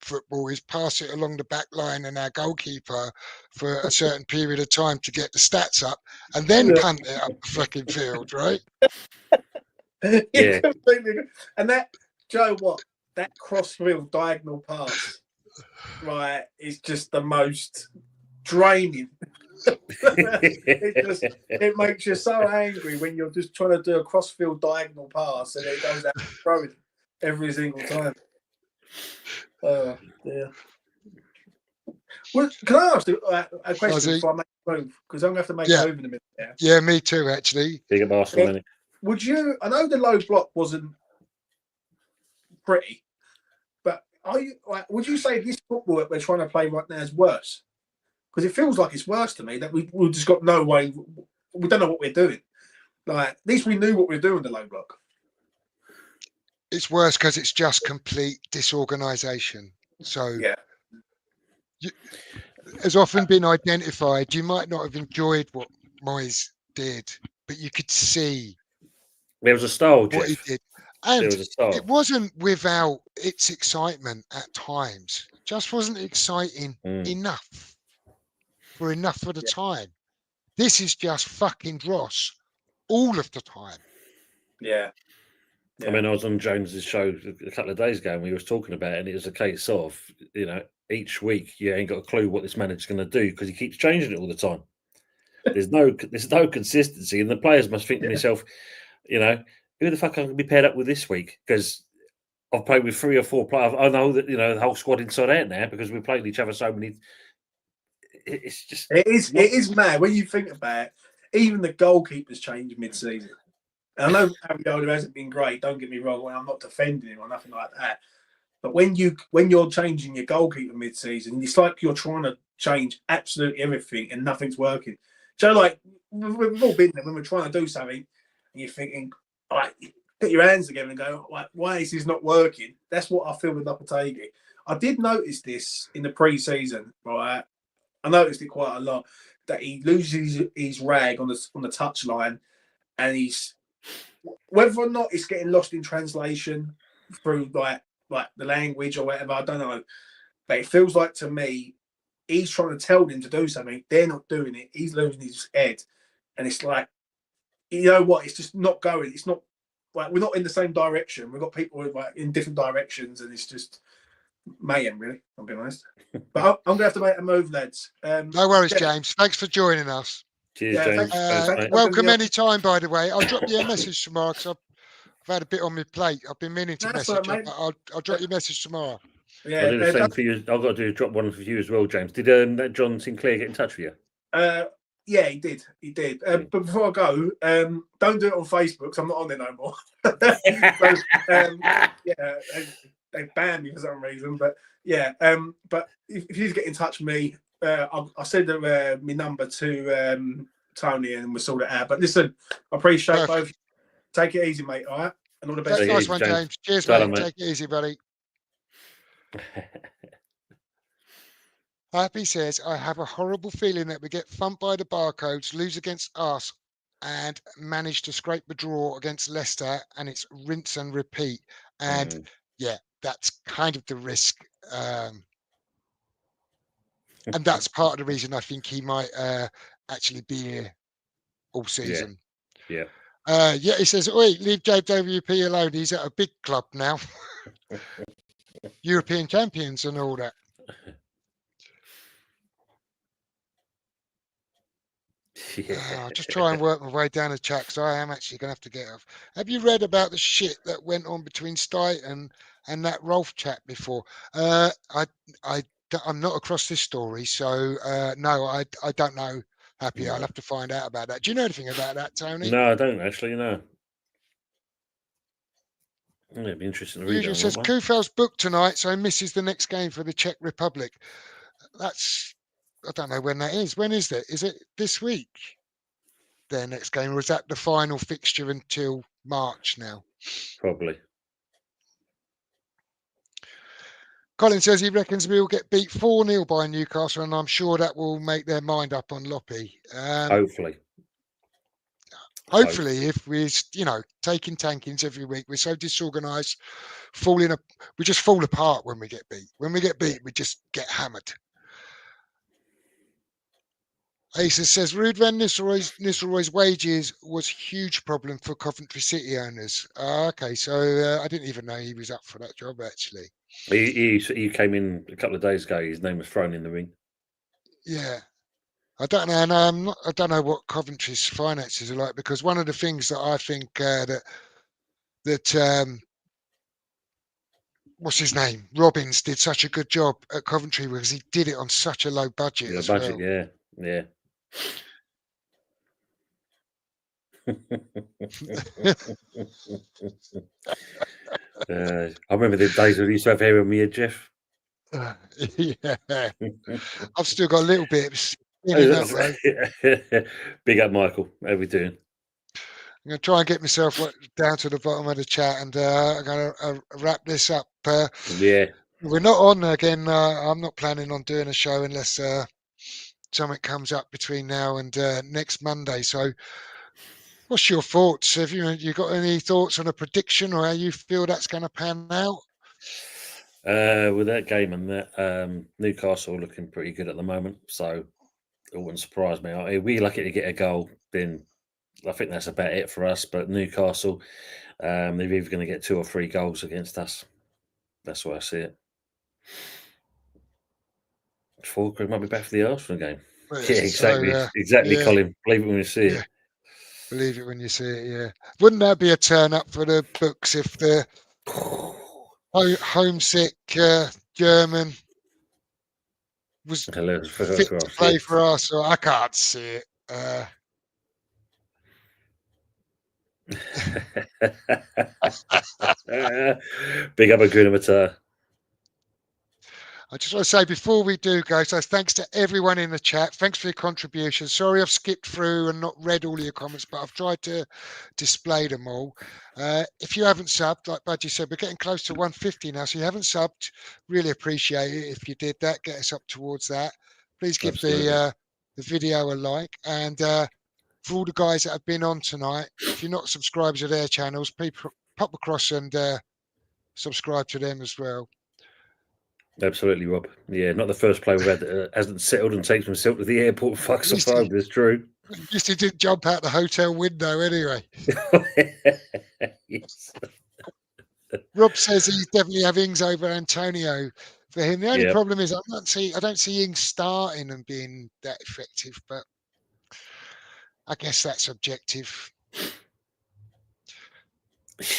football is pass it along the back line and our goalkeeper for a certain period of time to get the stats up and then punt it up the fucking field, right? Yeah. And that, Joe, what? That cross-field diagonal pass, right, is just the most draining. It makes you so angry when you're just trying to do a cross-field diagonal pass and it goes out throwing every single time. Oh, dear. Well, can I ask a question before I make a move? Because I'm going to have to make a move in a minute. Yeah, me too, actually. Big up Arsenal, man. Would you? I know the low block wasn't pretty, but would you say this football that we're trying to play right now is worse? Because it feels like it's worse to me that we've just got no way. We don't know what we're doing. Like, at least we knew what we were doing in the low block. It's worse because it's just complete disorganisation. So, has often been identified. You might not have enjoyed what Moyes did, but you could see there was a style, what Jeff. he did. And there was a style. It wasn't without its excitement at times. Just wasn't exciting enough for enough of the time. This is just fucking dross all of the time. Yeah. I mean, I was on Jones's show a couple of days ago and we was talking about it, and it was a case of, each week you ain't got a clue what this manager's going to do because he keeps changing it all the time. There's no consistency, and the players must think to themselves, who the fuck I'm going to be paired up with this week? Because I've played with 3 or 4 players. I know that the whole squad inside out now because we've played each other so many. It's just it is mad when you think about it. Even the goalkeepers change mid-season. I know Ariola hasn't been great. Don't get me wrong. I'm not defending him or nothing like that. But when you're changing your goalkeeper mid-season, it's like you're trying to change absolutely everything and nothing's working. So, like, we've all been there when we're trying to do something, and you're thinking, like, put your hands together and go, like, why is this not working? That's what I feel with Lopetegui. I did notice this in the pre-season, right? I noticed it quite a lot, that he loses his rag on the touchline, and he's, whether or not it's getting lost in translation through like the language or whatever, I don't know. But it feels like to me, he's trying to tell them to do something. They're not doing it. He's losing his head. And it's like, you know what? It's just not going. It's not like we're not in the same direction. We've got people like in different directions, and it's just mayhem, really. I'll be honest. But I'm going to have to make a move, lads. No worries, James. Thanks for joining us. Cheers, James. Thanks, welcome anytime, by the way. I'll drop you a message tomorrow because I've had a bit on my plate. I've been meaning to message you, but I'll drop you a message tomorrow. Yeah, I'll do the same for you. I've got to drop one for you as well, James. Did that John Sinclair get in touch with you? Yeah, he did. He did. But before I go, don't do it on Facebook because I'm not on there no more. They banned me for some reason. But yeah, but if you get in touch with me, I'll send my number to Tony and we'll sort it out. But listen, I appreciate both. Take it easy, mate. All right, and all the best. Nice one, James. Cheers, mate. Take it easy, buddy. Happy says, I have a horrible feeling that we get thumped by the barcodes, lose against us, and manage to scrape the draw against Leicester, and it's rinse and repeat. And yeah, that's kind of the risk. And that's part of the reason I think he might actually be here all season. Yeah. He says, "Oi, leave JWP alone. He's at a big club now, European champions and all that." Yeah. I'll just try and work my way down the chat because I am actually going to have to get off. Have you read about the shit that went on between Stite and that Rolf chat before? I'm not across this story, so no, I don't know. Happy, No. I'll have to find out about that. Do you know anything about that, Tony? No, I don't actually. No. It'd be interesting to read Usual on that says one. Kufel's booked tonight, so he misses the next game for the Czech Republic. That's I don't know when that is. When is that? Is it this week? Their next game, or is that the final fixture until March now? Probably. Colin says he reckons we will get beat 4-0 by Newcastle, and I'm sure that will make their mind up on Loppy. Hopefully. Hopefully, if we're taking tankings every week, we're so disorganised, we just fall apart when we get beat. When we get beat, we just get hammered. Asa says Ruud van Nistelrooy's wages was a huge problem for Coventry City owners. Okay, so I didn't even know he was up for that job actually. He came in a couple of days ago. His name was thrown in the ring. Yeah, I don't know, and I don't know what Coventry's finances are like, because one of the things that I think that what's his name, Robbins, did such a good job at Coventry because he did it on such a low budget The as budget, well. yeah. I remember the days when we used to have hair on me and Jeff. Yeah, I've still got a little bit of skin in that though. Big up, Michael. How we doing? I'm going to try and get myself down to the bottom of the chat, and I'm going to wrap this up. Yeah. We're not on again. I'm not planning on doing a show unless something comes up between now and next Monday. So what's your thoughts? Have you got any thoughts on a prediction or how you feel that's going to pan out? With that game and that, Newcastle looking pretty good at the moment, so it wouldn't surprise me. If we're lucky to get a goal, then I think that's about it for us. But Newcastle, they're either going to get 2 or 3 goals against us. That's why I see it. Falkirk might be back for the Arsenal game. Well, Yeah, exactly. so, exactly, yeah. Colin. Believe it when you see it. Believe it when you see it, yeah. Wouldn't that be a turn up for the books if the homesick German was fit to play for Arsenal? I can't see it. Big up a good amateur. I just want to say before we do go, so thanks to everyone in the chat. Thanks for your contributions. Sorry I've skipped through and not read all of your comments, but I've tried to display them all. If you haven't subbed, like Budgie said, we're getting close to 150 now. So you haven't subbed, really appreciate it if you did that. Get us up towards that. Please give the video a like. And for all the guys that have been on tonight, if you're not subscribed to their channels, please pop across and subscribe to them as well. Absolutely, Rob. Yeah, not the first player we've had that hasn't settled and takes himself to the airport and fucks off home. It's true. At least he didn't jump out the hotel window anyway. Yes. Rob says he's definitely have Ings over Antonio for him. The only problem is I don't see Ings starting and being that effective, but I guess that's subjective.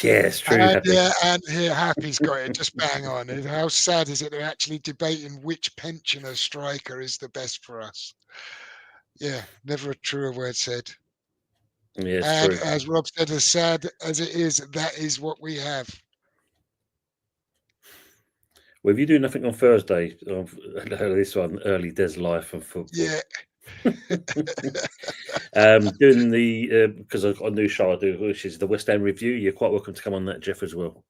Yeah, it's true. And here Happy's got it. Just bang on. And how sad is it they're actually debating which pensioner striker is the best for us? Yeah, never a truer word said. Yeah, and true. As Rob said, as sad as it is, that is what we have. Well, if you do nothing on Thursday, this one, early Des Life and football. Yeah. Doing the because I've got a new show I do, which is the West Ham review. You're quite welcome to come on that, Jeff, as well.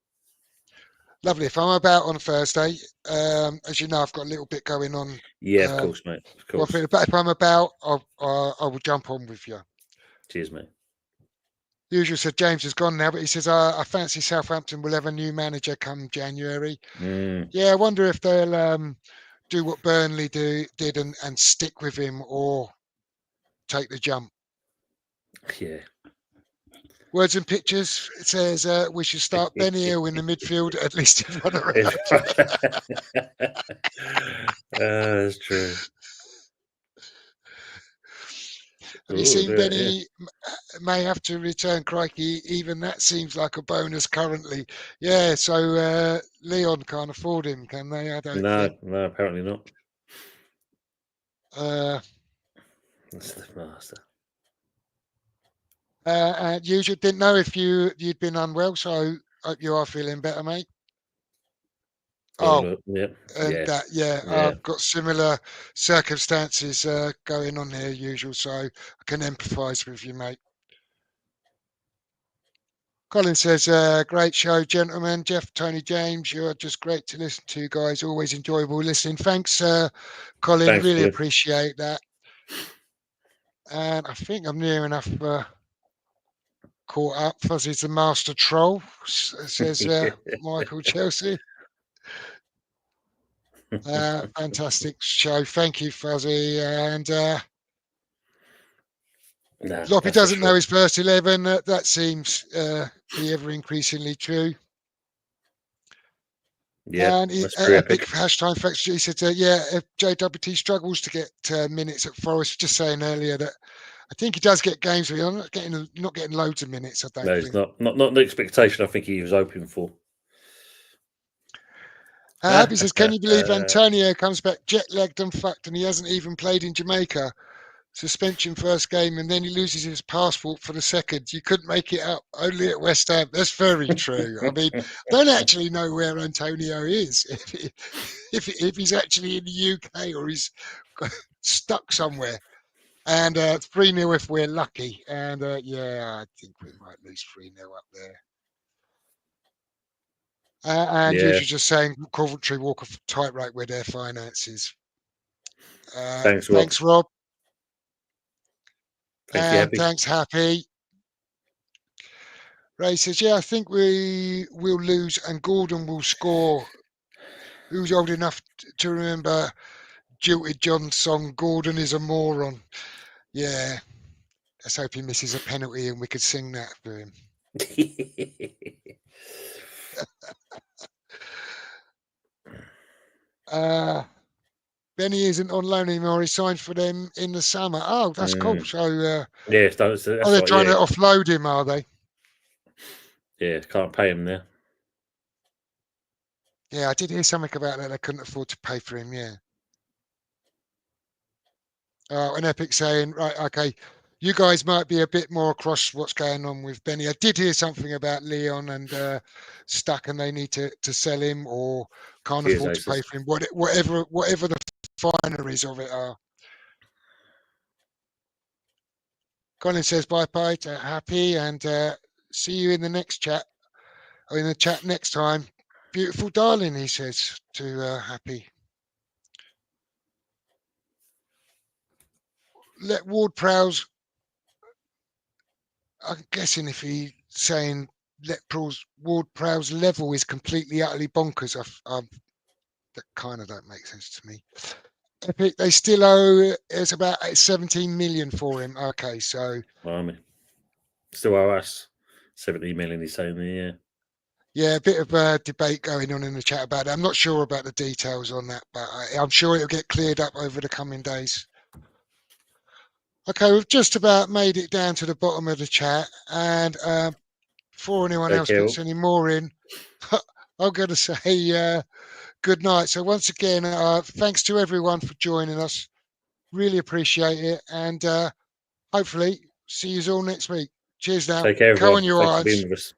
Lovely. If I'm about on Thursday, as you know, I've got a little bit going on. Yeah, of course, mate. Of course. But if I'm about, I will jump on with you. Cheers, mate. Usual said James is gone now, but he says I fancy Southampton will have a new manager come January. Yeah, I wonder if they'll do what Burnley did and stick with him or take the jump. Yeah. Words and pictures. It says we should start Benny Hill in the midfield, at least in one around. That's true. Have you seen Benny may have to return? Crikey, even that seems like a bonus currently. Yeah, so Leon can't afford him, can they? I don't think. No, apparently not. That's the master. And usually didn't know if you'd been unwell, so hope you are feeling better, mate. Oh, yeah, and I've got similar circumstances going on here, usual, so I can empathise with you, mate. Colin says, great show, gentlemen. Jeff, Tony, James, you're just great to listen to, guys. Always enjoyable listening. Thanks, Colin. Thanks, really Colin. appreciate that. And I think I'm near enough caught up. Fuzzy's the master troll, says Michael Chelsea. Fantastic show. Thank you, Fuzzy. And Loppy doesn't know his first 11. That seems be ever increasingly true. Yeah, and that's a epic. big hashtag facts. He said, if JWT struggles to get minutes at Forest, just saying earlier that I think he does get games, but I'm not getting loads of minutes. I don't think. It's not the expectation I think he was hoping for. Happy says, can you believe Antonio comes back jet-lagged and fucked and he hasn't even played in Jamaica? Suspension first game and then he loses his passport for the second. You couldn't make it up, only at West Ham. That's very true. I mean, I don't actually know where Antonio is, if he's actually in the UK or he's stuck somewhere. And 3-0 if we're lucky. And I think we might lose 3-0 up there. And you're just saying Coventry walk a tightrope with their finances. Thanks, Rob. Thanks, Happy. Ray says, I think we will lose and Gordon will score. Who's old enough to remember Jilted John's song, Gordon is a Moron? Yeah. Let's hope he misses a penalty and we could sing that for him. Benny isn't on loan anymore. He signed for them in the summer. Oh, that's cool. So they're trying to offload him, are they? Yeah, can't pay him there. Yeah, I did hear something about that. They couldn't afford to pay for him. Yeah. And Epic saying, right, okay, you guys might be a bit more across what's going on with Benny. I did hear something about Leon and Stuck, and they need to sell him or can't afford to pay for him. Whatever the fineries of it are. Colin says bye to Happy and see you in the next chat or in the chat next time. Beautiful darling, he says to Happy. Let Ward-Prowse, I'm guessing if he's saying let Ward-Prowse level is completely utterly bonkers. That kind of don't make sense to me. Epic, they still owe, it's about 17 million for him. Okay, so. Still owe us 17 million, he's saying there, yeah. Yeah, a bit of a debate going on in the chat about it. I'm not sure about the details on that, but I'm sure it'll get cleared up over the coming days. Okay, we've just about made it down to the bottom of the chat. And before anyone else puts any more in, I'm going to say good night. So once again, thanks to everyone for joining us. Really appreciate it. And hopefully see you all next week. Cheers now. Take care, everyone. Thanks for being with us.